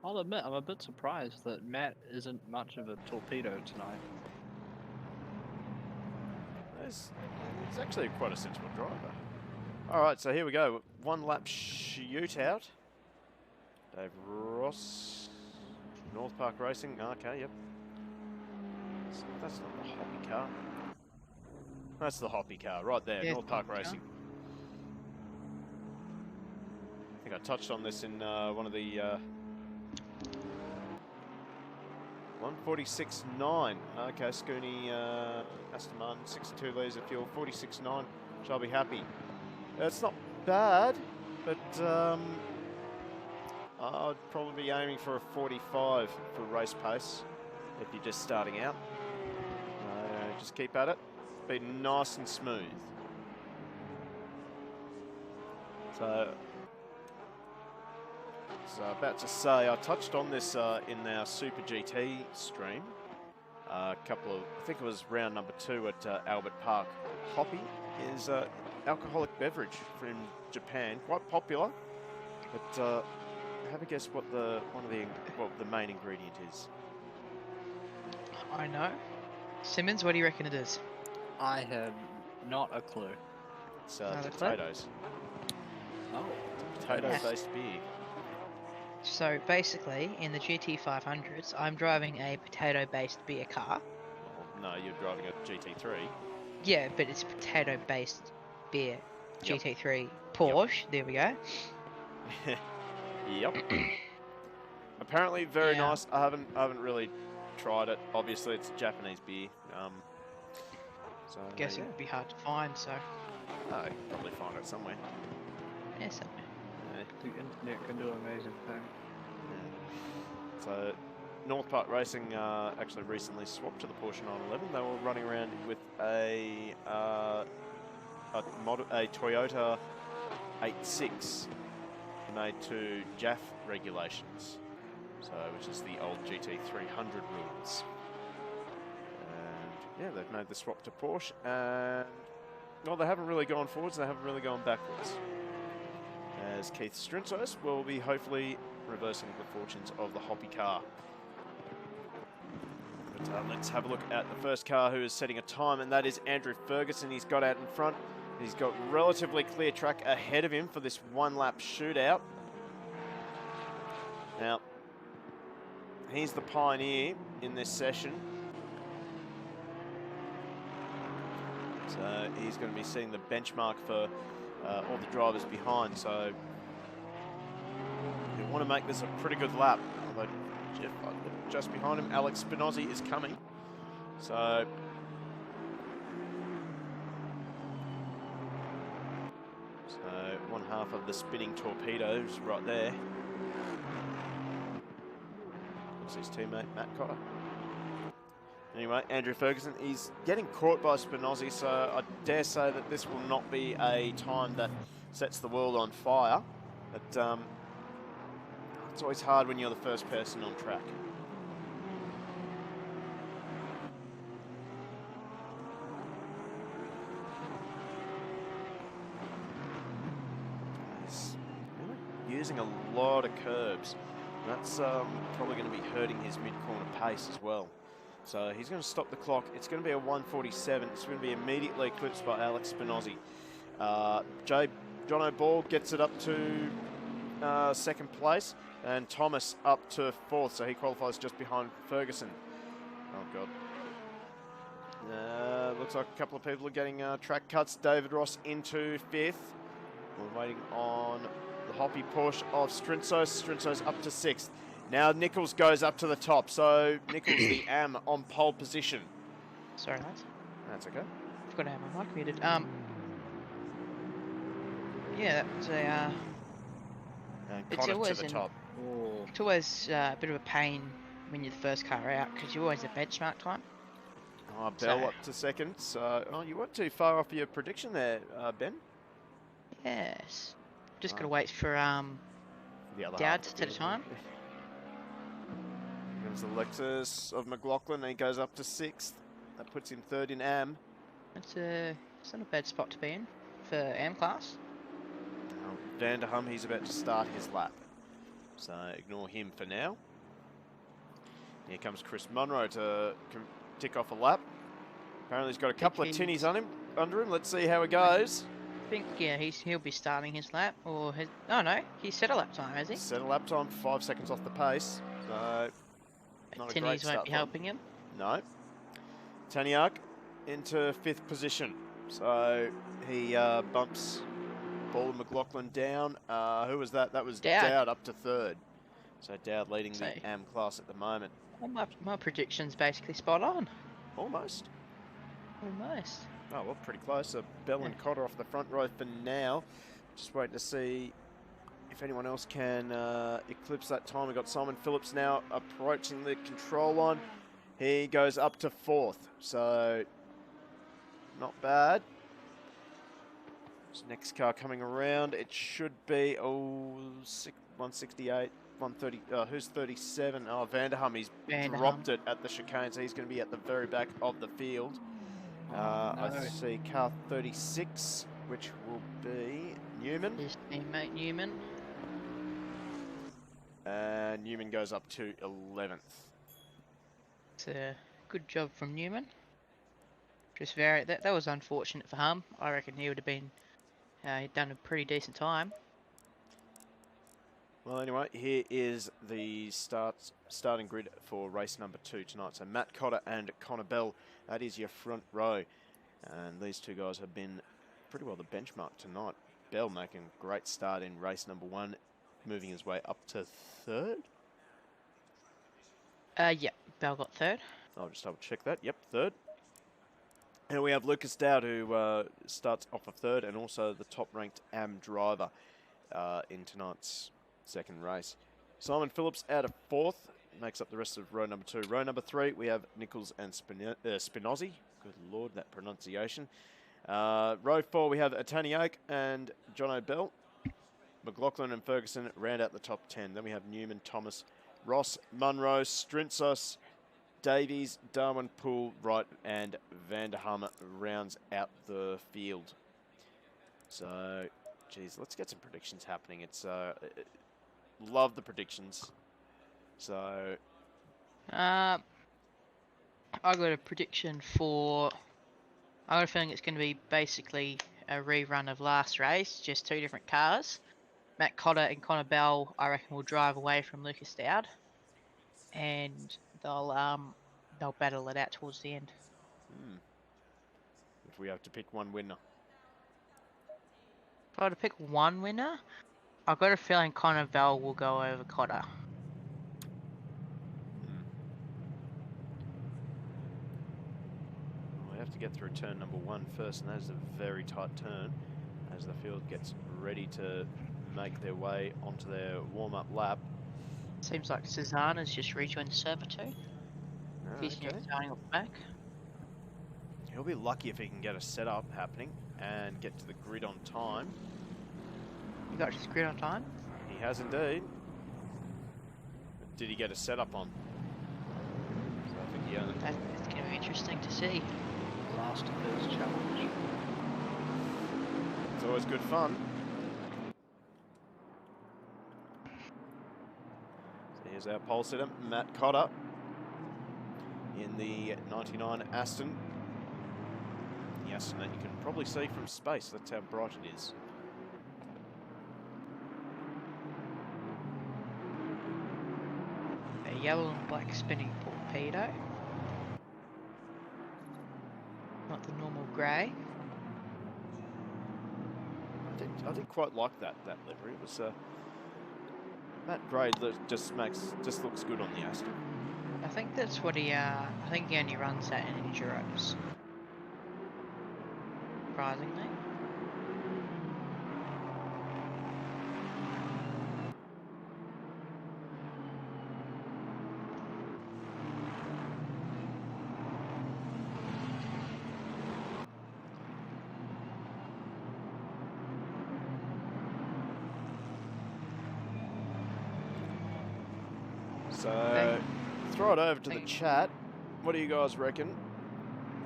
I'll admit, I'm a bit surprised that Matt isn't much of a torpedo tonight. he's actually quite a sensible driver. Alright, so here we go. 1 lap shootout. Dave Ross. North Park Racing. Okay, yep. That's not the Hoppy car. That's the Hoppy car, right there. Yeah, North Park Hoppy car. Racing. I think I touched on this in one of the 146.9. Okay, Scooney, Aston Martin, 62 litres of fuel, 46.9. Shall be happy. It's not bad, but I'd probably be aiming for a 45 for race pace if you're just starting out. Just keep at it. Be nice and smooth. So about to say, I touched on this in our Super GT stream. a couple of, I think it was round number 2 at Albert Park. Hoppy is alcoholic beverage from Japan, quite popular. But have a guess what the main ingredient is. I know. Simmons, what do you reckon it is? I have not a clue. It's Not a clue? potatoes. Oh. Potato-based beer. So basically, in the GT500s, I'm driving a potato-based beer car. Well, no, you're driving a GT3. Yeah, but it's potato-based beer. Yep. GT3 Porsche. There we go. Yep. Apparently very Yeah. nice. I haven't really tried it. Obviously, it's Japanese beer. So Guess it yeah. would be hard to find. So Oh, you can probably find it somewhere. yeah, somewhere. Yeah. The internet can do amazing things. So, North Park Racing actually recently swapped to the Porsche 911. They were running around with a Toyota 86 made to JAF regulations, so which is the old GT300 rules. And yeah, they've made the swap to Porsche, and well, they haven't really gone forwards. They haven't really gone backwards. As Keith Strintzos will be hopefully reversing the fortunes of the Hoppy car. But let's have a look at the first car who is setting a time, and that is Andrew Ferguson. He's got out in front. He's got relatively clear track ahead of him for this one-lap shootout. Now, he's the pioneer in this session. So he's going to be setting the benchmark for all the drivers behind. So you want to make this a pretty good lap. Although just behind him, Alex Spinozzi is coming. So one half of the spinning torpedoes right there. That's his teammate, Matt Cotter. Anyway, Andrew Ferguson, he's getting caught by Spinozzi, so I dare say that this will not be a time that sets the world on fire. But it's always hard when you're the first person on track. He's using a lot of curbs. That's probably going to be hurting his mid-corner pace as well. So he's going to stop the clock. It's going to be a 1:47. It's going to be immediately eclipsed by Alex Spinozzi. John O'Ball gets it up to second place, and Thomas up to 4th, so he qualifies just behind Ferguson. Oh, God. Looks like a couple of people are getting track cuts. David Ross into 5th. We're waiting on the Hoppy Porsche of Strintzos. Strintzos up to 6th. Now Nichols goes up to the top, so Nichols the AM on pole position. Sorry, lads. That's okay. Forgot to have my mic muted. Yeah, that was a. And It's Connor to always the top. It's always a bit of a pain when you're the first car out because you're always a benchmark time. Oh, Bell So- up to 2nd. So, you weren't too far off your prediction there, Ben. Yes. Just gotta Right. wait for The other Dowd half to of set a the- time. There's the Lexus of McLaughlin, and he goes up to 6th. That puts him 3rd in AM. It's not a bad spot to be in for AM class. Now, Vanderham, he's about to start his lap. So ignore him for now. Here comes Chris Munro to tick off a lap. Apparently he's got a couple of he's- tinnies on him, under him. Let's see how it goes. I think yeah he'll be starting his lap or his, oh no he's set a lap time has he? Set a lap time, 5 seconds off the pace. So not a great Tinnies start won't be for him. helping him. No. Taniak into 5th position. So he bumps Paul McLaughlin down. Who was that? That was Dowd. Dowd up to 3rd. So Dowd leading So- the AM class at the moment. Well, my prediction's basically spot on. Almost. Almost. Oh, well, pretty close. So Bell and Cotter off the front row for now. Just waiting to see if anyone else can eclipse that time. We've got Simon Phillips now approaching the control line. He goes up to 4th, so not bad. This next car coming around, it should be 168, on 30. Who's 37? Oh, Vanderham. He's Vanderham. dropped it at the chicane, so he's going to be at the very back of the field. I see car 36, which will be Newman. His teammate Newman. And Newman goes up to 11th. It's a good job from Newman. Just that was unfortunate for him. I reckon he would have been he'd done a pretty decent time. Well, anyway, here is the starting grid for race number 2 tonight. So Matt Cotter and Connor Bell, that is your front row. And these two guys have been pretty well the benchmark tonight. Bell making a great start in race number 1, moving his way up to 3rd. Yeah, Bell got 3rd. I'll just double check that. Yep, 3rd. And we have Lucas Dowd, who starts off of 3rd, and also the top-ranked AM driver in tonight's 2nd race. Simon Phillips out of 4th, makes up the rest of row number 2. Row number 3, we have Nichols and Spinozzi. Good lord, that pronunciation. Row 4, we have Tony Oak and John O'Bell. McLaughlin and Ferguson round out the top 10. Then we have Newman, Thomas, Ross, Munro, Strintzos, Davies, Darwin, Poole, Wright, and Vanderham rounds out the field. So, geez, let's get some predictions happening. It's love the predictions. So, I got a prediction for. I got a feeling it's going to be basically a rerun of last race, just 2 different cars. Matt Cotter and Connor Bell, I reckon, will drive away from Lucas Dowd, and they'll battle it out towards the end. If we have to pick one winner. If I had to pick one winner, I've got a feeling Connor Bell will go over Cotter. We have to get through turn number 1 first, and that is a very tight turn as the field gets ready to make their way onto their warm-up lap. Seems like Cezanne's just rejoined the server too. He's starting off back. He'll be lucky if he can get a setup happening and get to the grid on time. You got his grid on time? He has indeed. Did he get a setup on? So I think he only... That's going to be interesting to see. Last first challenge. It's always good fun. So here's our pole sitter, Matt Cotter, in the 99 Aston. The Aston that you can probably see from space. That's how bright it is. A yellow and black spinning torpedo. Not the normal grey. I did quite like that livery. It was that grey just looks good on the Aston. I think that's what he. I think he only runs that in Enduros. Surprisingly. So, throw it over to the chat. What do you guys reckon?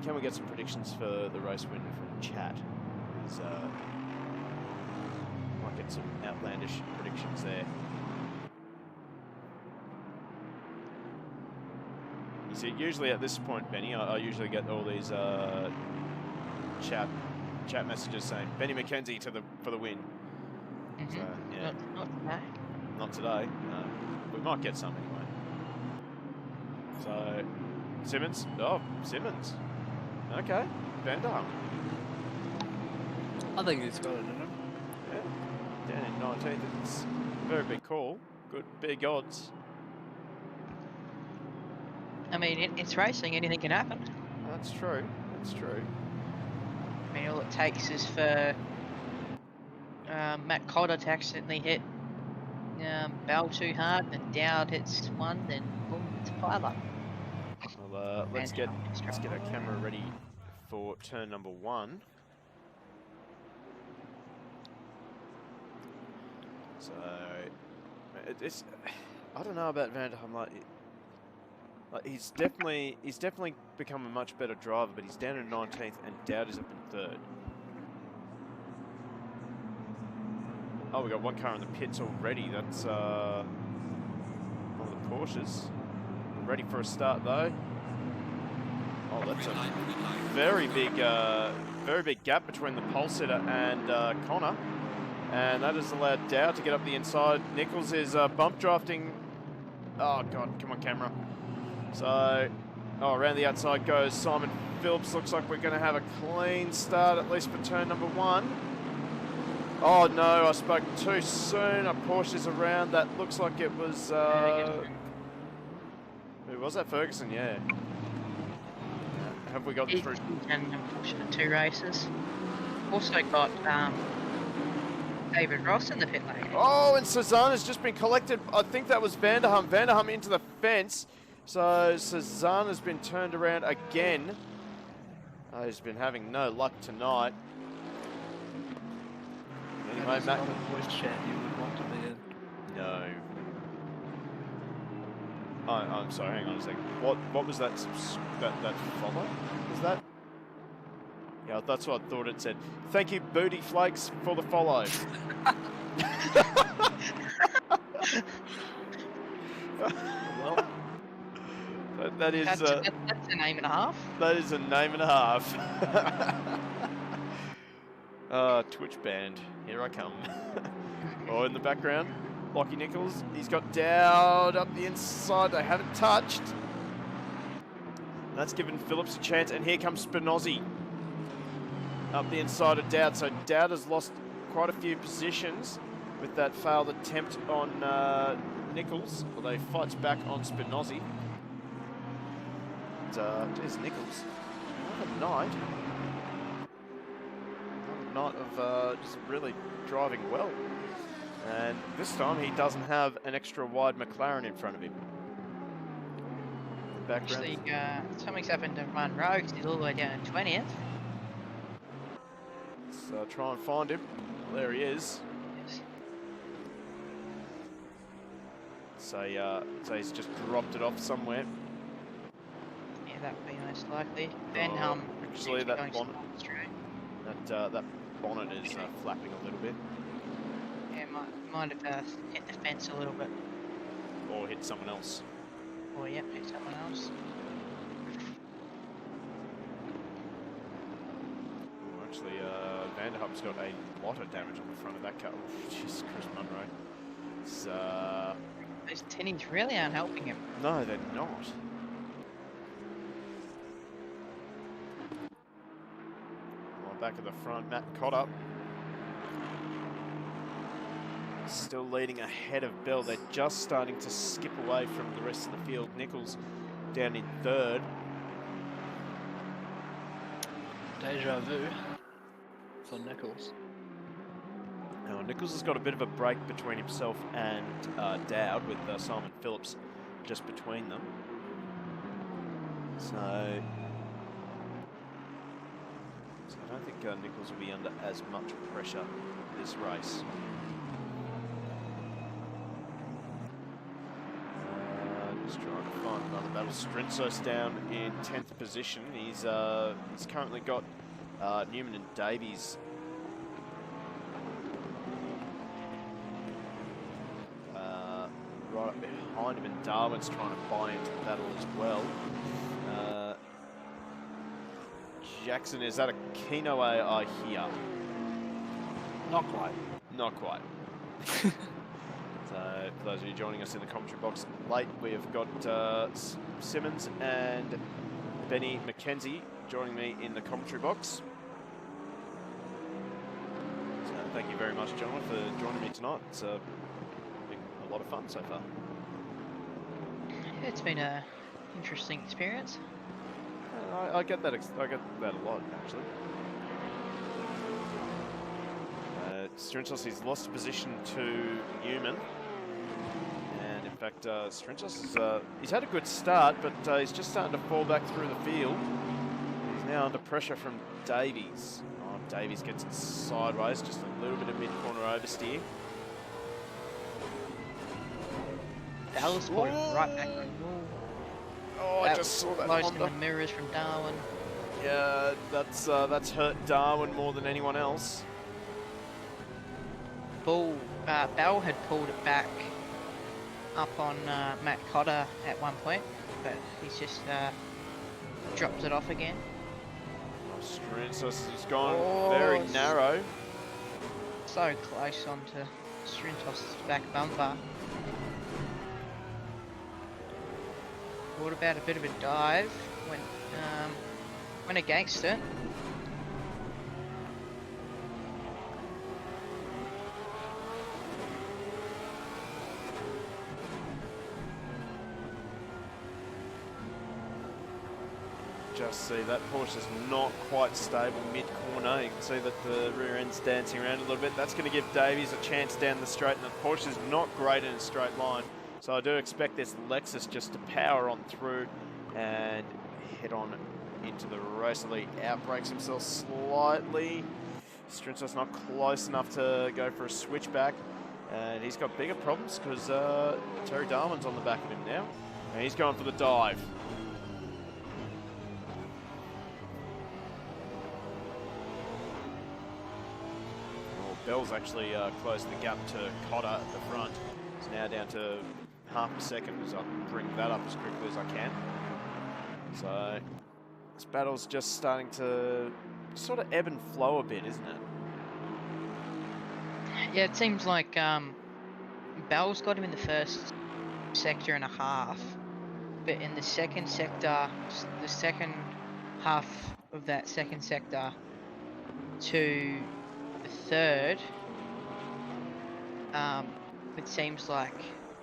Can we get some predictions for the race winner from chat? Might get some outlandish predictions there. You see, usually at this point, Benny, I usually get all these chat messages saying Benny McKenzie for the win. Mm-hmm. So, yeah. Not today. Not today. No. We might get some anyway. So, Simmons. Oh, Simmons. Okay. Vanderham. I think he's got it in him. Yeah. Down in 19th. It's a very big call. Good big odds. I mean, it's racing. Anything can happen. That's true. That's true. I mean, all it takes is for Matt Cotter to accidentally hit Bell too hard, and Dowd hits one, then boom, it's a pileup. Well, let's get our camera ready for turn number 1. So It's I don't know about Vanderham. Like he's definitely become a much better driver, but he's down in 19th, and Dowd is up in 3rd. Oh, we got one car in the pits already. That's one of the Porsches. Ready for a start though. Oh, that's a very big gap between the pole sitter and Connor, and that has allowed Dowd to get up the inside. Nichols is bump drafting. Oh God, come on camera. So, around the outside goes Simon Phillips. Looks like we're going to have a clean start, at least for turn number 1. Oh no, I spoke too soon. A Porsche's around. That looks like it was, who was that? Ferguson, yeah. Have we got through? And unfortunate 2 races. Also got David Ross in the pit lane. Oh, and Cezanne has just been collected. I think that was Vanderham. Vanderham into the fence. So Cezanne has been turned around again. He's been having no luck tonight. Anyway, Matt. Voice chat you would want to be in. No. Oh, I'm sorry. Hang on a second. What was that? That follow? Was that? Yeah, that's what I thought it said. Thank you, Booty Flakes, for the follow. Well, that is That's a name and a half. That is a name and a half. Twitch band. Here I come. Oh, in the background, Lockie Nichols. He's got Dowd up the inside. They haven't touched. That's given Phillips a chance, and here comes Spinozzi up the inside of Dowd. So Dowd has lost quite a few positions with that failed attempt on Nichols, although he fights back on Spinozzi. There's Nichols. What a night. What a night of just really driving well. And this time he doesn't have an extra wide McLaren in front of him. Actually, something's happened to Munro because he's all the way down in 20th. Let's try and find him. Well, there he is. Yes. So he's just dropped it off somewhere. Yeah, that would be most likely. Vanderham. Actually, that bonnet, that bonnet is flapping a little bit. Yeah, might have hit the fence a little bit. Or hit someone else. Or yeah, hit someone else. Ooh, actually, Vanderhup's got a lot of damage on the front of that car. Oh, jeez, Chris Munro. It's, Those tinnies really aren't helping him. no, they're not. On back of the front, Matt Cotter. Still leading ahead of Bell. They're just starting to skip away from the rest of the field. Nichols down in 3rd. deja vu for Nichols. Now, Nichols has got a bit of a break between himself and Dowd, with Simon Phillips just between them. So I don't think Nichols will be under as much pressure this race. Just trying to find another battle. Strinsos down in 10th position. He's currently got Newman and Davies right up behind him, and Darwin's trying to buy into the battle as well. Jackson is at a Kino, I hear. Not quite. Not quite. So, for those of you joining us in the commentary box late, we have got Simmons and Benny McKenzie joining me in the commentary box. So, thank you very much, gentlemen, for joining me tonight. It's been a lot of fun so far. It's been an interesting experience. I get that. I get that a lot, actually. Strinsos, he's lost a position to Newman. And in fact, Strinsos is, he's had a good start, but he's just starting to fall back through the field. He's now under pressure from Davies. Oh, Davies gets it sideways, just a little bit of mid-corner oversteer. Bell's pulled him right back on. Oh, I just saw that close in Honda. the mirrors from Darwin. Yeah, that's hurt Darwin more than anyone else. Bell had pulled it back up on Matt Cotter at one point, but he's just dropped it off again. Strinsos has gone very narrow. So close onto Strinsos' back bumper. What about a bit of a dive? Went against it. Just see that Porsche is not quite stable mid-corner. You can see that the rear end's dancing around a little bit. That's going to give Davies a chance down the straight, and the Porsche is not great in a straight line. So I do expect this Lexus just to power on through and head on into the race. He outbrakes himself slightly. Strinsos not close enough to go for a switchback, and he's got bigger problems because Terry Darwin's on the back of him now, and he's going for the dive. Bell's actually closed the gap to Cotter at the front. It's now down to half a second as I bring that up as quickly as I can. So this battle's just starting to sort of ebb and flow a bit, isn't it? Yeah, it seems like Bell's got him in the first sector and a half, but in the second sector, the second half of that second sector to the third, it seems like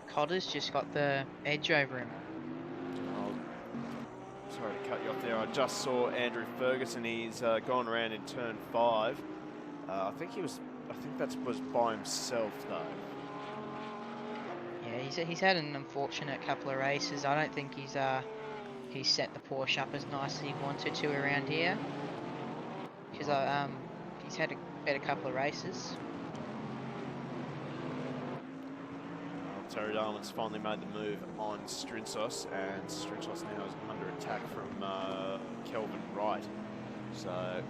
Cotter's just got the edge over him. Sorry to cut you off there. I just saw Andrew Ferguson. He's gone around in turn 5. I think that was by himself though. Yeah, he's had an unfortunate couple of races. I don't think he's set the Porsche up as nice as he wanted to around here, because he's had a better couple of races. Terry Darwin's finally made the move on Strinsos, and Strinsos now is under attack from Kelvin Wright. So,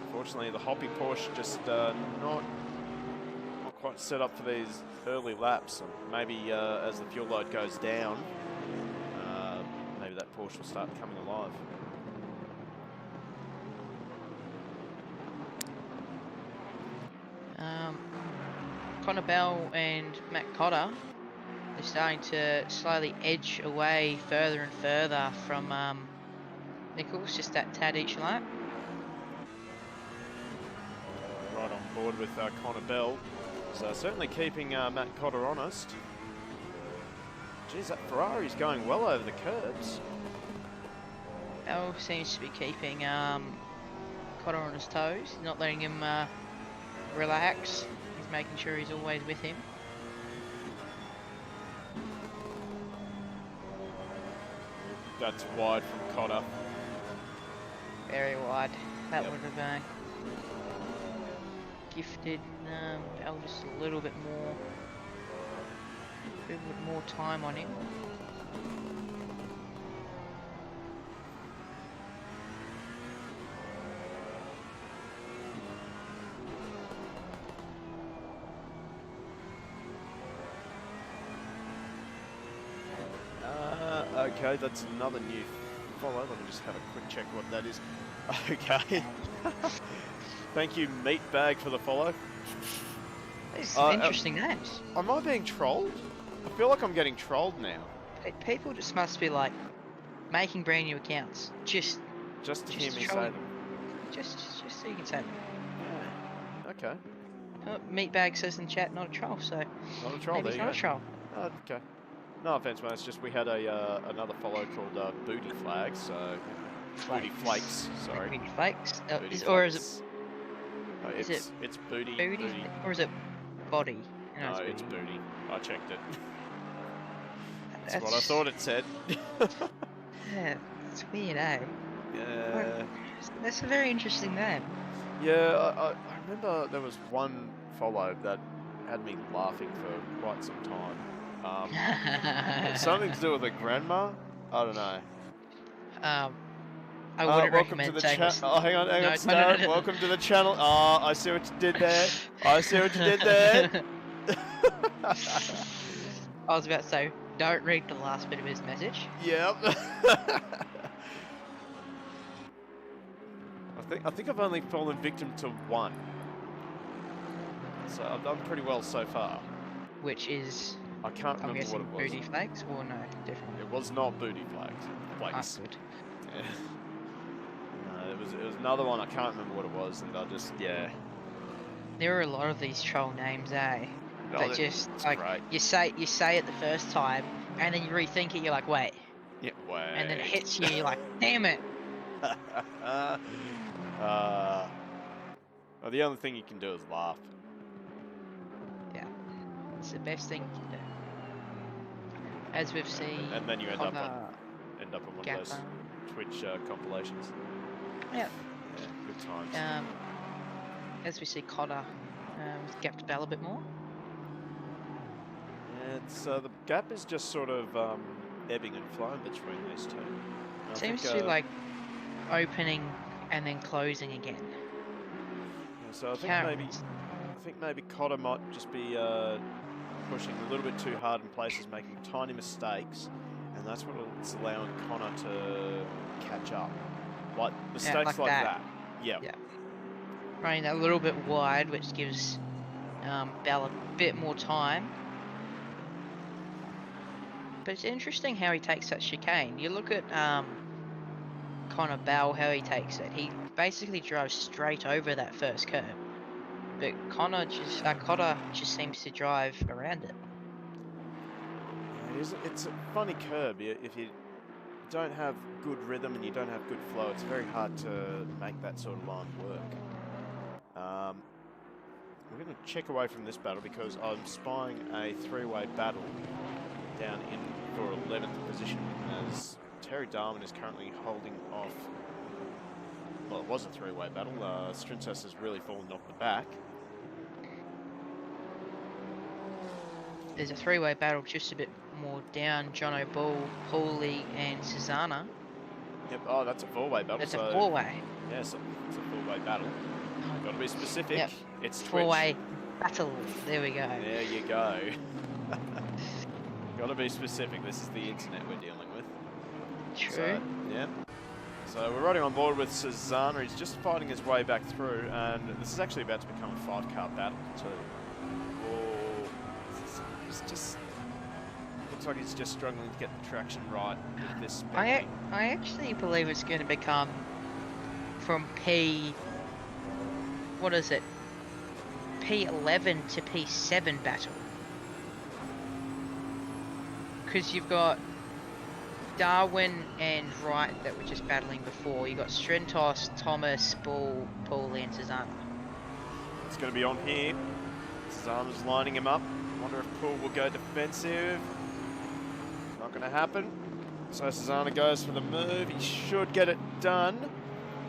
unfortunately, the Hoppy Porsche just not quite set up for these early laps. Maybe as the fuel load goes down, maybe that Porsche will start coming alive. Connor Bell and Matt Cotter are starting to slowly edge away further and further from Nichols, just that tad each lap. Right on board with Connor Bell. So certainly keeping Matt Cotter honest. Geez, that Ferrari's going well over the curbs. Bell seems to be keeping Cotter on his toes, not letting him relax. He's making sure he's always with him. That's wide from Cotter. Very wide. That would have gifted Bell just a little bit more time on him. Okay, that's another new follow. Let me just have a quick check what that is. Okay. Thank you, Meatbag, for the follow. These are some interesting names. Am I being trolled? I feel like I'm getting trolled now. People just must be like making brand new accounts just to hear me say troll. them. Just so you can say them. Yeah. Okay. Meatbag says in chat, not a troll, so Not a troll. maybe There it's you not go. a troll. Oh, okay. No offense, man. It's just we had another follow called Booty Flag, so Booty Flakes. Sorry. Booty Flakes. Booty Or is it Flakes. Oh, is it's booty. booty, or is it body? No, No, it's booty. I checked it. That's That's what I thought it said. Yeah, it's weird, eh? Yeah. That's a very interesting name. Yeah, I remember there was one follow that had me laughing for quite some time. Something to do with a grandma? I don't know. I wouldn't Welcome to recommend the saying chat. Oh, hang on, No, Starrett. no. Welcome to the channel. Oh, I see what you did there. I see what you did there. I was about to say, don't read the last bit of his message. Yep. I think I've only fallen victim to one. So I've done pretty well so far. Which is, I can't I'm remember what guessing, it was. booty flakes, or no, different. It was not booty flags. That's good. Yeah. No, it was another one. I can't remember what it was, and I just There are a lot of these troll names, eh? No, That just like great. you say it the first time, and then you rethink it. You're like, wait, Yeah, wait. and then it hits you. You're like, damn it. Well, the only thing you can do is laugh. Yeah, it's the best thing you can do. As we've seen, And then you end up on one of Gapper. those Twitch compilations. Yeah. Yeah, good times. As we see Cotter gapped Bell a bit more. Yeah, it's the gap is just sort of ebbing and flowing between these two. And I Seems think, to be like opening and then closing again. Yeah, so I think maybe Cotter might just be pushing a little bit too hard in places, making tiny mistakes, and that's what it's allowing Connor to catch up. Like mistakes like that. Yeah. Running that a little bit wide, which gives Bell a bit more time. But it's interesting how he takes that chicane. You look at Connor Bell, how he takes it. He basically drives straight over that first curb. But Cotter just seems to drive around it. Yeah, it's a funny curb. If you don't have good rhythm and you don't have good flow, it's very hard to make that sort of line work. We're going to check away from this battle because I'm spying a three-way battle down in for 11th position as Terry Darwin is currently holding off. Well, it was a three-way battle. Strincess has really fallen off the back. There's a three-way battle just a bit more down. Jono Bull, Paulie, and Susanna. Yep. Oh, that's a four-way battle. That's a four-way. Yeah, so it's a four-way battle. Got to be specific. Yep. It's Twitch. Four-way battle. There we go. There you go. Got to be specific. This is the internet we're dealing with. True. So, yeah. So we're riding on board with Susanna. He's just fighting his way back through, and this is actually about to become a 5-car battle too. Oh, it's just looks like he's just struggling to get the traction right with this. I actually believe it's going to become from what is it? P11 to P7 battle. Because you've got Darwin and Wright that were just battling before. You got Strentos, Thomas, Bull, Paulie, and Susanna. It's going to be on here. Susanna's lining him up. Wonder if Poole will go defensive. Not going to happen. So Susanna goes for the move. He should get it done.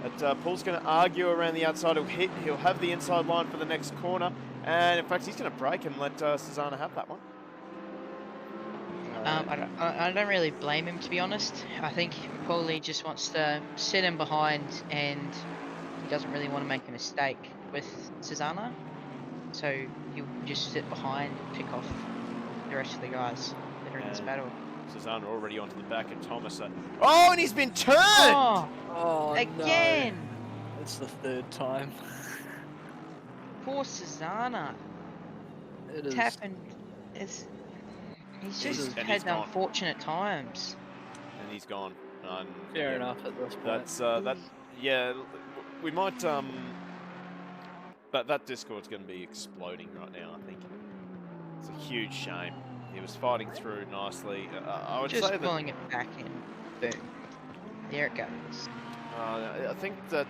But Poole's going to argue around the outside. He'll have the inside line for the next corner. And in fact, he's going to brake and let Susanna have that one. I don't really blame him, to be honest. I think Paulie just wants to sit him behind and he doesn't really want to make a mistake with Susanna. So he'll just sit behind and pick off the rest of the guys that are in this battle. Susanna already onto the back of Thomas. Oh, and he's been turned! Oh, again! No. It's the third time. Poor Susanna. It is. He's just had unfortunate times. And he's gone. Fair enough at this point. That's yeah. We might that Discord's going to be exploding right now. I think it's a huge shame. He was fighting through nicely. I would just say that pulling it back in. Boom. There it goes. I think that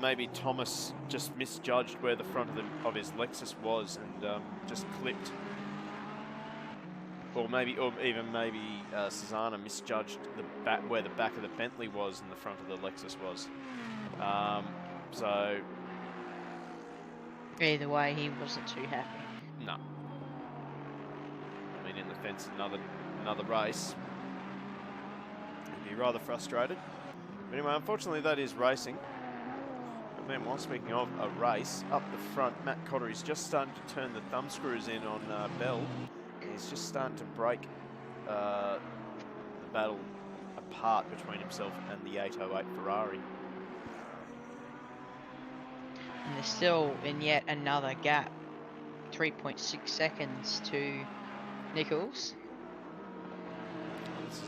maybe Thomas just misjudged where the front of his Lexus was and just clipped. Or even maybe Susanna misjudged where the back of the Bentley was and the front of the Lexus was. So Either way, he wasn't too happy. No. I mean, in the fence, another race. He'd be rather frustrated. But anyway, unfortunately, that is racing. And then, while speaking of a race, up the front, Matt Cottery's just starting to turn the thumb screws in on Bell. He's just starting to break the battle apart between himself and the 808 Ferrari. And they're still in yet another gap. 3.6 seconds to Nichols,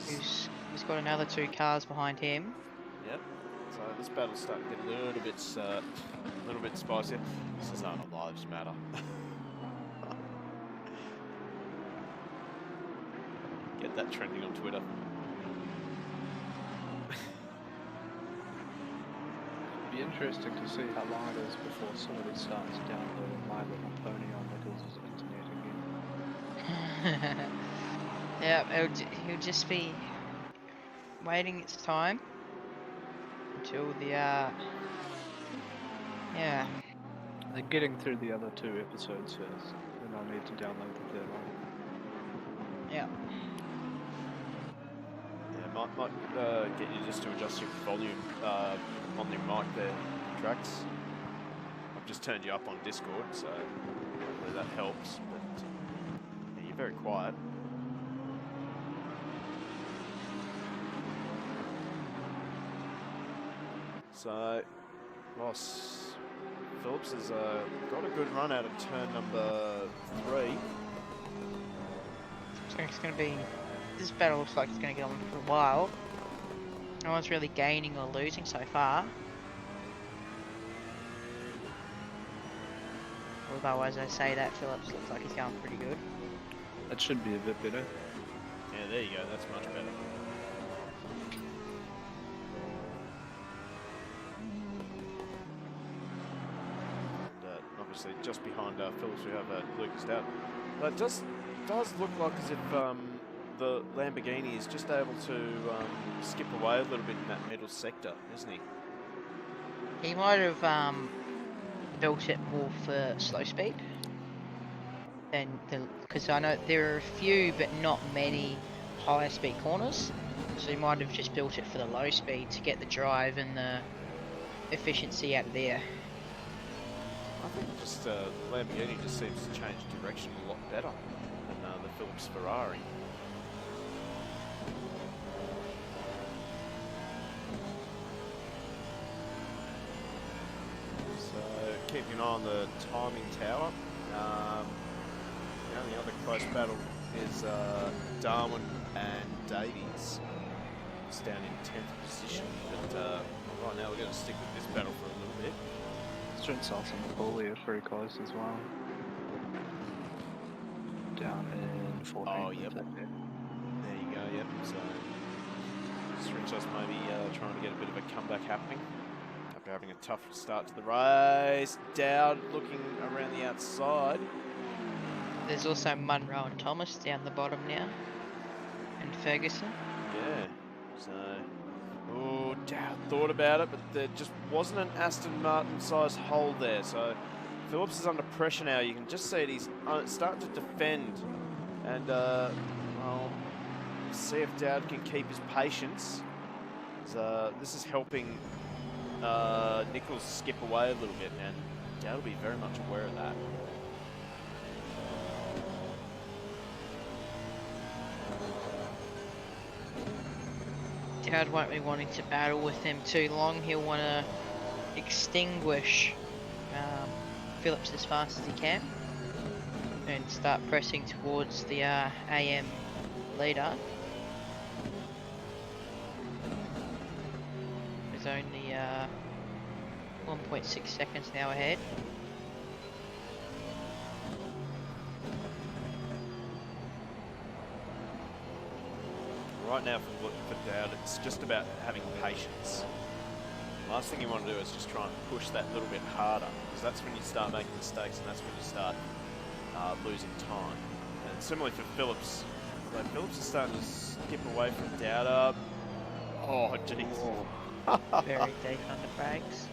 who's got another 2 cars behind him. Yep. So this battle's starting to get a little bit spicier. This is not a lives matter. Get that trending on Twitter. Be interesting to see how long it is before somebody starts downloading My Little Pony on Nichols' internet again. Yeah, he'll just be waiting its time until the yeah. They're getting through the other 2 episodes first, then I'll need to download the 3rd one. Yeah. Yeah, might get you just to adjust your volume on your mic there, Trax. I've just turned you up on Discord, so hopefully that helps. But yeah, you're very quiet. So, Ross Phillips has got a good run out of turn number 3. So it's going to be... This battle looks like it's going to go on for a while. No one's really gaining or losing so far. Although, as I say that, Phillips looks like he's going pretty good. That should be a bit better. Yeah, there you go. That's much better. And obviously, just behind Phillips, we have Lucas Dowd. But it does look like as if the Lamborghini is just able to skip away a little bit in that middle sector, isn't he? He might have built it more for slow speed. Because I know there are a few, but not many higher speed corners. So he might have just built it for the low speed to get the drive and the efficiency out of there. I think just Lamborghini just seems to change direction a lot better than the Phillips Ferrari. So keeping an eye on the timing tower. The only other close battle is Darwin and Davies. It's down in 10th position, but right now we're going to stick with this battle for a little bit. Strinsos and Paulie are very close as well. Down in 14th. Oh, yep. There you go, yep. So Strinsos maybe trying to get a bit of a comeback happening after having a tough start to the race. Dowd looking around the outside. There's also Munro and Thomas down the bottom now. And Ferguson. Yeah. So, oh, Dowd thought about it, but there just wasn't an Aston Martin size hole there. So Phillips is under pressure now. You can just see it. He's starting to defend. And, well, see if Dowd can keep his patience. This is helping Nichols skip away a little bit, and Dowd will be very much aware of that. Dowd won't be wanting to battle with him too long. He'll want to extinguish Phillips as fast as he can and start pressing towards the AM leader. There's only 1.6 seconds now ahead. Right now for Dowd, it's just about having patience. Last thing you want to do is just try and push that little bit harder, because that's when you start making mistakes and that's when you start losing time. And similarly for Phillips, like Phillips is starting to skip away from Dowd. Oh, jeez. Very deep under brakes.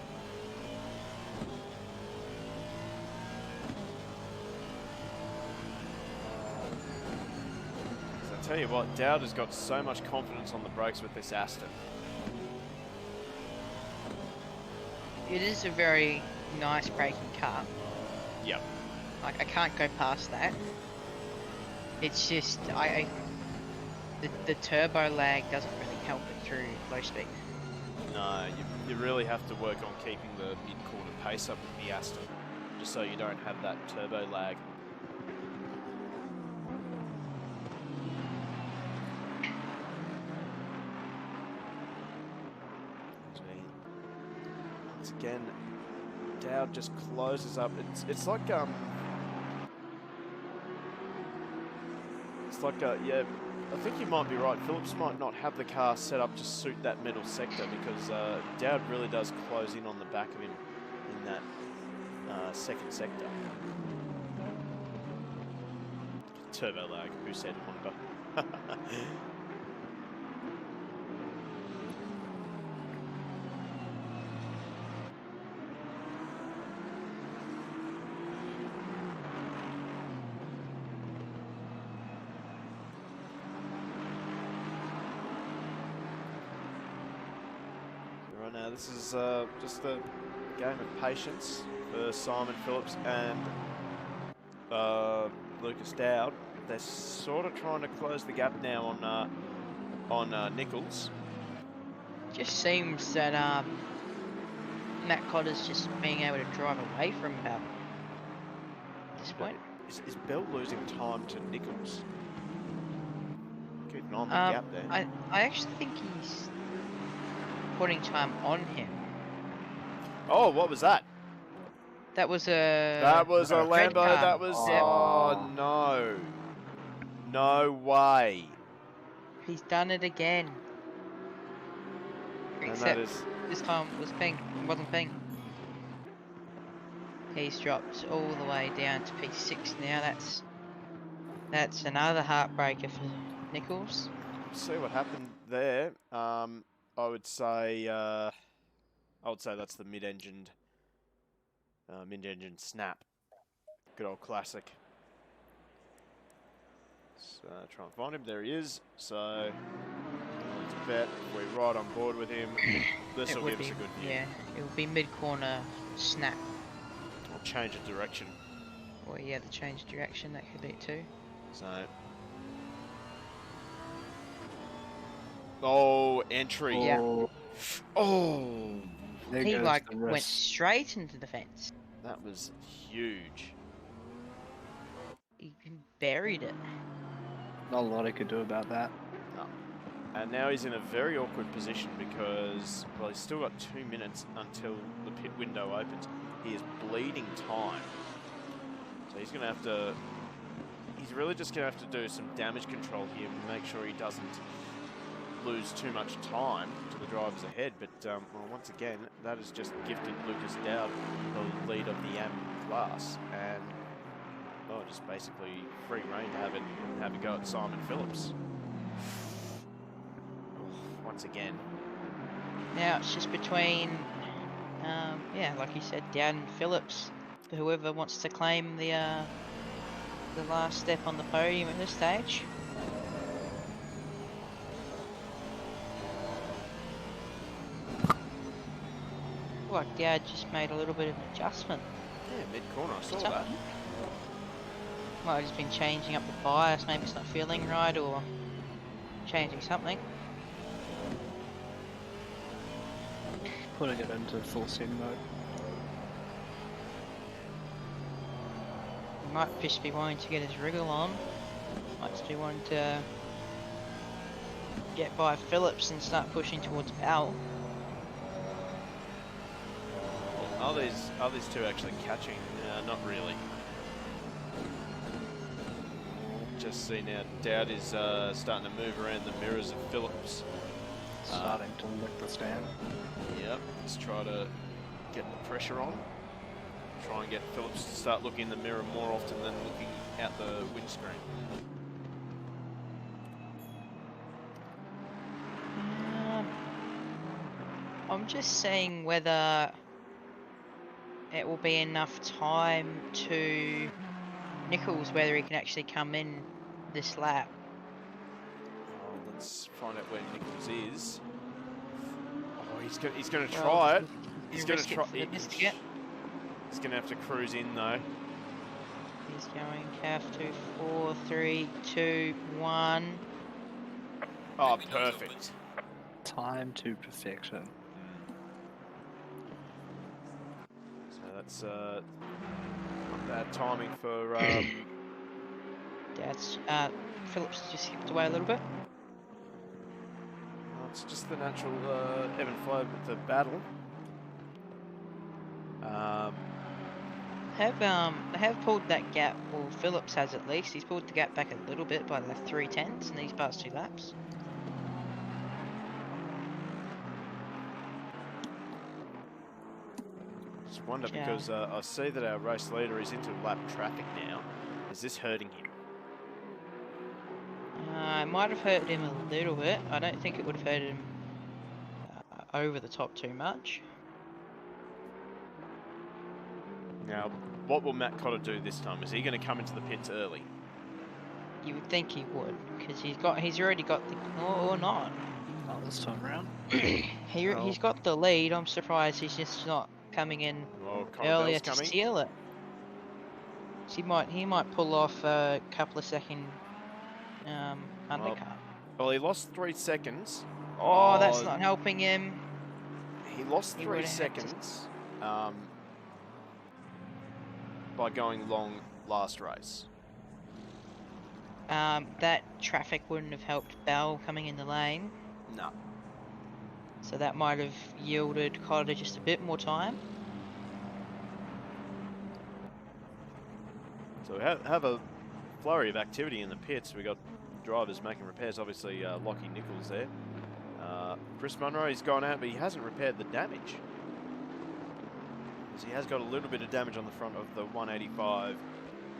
tell you what, Dowd has got so much confidence on the brakes with this Aston. It is a very nice braking car. Yep. Like, I can't go past that. It's just, the turbo lag doesn't really help it through low speed. No, you really have to work on keeping the mid-corner pace up with the Aston, just so you don't have that turbo lag. Once again, Dowd just closes up. It's like yeah. I think you might be right. Phillips might not have the car set up to suit that middle sector because Dowd really does close in on the back of him in that second sector. Turbo lag. Who said Honda? Now this is just a game of patience for Simon Phillips and Lucas Dowd. They're sort of trying to close the gap now on Nichols. Just seems that Matt Cotter's just being able to drive away from Bell at this point. Is Bell losing time to Nichols? Keeping on the gap there. I actually think he's putting time on him. Oh, what was that? That was a... That was a red Lambo. car. That was... Oh, no. No way. He's done it again. And Except that is... this time it was pink. It wasn't pink. He's dropped all the way down to P6 now. That's another heartbreaker for Nichols. See what happened there. I would say that's the mid-engined snap. Good old classic. So try and find him. There he is. So let's bet if we're right on board with him. This will give us a good view. Yeah, it will be mid-corner snap. Or change of direction. Or yeah, the change of direction, that could be it too. So. Oh, entry. Yeah. Oh. There He goes like the went rest. straight into the fence. That was huge. He buried it. Not a lot he could do about that. No. And now he's in a very awkward position because, well, he's still got 2 minutes until the pit window opens. He is bleeding time. So he's going to have to... He's really just going to have to do some damage control here and make sure he doesn't lose too much time to the drivers ahead. But, well, once again, that has just gifted Lucas Dowd the lead of the AM class. And, well, just basically free reign to have a go at Simon Phillips. Once again. Now it's just between, yeah, like you said, Dowd and Phillips. For whoever wants to claim the last step on the podium at this stage. Like Dowd just made a little bit of an adjustment. Yeah, mid-corner, I saw that. Might have just been changing up the bias, maybe it's not feeling right, or changing something. Putting it into full sim mode. He might just be wanting to get his wriggle on. Might just be wanting to get by Phillips and start pushing towards Bell. Are these two actually catching? Not really. Just see now, Dowd is starting to move around the mirrors of Phillips. Starting to lick the stand. Yep, let's try to get the pressure on. Try and get Phillips to start looking in the mirror more often than looking out the windscreen. I'm just saying whether it will be enough time to Nichols, whether he can actually come in this lap Let's find out where Nichols is. Oh, he's going to try it. He's going to try. He's going to have to cruise in though. He's going calf 2, 4, 3, 2, 1. Oh, perfect. Time to perfection. So that's not bad timing for. That's Phillips just skipped away a little bit. Well, it's just the natural ebb and flow with the battle. They have pulled that gap, or Phillips has at least. He's pulled the gap back a little bit by the 3/10s in these past 2 laps. Just wonder because I see that our race leader is into lap traffic now. Is this hurting him? It might have hurt him a little bit. I don't think it would have hurt him over the top too much. Now, what will Matt Cotter do this time? Is he going to come into the pits early? You would think he would, because he's already got the or not. Not this time round. He's got the lead. I'm surprised he's just not coming in earlier to steal it. So he might pull off a couple of second undercut. Well, he lost 3 seconds. Oh, that's not helping him. He lost 3 seconds by going long last race. That traffic wouldn't have helped Bell coming in the lane. No. So that might have yielded Cotter just a bit more time. So we have a flurry of activity in the pits. We got drivers making repairs. Obviously, Lockie Nichols there. Chris Munro, he's gone out, but he hasn't repaired the damage. Because he has got a little bit of damage on the front of the 185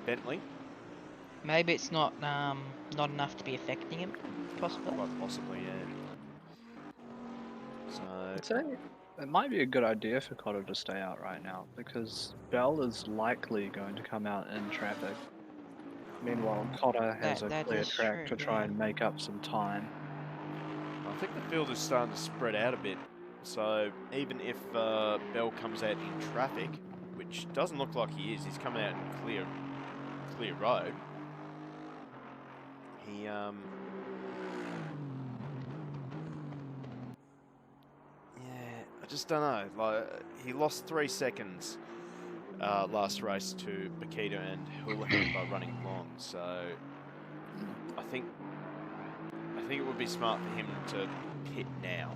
Bentley. Maybe it's not enough to be affecting him, possibly. Quite possibly, yeah. So I'd say it might be a good idea for Cotter to stay out right now, because Bell is likely going to come out in traffic. Meanwhile, Cotter has a clear track to try and make up some time. I think the field is starting to spread out a bit. So even if Bell comes out in traffic, which doesn't look like he is, he's coming out in clear road. He yeah, I just don't know. Like, he lost 3 seconds last race to Bakita and Houlihan by running long. So I think it would be smart for him to pit now.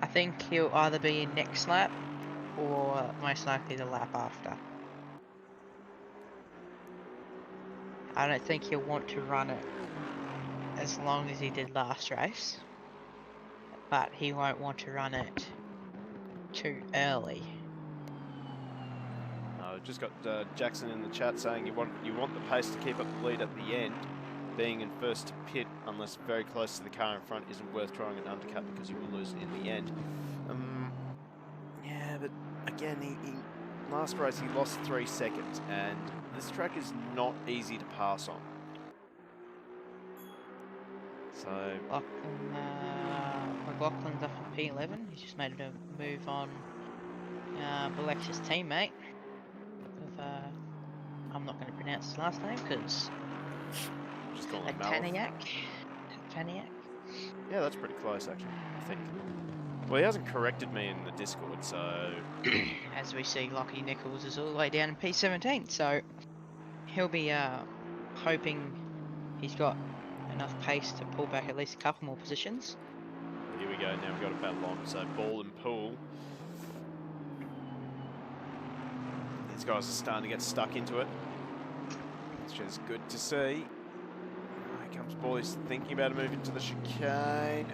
I think he'll either be in next lap or most likely the lap after. I don't think he'll want to run it as long as he did last race, but he won't want to run it too early. I've just got Jackson in the chat saying you want the pace to keep up the lead at the end. Being in first to pit unless very close to the car in front isn't worth trying an undercut because you will lose it in the end. Yeah, but again, he last race he lost 3 seconds, and this track is not easy to pass on. So McLaughlin's up on P11. He's just made a move on Alexis' teammate. I'm not going to pronounce his last name because. Just call him Taniak. Yeah, that's pretty close actually, I think. Well, he hasn't corrected me in the Discord, so... As we see, Lockie Nichols is all the way down in P17, so he'll be hoping he's got enough pace to pull back at least a couple more positions. Here we go, now we've got a battle on, so ball and pool. These guys are starting to get stuck into it, which is good to see. Here comes Ball, he's thinking about a move into the chicane.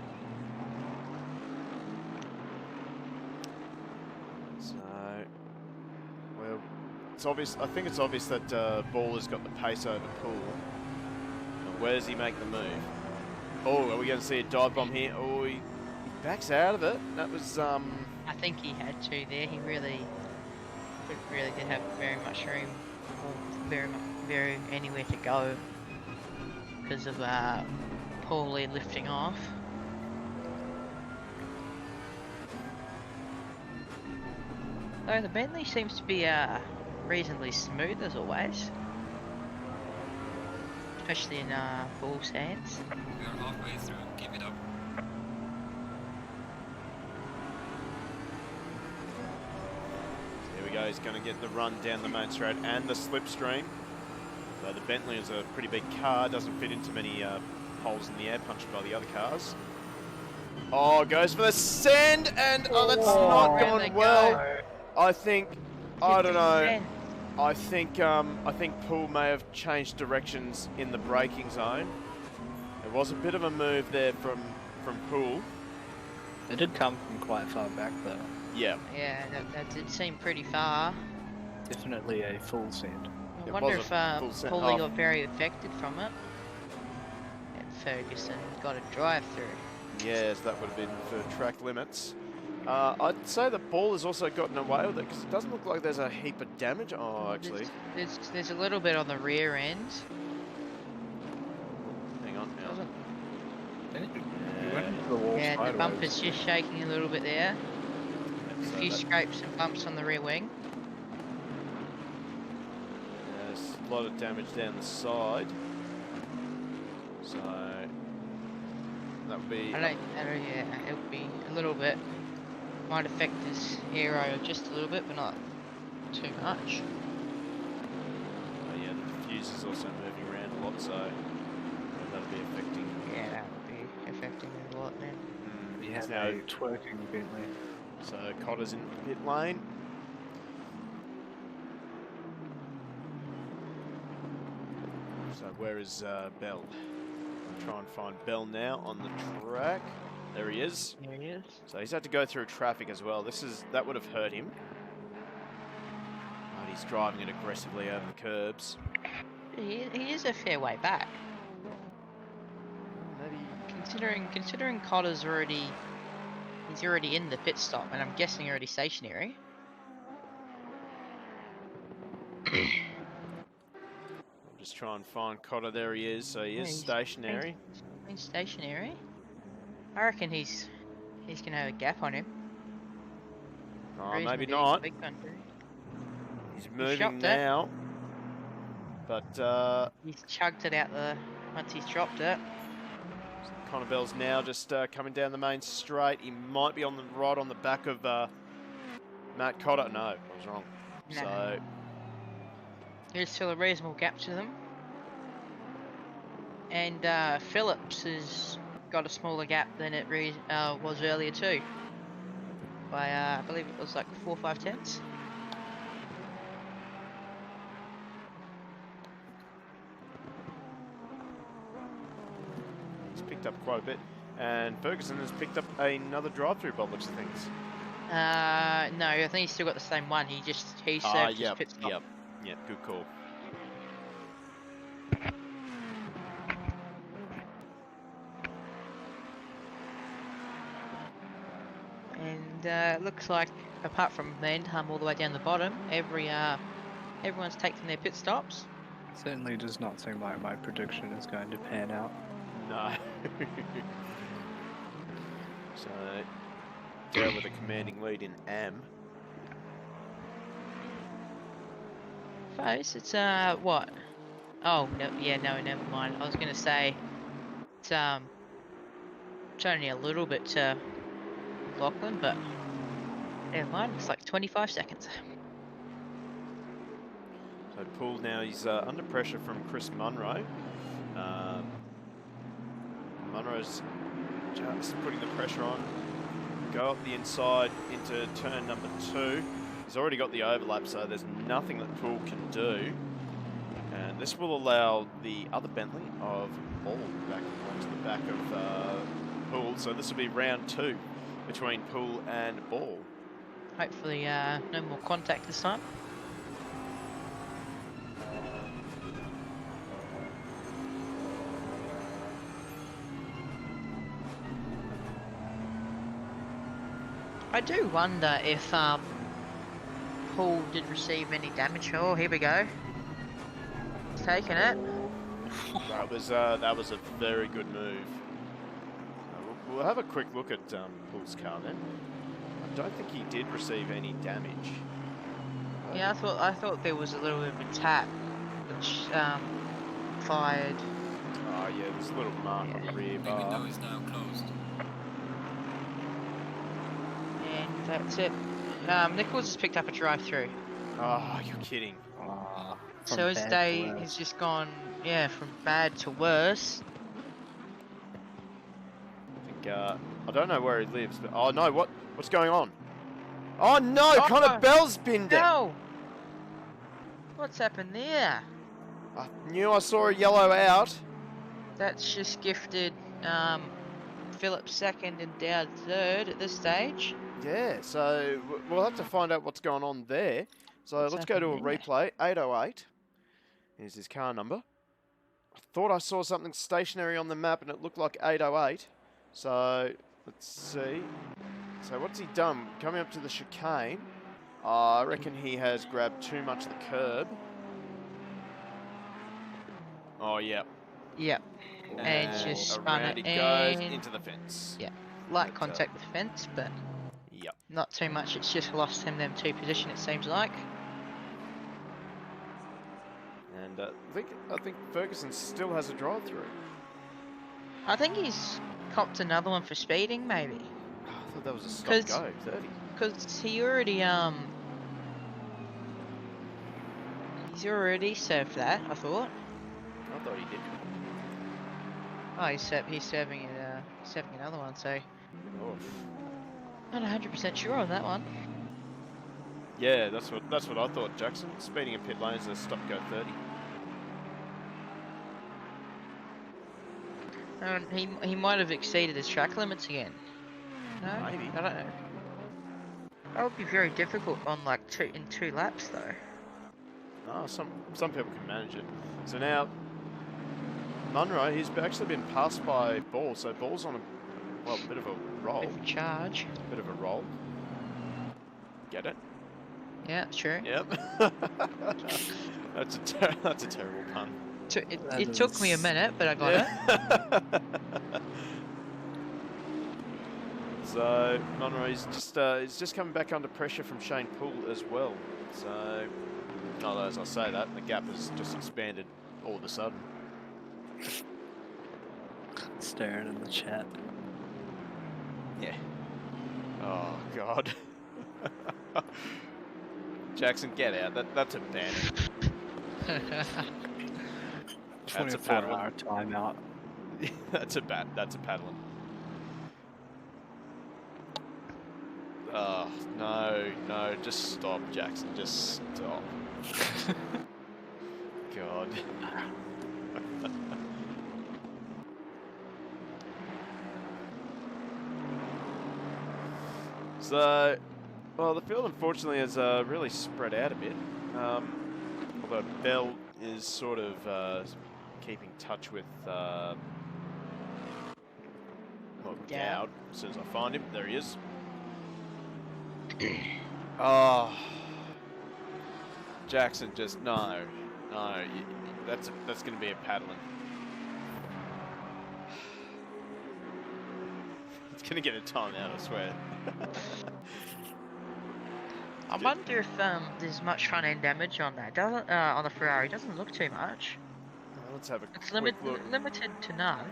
So, well, it's obvious. I think it's obvious that Ball has got the pace over Pool. And where does he make the move? Oh, are we going to see a dive bomb here? Oh, he backs out of it. That was I think he had to there. He really did have very much room, or very anywhere to go because of poorly lifting off. Though the Bentley seems to be reasonably smooth as always. Especially in ball sands. We are halfway through. Keep it up. There we go. He's going to get the run down the main straight and the slipstream. So the Bentley is a pretty big car. Doesn't fit into many holes in the air punched by the other cars. Oh, goes for the send, and oh, that's not around they gone well. go. I think, I don't know. 50%. I think Poole may have changed directions in the braking zone. There was a bit of a move there from Poole. It did come from quite far back though. Yeah. Yeah, that did seem pretty far. Definitely a full send. I It wonder was if a full send Paulie off. got very affected from it. And Ferguson got a drive through. Yes, that would have been for track limits. I'd say the ball has also gotten away with it because it doesn't look like there's a heap of damage. Oh, actually. There's a little bit on the rear end. Hang on now. Yeah, the bumper's just shaking a little bit there. A So few that- scrapes and bumps on the rear wing. There's a lot of damage down the side. So that would be. Yeah, it'll be a little bit. Might affect his aero just a little bit, but not too much. Oh yeah, the diffuser's also moving around a lot, so that'll be affecting. Yeah, that would be affecting it a lot then. We It's had now, a twerking Bentley. so Cotter's in pit lane. So where is Bell? Try and find Bell now on the track. There he is. There he is. So he's had to go through traffic as well. That would have hurt him. But he's driving it aggressively over the curbs. He is a fair way back. Maybe. Considering Cotter's already in the pit stop, and I'm guessing already stationary. I'll just try and find Cotter. There he is. So he is he's- stationary. He's stationary. I reckon he's gonna have a gap on him. Oh, maybe Reasonably not. big country. He's moving shopped it. now. But He's chugged it out once he's dropped it. Connor Bell's now just coming down the main straight. He might be right on the back of Matt Cotter. No, I was wrong. No. So There's still a reasonable gap to them. And Phillips has got a smaller gap than it was earlier too. By I believe it was like 4 or 5 tenths. he's picked up quite a bit. And Ferguson has picked up another drive-through by the looks of things. No, I think he's still got the same one. He served his Yep, pit stop. yep, good call. And it looks like, apart from Landham all the way down the bottom, everyone's taken their pit stops. Certainly does not seem like my prediction is going to pan out. No. So, Dale with a commanding lead in AM. Face, it's what? Oh no, yeah, no, never mind. I was gonna say it's only a little bit to Lachlan, but never mind. It's like 25 seconds. So Poole now, he's under pressure from Chris Munro. Munro's just putting the pressure on. Go up the inside into turn number 2. He's already got the overlap, so there's nothing that Poole can do. And this will allow the other Bentley of Ball back onto the back of Poole. So this will be round 2 between Poole and Ball. Hopefully, no more contact this time. I do wonder if Paul did receive any damage. Oh, here we go. He's taking it. That was a very good move. we'll have a quick look at Paul's car then. I don't think he did receive any damage. Yeah, I thought there was a little bit of a tap, which fired. Oh yeah, there's a little mark on the rear The bar. window is now closed. And that's it. Nichols has picked up a drive-through. Oh, you're kidding. So his day has just gone, yeah, from bad to worse. I think, I don't know where he lives, but oh no, what's going on? Oh no, Connor Bell's binned it. No! What's happened there? I knew I saw a yellow out. That's just gifted Phillips second and Dowd third at this stage. Yeah, so we'll have to find out what's going on there. So What's let's go to a happened there? replay. 808 is his car number. I thought I saw something stationary on the map and it looked like 808. So let's see. So what's he done? Coming up to the chicane. I reckon he has grabbed too much of the curb. Oh, yeah. Yep. And just spun around it he goes and into the fence. yeah, light contact with the fence, but Yep. not too much. It's just lost him them two position. It seems like. And I think Ferguson still has a drive-through. I think he's copped another one for speeding, maybe. I thought that was a stop 'Cause- go 30. Because he already he's already served that. I thought. I thought he did. Oh, he's serving it. Serving another one. So Oh. not 100% sure on that one. Yeah, that's what I thought, Jackson. Speeding in pit lane is a stop go 30. He might have exceeded his track limits again. No, Maybe. I don't know. That would be very difficult on like two laps though. Oh, some people can manage it. So now Munro, he's actually been passed by Ball, so Ball's on a bit of a roll. Bit of a charge. Bit of a roll. Get it? Yeah, sure. Yep. that's a terrible pun. It took me a minute, but I got it. So Munro is just coming back under pressure from Shane Poole as well. So, although as I say that, the gap has just expanded all of a sudden. Staring in the chat. Yeah. Oh God. Jackson, get out. That's a ban. That's a 24-hour timeout. That's a paddling. Oh, no, just stop, Jackson, just stop. God. So, well, the field unfortunately has really spread out a bit. Although Bell is sort of keeping touch with Dowd. As soon as I find him, there he is. Oh, Jackson, just no, that's going to be a paddling. It's going to get a timeout, I swear. I wonder if there's much front end damage on that. Doesn't on the Ferrari? Doesn't look too much. Let's have a It's quick look. limited to none.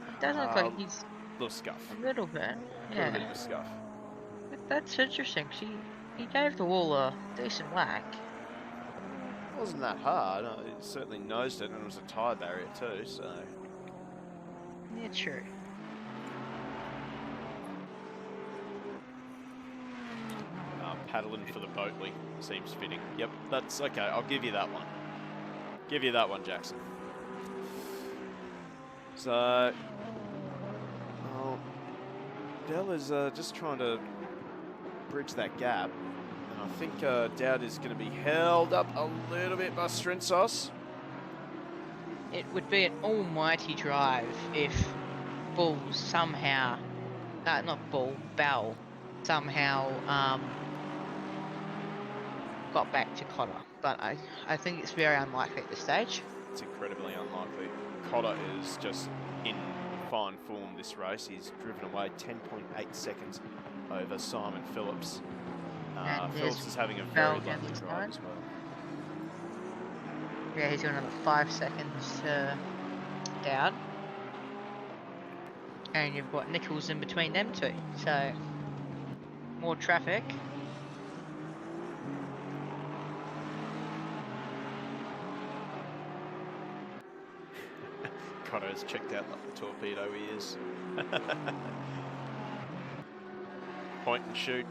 It doesn't look like he's Little scuff. a little bit. A little bit Yeah, of a scuff. that's interesting. 'Cause he gave the wall a decent whack. It wasn't that hard. It certainly nosed it, and it was a tyre barrier too. So. Yeah, true. Paddling for the Boatley seems fitting. Yep, that's okay. I'll give you that one. Give you that one, Jackson. So, well, Dell is just trying to bridge that gap, and I think Dowd is going to be held up a little bit by Strensos. It would be an almighty drive if Bull somehow, not Bull, Bell somehow got back to Cotter, but I think it's very unlikely at this stage. It's incredibly unlikely. Cotter is just in fine form this race. He's driven away 10.8 seconds over Simon Phillips. Phillips is having a very Bell down lovely the drive side. as well. Yeah, he's got another 5 seconds down. And you've got Nichols in between them two. So, more traffic. Connor's checked out like the torpedo he is. Point and shoot.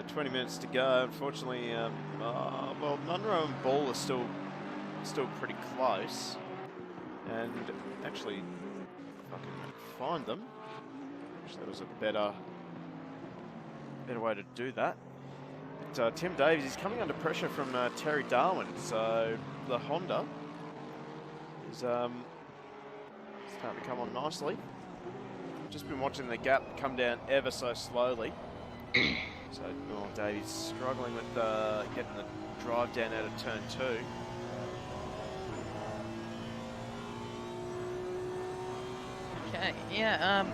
20 minutes to go. Unfortunately, well, Munro and Ball are still pretty close. And actually, if I can find them, wish there was a better way to do that. But Tim Davies is coming under pressure from Terry Darwin, so the Honda is starting to come on nicely. Just been watching the gap come down ever so slowly. So Davies struggling with getting the drive down out of turn 2. Okay, yeah,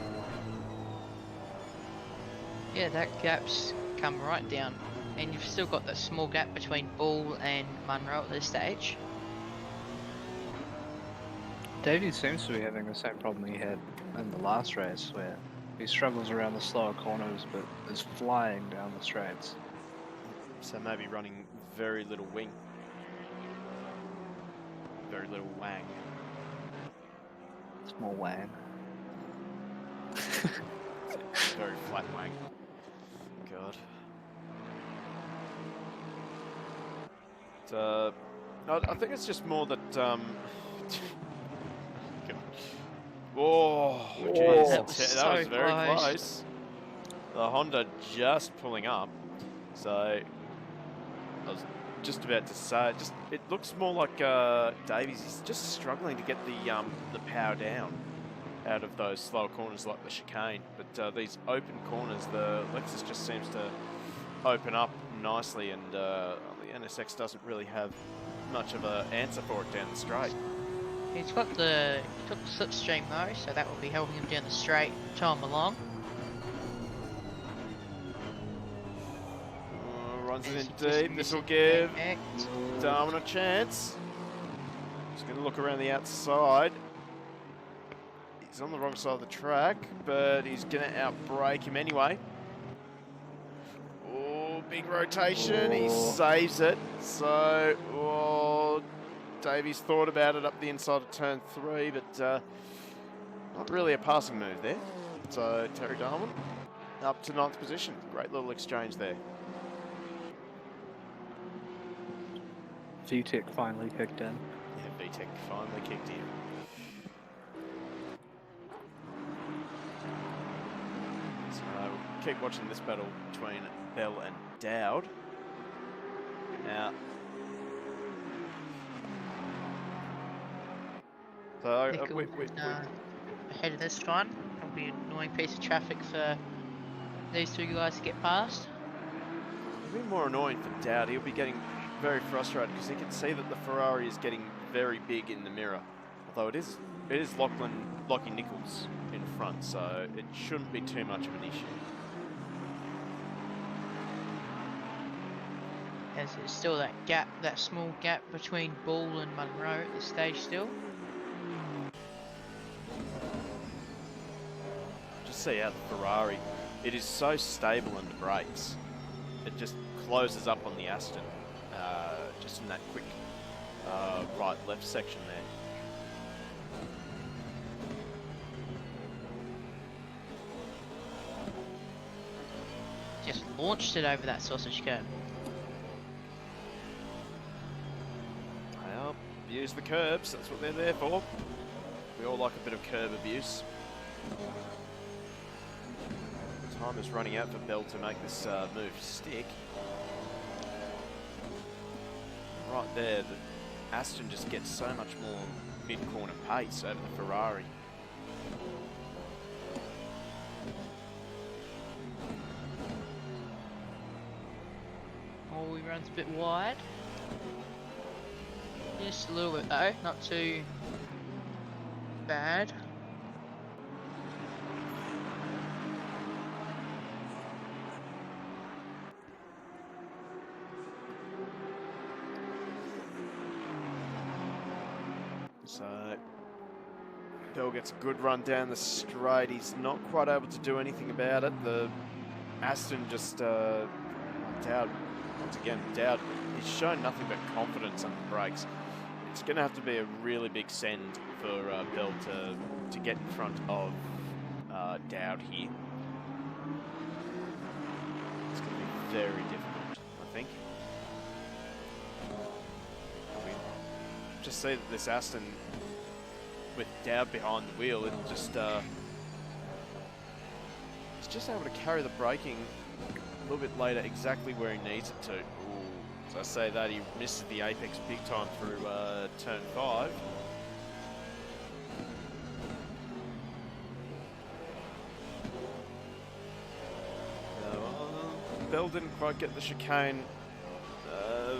yeah, that gap's come right down. And you've still got that small gap between Ball and Munro at this stage. Davies seems to be having the same problem he had in the last race, where he struggles around the slower corners but is flying down the straights. So maybe running very little wing. Very little wang. Small wang. Very flat wang. God. I think it's just more that oh, jeez, that was very close. The Honda just pulling up, so I was just about to say, it looks more like Davies is just struggling to get the power down out of those slower corners like the chicane. But these open corners, the Lexus just seems to open up nicely, and the NSX doesn't really have much of an answer for it down the straight. He took the slipstream though, so that will be helping him down the straight, tow him along. Runs it in deep. This will give Darwin a chance. Just going to look around the outside. He's on the wrong side of the track, but he's going to outbrake him anyway. Oh, big rotation. He saves it. So, Davies thought about it up the inside of turn 3, but not really a passing move there. So, Terry Darwin up to 9th position. Great little exchange there. VTEC finally kicked in. Yeah, VTEC finally kicked in. So we'll keep watching this battle between Bell and Dowd. Now, so ahead of this one, it'll be an annoying piece of traffic for these two guys to get past. It'll be more annoying for Dowd. He'll be getting very frustrated because he can see that the Ferrari is getting very big in the mirror. Although it is Lockie Nichols in front, so it shouldn't be too much of an issue. As there's still that gap, that small gap between Ball and Munro at this stage still. Just see how the Ferrari, it is so stable in the brakes. It just closes up on the Aston. Just in that quick right-left section there. Just launched it over that sausage curb. Well, abuse the curbs, that's what they're there for. We all like a bit of curb abuse. Time is running out for Bell to make this move stick. Right there, the Aston just gets so much more mid-corner pace over the Ferrari. Oh, he runs a bit wide. Just a little bit though, not too bad. So Bell gets a good run down the straight. He's not quite able to do anything about it. The Aston just Dowd, once again, Dowd, he's shown nothing but confidence on the brakes. It's going to have to be a really big send for Bell to get in front of Dowd here. It's going to be very difficult, I think. Just see that this Aston, with Dowd behind the wheel, it'll just it's just able to carry the braking a little bit later exactly where he needs it to. Ooh. So I say that he misses the apex big time through turn 5. Bell didn't quite get the chicane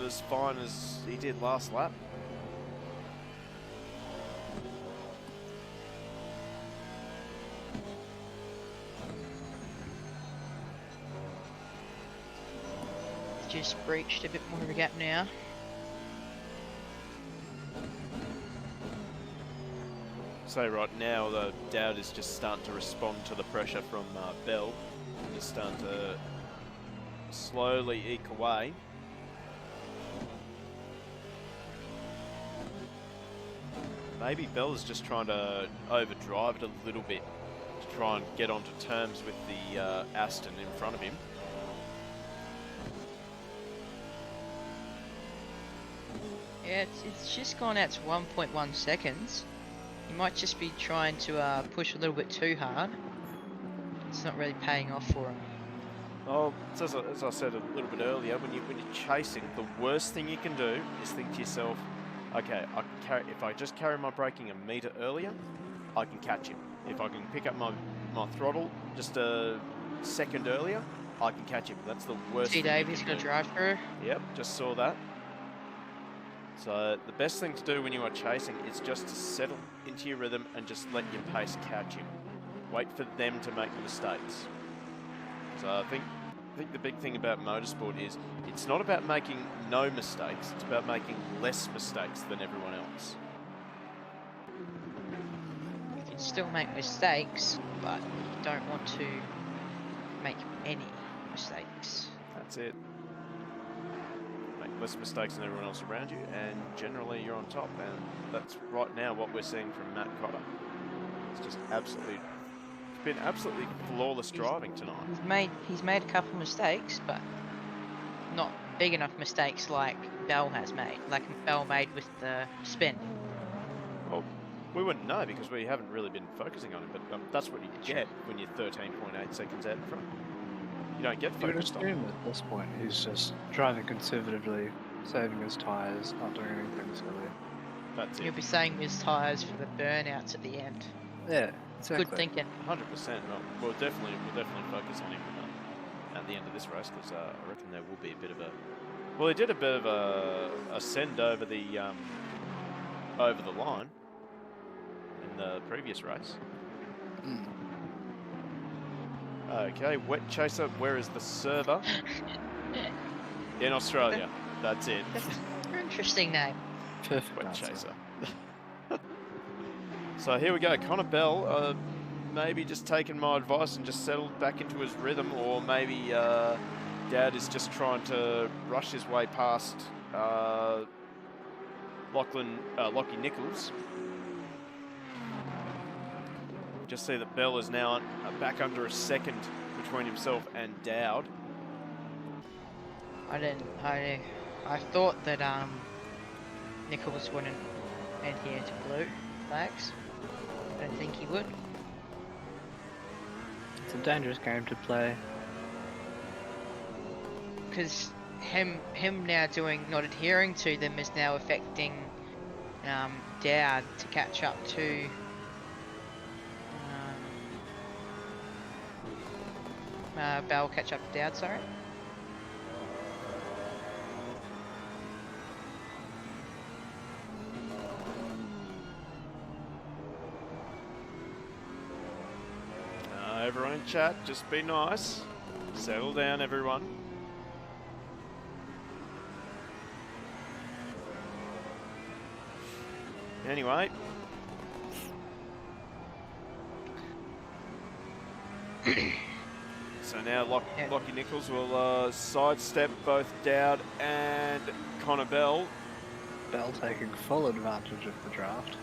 as fine as he did last lap. Just breached a bit more of a gap now. So right now, the Dowd is just starting to respond to the pressure from Bell. He's starting to slowly eke away. Maybe Bell is just trying to overdrive it a little bit to try and get onto terms with the Aston in front of him. Yeah, it's just gone out to 1.1 seconds. You might just be trying to push a little bit too hard. It's not really paying off for him. Oh, as I said a little bit earlier, when you're chasing, the worst thing you can do is think to yourself, okay, if I just carry my braking a metre earlier, I can catch him. If I can pick up my throttle just a second earlier, I can catch him. That's the worst thing you can do. He's going to drive through. Yep, just saw that. So the best thing to do when you are chasing is just to settle into your rhythm and just let your pace catch him. Wait for them to make the mistakes. So I think the big thing about motorsport is it's not about making no mistakes, it's about making less mistakes than everyone else. You can still make mistakes, but you don't want to make any mistakes. That's it. Make less mistakes than everyone else around you, and generally you're on top. And that's right now what we're seeing from Matt Cotter. It's just been absolutely flawless driving tonight. He's made a couple mistakes, but not big enough mistakes like Bell has made, like Bell made with the spin. Well, we wouldn't know because we haven't really been focusing on it, but that's what you get when you're 13.8 seconds out in front. You don't get focused on it. At this point, he's just driving conservatively, saving his tyres, not doing anything silly. That's it. You'll be saving his tyres for the burnouts at the end. Yeah, exactly. Good thinking. 100%. We'll definitely focus on him at the end of this race because I reckon there will be a bit of a. Well, he did a bit of a send over the line in the previous race. Mm. Okay, Wet Chaser. Where is the server? In Australia. That's it. That's an interesting name. Perfect Wet answer. Chaser. So here we go. Connor Bell, maybe just taking my advice and just settled back into his rhythm, or maybe Dad is just trying to rush his way past Lockie Nichols. Just see that Bell is now back under a second between himself and Dowd. I thought that Nichols wouldn't adhere to blue flags. I don't think he would. It's a dangerous game to play. Because him now not adhering to them is now affecting Dowd to catch up to Bell catch up to Dowd, sorry. Don't chat, just be nice. Settle down, everyone. Anyway. So now Lockie Nichols will sidestep both Dowd and Connor Bell. Bell taking full advantage of the draft.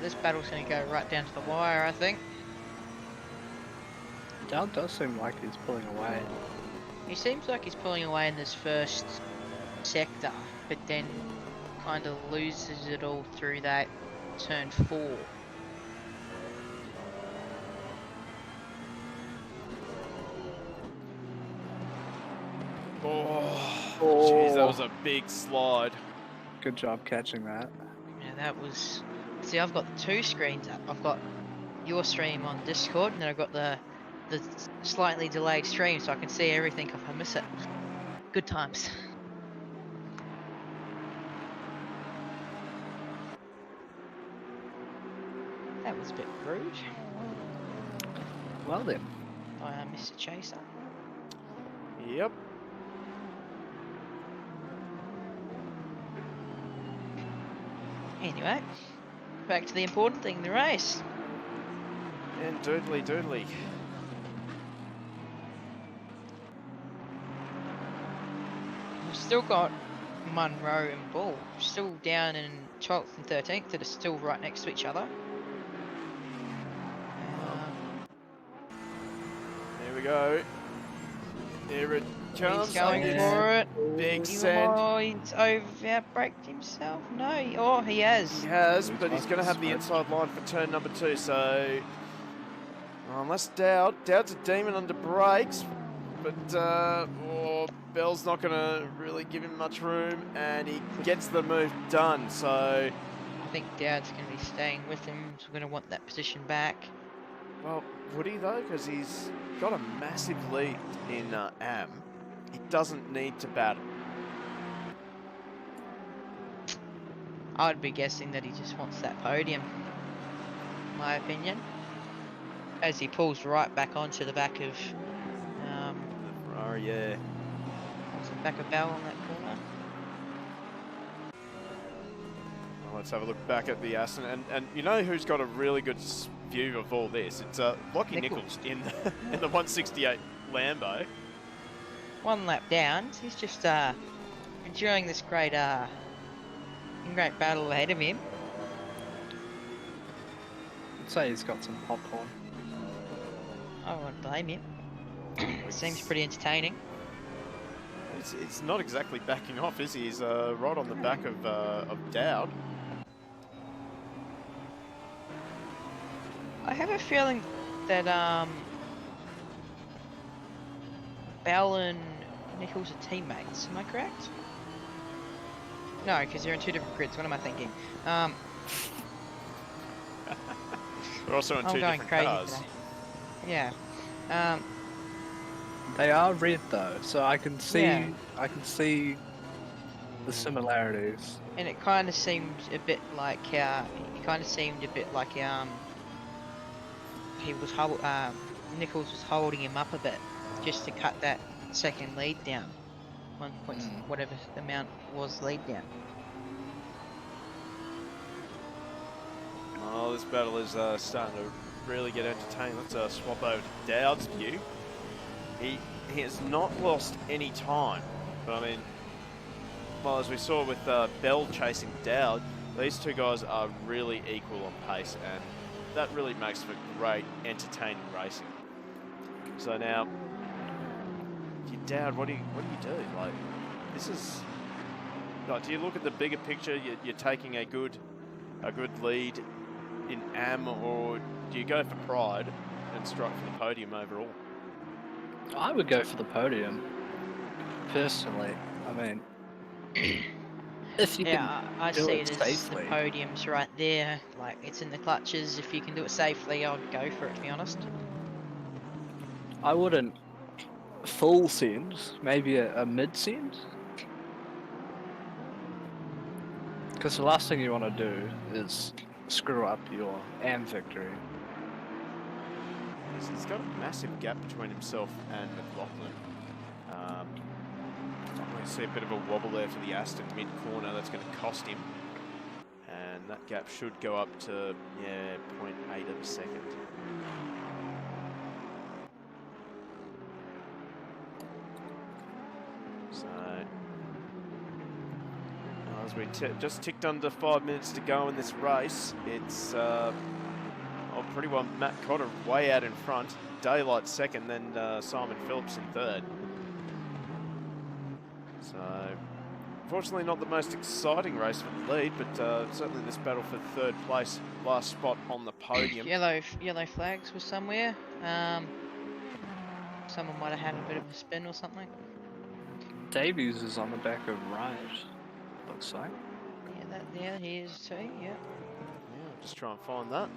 This battle's going to go right down to the wire, I think. Dowd does seem like he's pulling away. He seems like he's pulling away in this first sector, but then kind of loses it all through that turn 4. Oh, jeez, that was a big slide. Good job catching that. Yeah, that was... See, I've got 2 screens up. I've got your stream on Discord, and then I've got the slightly delayed stream, so I can see everything if I miss it. Good times. That was a bit rude. Well then. By Mr. Chaser. Yep. Anyway, back to the important thing, the race. And doodly. We've still got Munro and Bull still down in 12th and 13th that are still right next to each other. There we go. Here it comes. He's going for it. Big send. Oh, he's over-braked himself. No, oh, he has. He has, but he's going to have the inside line for turn number 2. So, unless Dowd's a demon under brakes, but Bell's not going to really give him much room, and he gets the move done. So, I think Dowd's going to be staying with him, so we're going to want that position back. well, would he though? Because he's got a massive lead in AM. He doesn't need to battle. I'd be guessing that he just wants that podium, in my opinion. As he pulls right back onto the back of, Ferrari, yeah. back of Bell on that corner. Well, let's have a look back at the Aston, and you know who's got a really good view of all this? It's Lockie Nichols in the 168 Lambo. 1 lap down. He's just enjoying this great battle ahead of him. I'd say he's got some popcorn. I won't blame him. Seems pretty entertaining. It's not exactly backing off, is he? He's right on the back of Dowd. I have a feeling that Bell and Nichols are teammates. Am I correct? No, because they're in 2 different grids. What am I thinking? They're also in 2 different cars. Today. Yeah. They are red though, so I can see Yeah. the similarities. And it kind of seemed a bit like he was Nichols was holding him up a bit just to cut that second lead down. 1 point, whatever the amount was lead down. Oh, this battle is starting to really get entertaining. Let's swap over to Dowd's view. He has not lost any time, but I mean, well, as we saw with Bell chasing Dowd, these 2 guys are really equal on pace, and that really makes for great, entertaining racing. So now, Dowd, what do you do? Like, this is like, do you look at the bigger picture? You're taking a good lead in AM, or do you go for pride and strike for the podium overall? I would go for the podium, personally. I mean, if you Yeah, I do see it it as safely. the podium's right there. Like, it's in the clutches. If you can do it safely, I'd go for it, to be honest. I wouldn't full send, maybe a mid send. Because the last thing you want to do is screw up your victory. He's got a massive gap between himself and McLaughlin. I see a bit of a wobble there for the Aston mid-corner. That's going to cost him. And that gap should go up to, yeah, 0.8 of a second. So, as we just ticked under 5 minutes to go in this race, it's pretty well Matt Cotter way out in front. Daylight second, then Simon Phillips in third. So, unfortunately not the most exciting race for the lead, but certainly this battle for third place, last spot on the podium. Yellow flags was somewhere. Someone might have had a bit of a spin or something. Davies is on the back of Wright, looks like. Yeah, he is too, yeah. Yeah, just try and find that.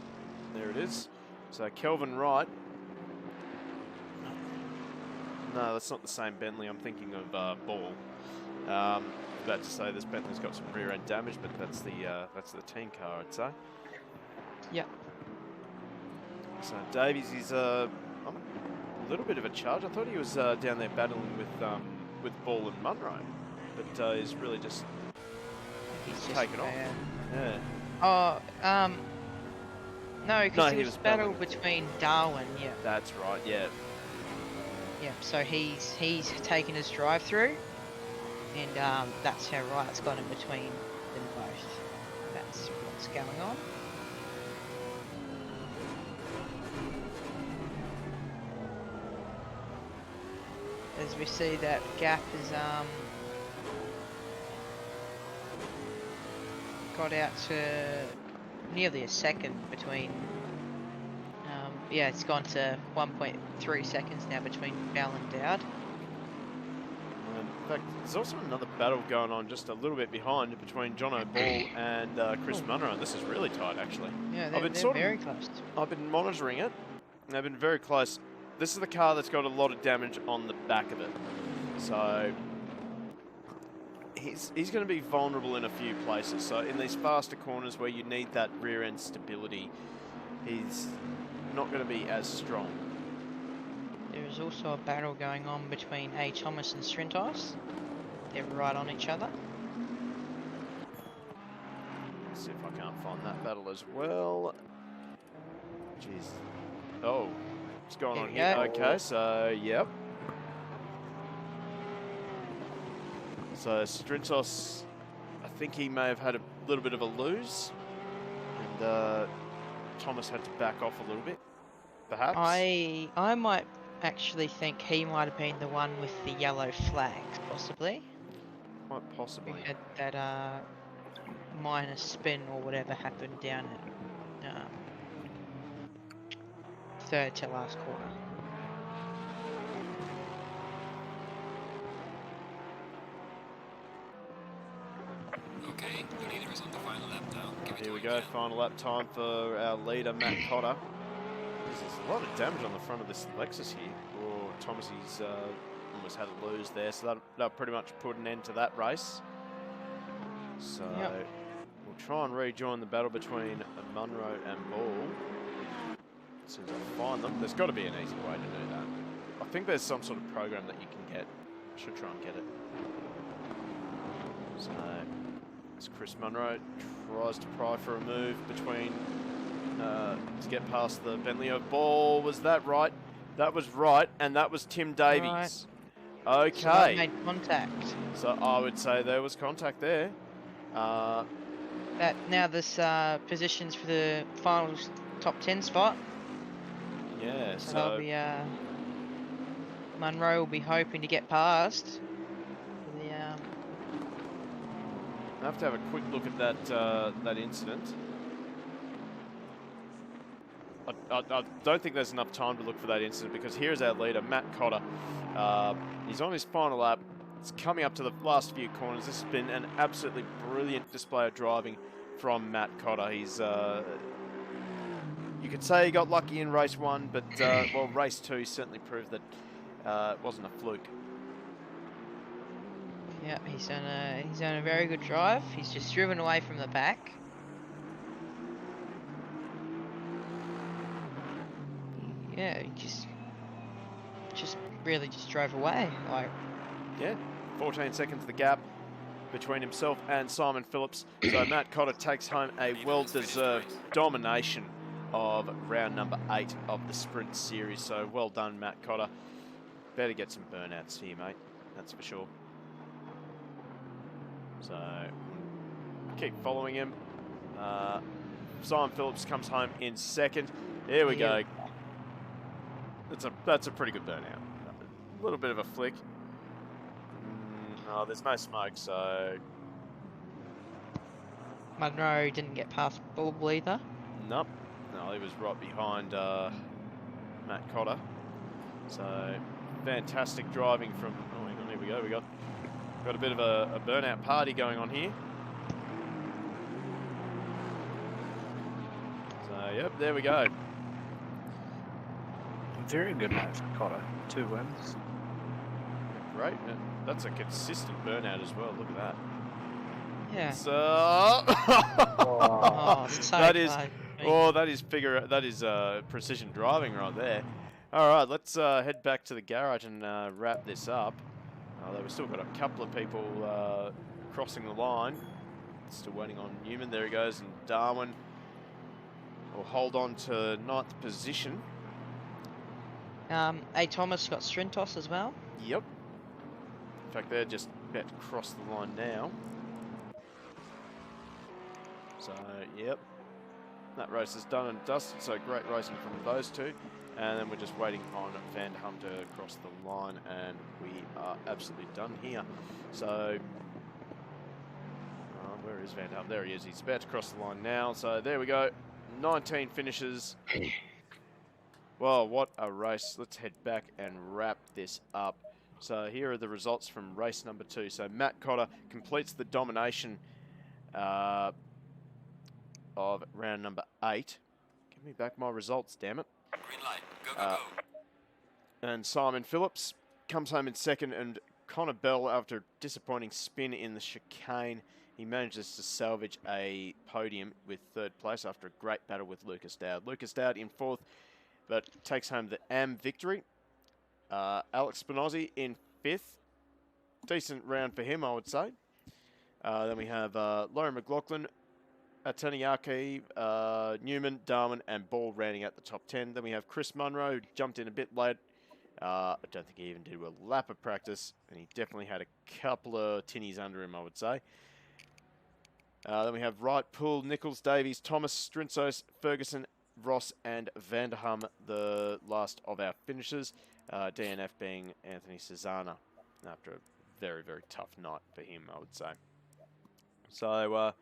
There it is. So Kelvin Wright. No, that's not the same Bentley. I'm thinking of Ball. About to say this Bentley's got some rear end damage, but that's the team car, I'd say. Yep. So Davies is a little bit of a charge. I thought he was down there battling with Ball and Munro, but he's really just taken off. Yeah. Oh, no, because he it was was battle battling. between Darwin, yeah. That's right. Yeah. Yeah, so he's taken his drive through, and that's how Wright's got in between them both. That's what's going on. As we see, that gap is got out to nearly a second between. Yeah, it's gone to 1.3 seconds now between Bell and Dowd. In fact, there's also another battle going on just a little bit behind between John O'Ball and Chris Munro, and this is really tight, actually. Yeah, they're very close. I've been monitoring it, and they've been very close. This is the car that's got a lot of damage on the back of it, so he's going to be vulnerable in a few places. So in these faster corners where you need that rear end stability, he's not going to be as strong. There is also a battle going on between A. Thomas and Strintos. They're right on each other. Let's see if I can't find that battle as well. Jeez. Oh, what's going on here? Okay, so, yep. So Strintos, I think he may have had a little bit of a lose. And Thomas had to back off a little bit, perhaps. I might actually think he might have been the one with the yellow flags, possibly. Quite possibly. We had that minor spin or whatever happened down at third to last quarter. Okay, the leader is on the final lap now. Here we go, final lap time for our leader, Matt Cotter. There's a lot of damage on the front of this Lexus here. Oh, Thomas, he's almost had a lose there, so that'll pretty much put an end to that race. So we'll try and rejoin the battle between Munro and Ball. As soon as I find them, there's got to be an easy way to do that. I think there's some sort of program that you can get. I should try and get it. So as Chris Munro tries to pry for a move between to get past the Bentley of Ball. Was that right? That was right, and that was Tim Davies. Right. Okay. So they made contact. So I would say there was contact there. That now this positions for the final top 10 spot. Yeah. So that'll be Munro will be hoping to get past. I have to have a quick look at that incident. I don't think there's enough time to look for that incident because here's our leader, Matt Cotter. He's on his final lap, It's coming up to the last few corners. This has been an absolutely brilliant display of driving from Matt Cotter. He's, you could say he got lucky in race 1, but, well, race 2 certainly proved that it wasn't a fluke. Yeah, he's done a very good drive. He's just driven away from the pack. Yeah, he just really just drove away. Like, Yeah, 14 seconds the gap between himself and Simon Phillips. So Matt Cotter takes home a well-deserved domination of round number 8 of the sprint series. So well done, Matt Cotter. Better get some burnouts here, mate. That's for sure. So keep following him. Simon Phillips comes home in second. Here we go. That's a pretty good burnout. A little bit of a flick. Oh, there's no smoke, so... Munro didn't get past Bull either. Nope. No, he was right behind Matt Cotter. So, fantastic driving from... Oh, hang on, here we go. We got a bit of a burnout party going on here. So, yep, there we go. Very good night for Cotter. 2 wins. Great. That's a consistent burnout as well. Look at that. Yeah. So, Oh, so that is close. that is precision driving right there. All right, let's head back to the garage and wrap this up. Although we've still got a couple of people crossing the line. Still waiting on Newman. There he goes, and Darwin will hold on to 9th position. A. Thomas got Strintos as well. Yep. In fact, they're just about to cross the line now. So, yep. That race is done and dusted, so great racing from those two. And then we're just waiting on Van Hum to cross the line, and we are absolutely done here. So, where is Van Hum? There he is. He's about to cross the line now. So, there we go. 19 finishes. Well, what a race. Let's head back and wrap this up. So here are the results from race number 2. So Matt Cotter completes the domination of round number 8. Give me back my results, damn it. Green light. Go, go, go. And Simon Phillips comes home in second, and Connor Bell, after a disappointing spin in the chicane, he manages to salvage a podium with 3rd place after a great battle with Lucas Dowd. Lucas Dowd in 4th, but takes home the AM victory. Alex Spinozzi in 5th. Decent round for him, I would say. Then we have Lauren McLaughlin, Ataniaki, Newman, Darwin, and Ball rounding out the top 10. Then we have Chris Munro, who jumped in a bit late. I don't think he even did a lap of practice, and he definitely had a couple of tinnies under him, I would say. Then we have Wright, Poole, Nichols, Davies, Thomas, Strinsos, Ferguson, Ross, and Vanderham, the last of our finishers. DNF being Anthony Cesana after a very, very tough night for him, I would say. So,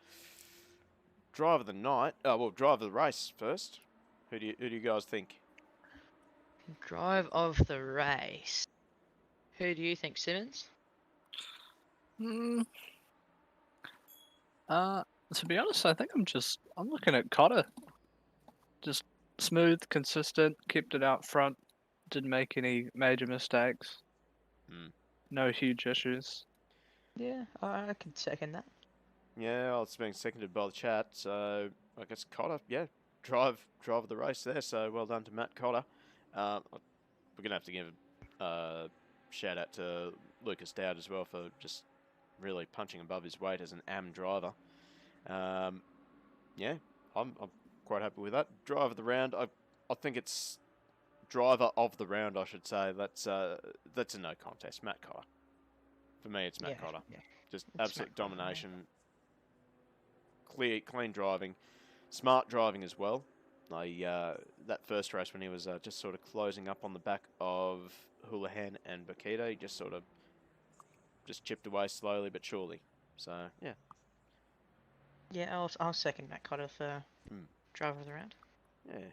driver of the night, well, driver of the race first. Who do you guys think? Drive of the race. Who do you think, Simmons? To be honest, I think I'm looking at Cotter. Just smooth, consistent, kept it out front, didn't make any major mistakes. No huge issues. Yeah, I can second that. Yeah, well, it's being seconded by the chat, so I guess Cotter, yeah, drive of the race there, so well done to Matt Cotter. We're going to have to give a shout out to Lucas Dowd as well for just really punching above his weight as an AM driver. Yeah, I'm quite happy with that. Driver of the round, I think it's driver of the round, I should say. That's a no contest, Matt Cotter. For me, it's Matt Cotter. Yeah. Just absolute domination, clean driving, smart driving as well. That first race when he was just sort of closing up on the back of Houlihan and Bakita, he just sort of just chipped away slowly but surely. So, yeah. Yeah, I'll second Matt Cotter for driver of the round. Yeah.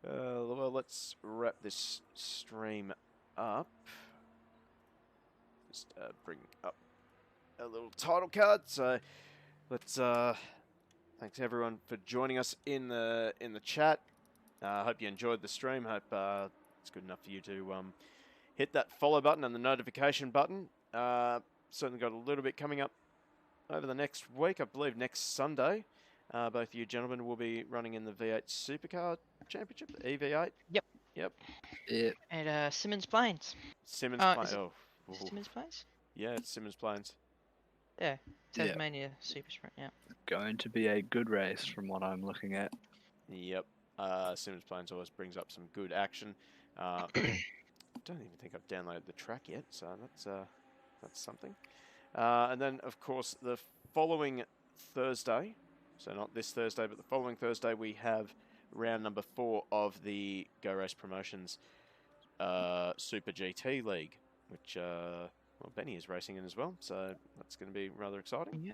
Well, let's wrap this stream up. Just bring up a little title card. So let's thanks everyone for joining us in the chat. Hope you enjoyed the stream. Hope it's good enough for you to hit that follow button and the notification button. Certainly got a little bit coming up over the next week. I believe next Sunday, both of you gentlemen will be running in the V8 Supercar Championship, the EV8. Yep. Yep. Yeah. At Simmons Plains. Simmons Plains. Is it Oh, Simmons Plains? yeah, it's Simmons Plains. Yeah. Tasmania Super Sprint. Yeah. Going to be a good race from what I'm looking at. Yep. Simmons Plains always brings up some good action. I don't even think I've downloaded the track yet, so that's something. And then, of course, the following Thursday, so not this Thursday, but the following Thursday, we have round number 4 of the Go Race Promotions Super GT League, which well, Benny is racing in as well, so that's going to be rather exciting. Yeah.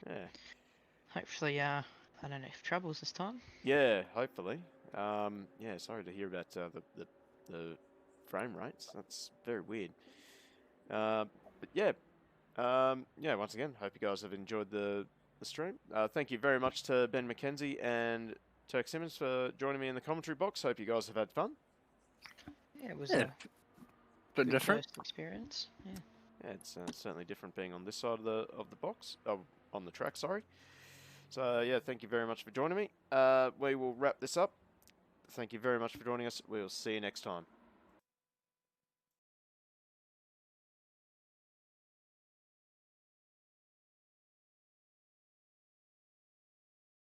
Yeah. Hopefully, I don't know if troubles this time. Yeah, hopefully. Yeah, sorry to hear about the frame rates. That's very weird. But yeah. Yeah, once again, hope you guys have enjoyed the stream. Thank you very much to Ben McKenzie and Turk Simmons for joining me in the commentary box. Hope you guys have had fun. Yeah, it was a But good different. first experience. Yeah. Yeah, it's certainly different being on this side of the box, on the track. Sorry. So yeah, thank you very much for joining me. We will wrap this up. Thank you very much for joining us. We will see you next time.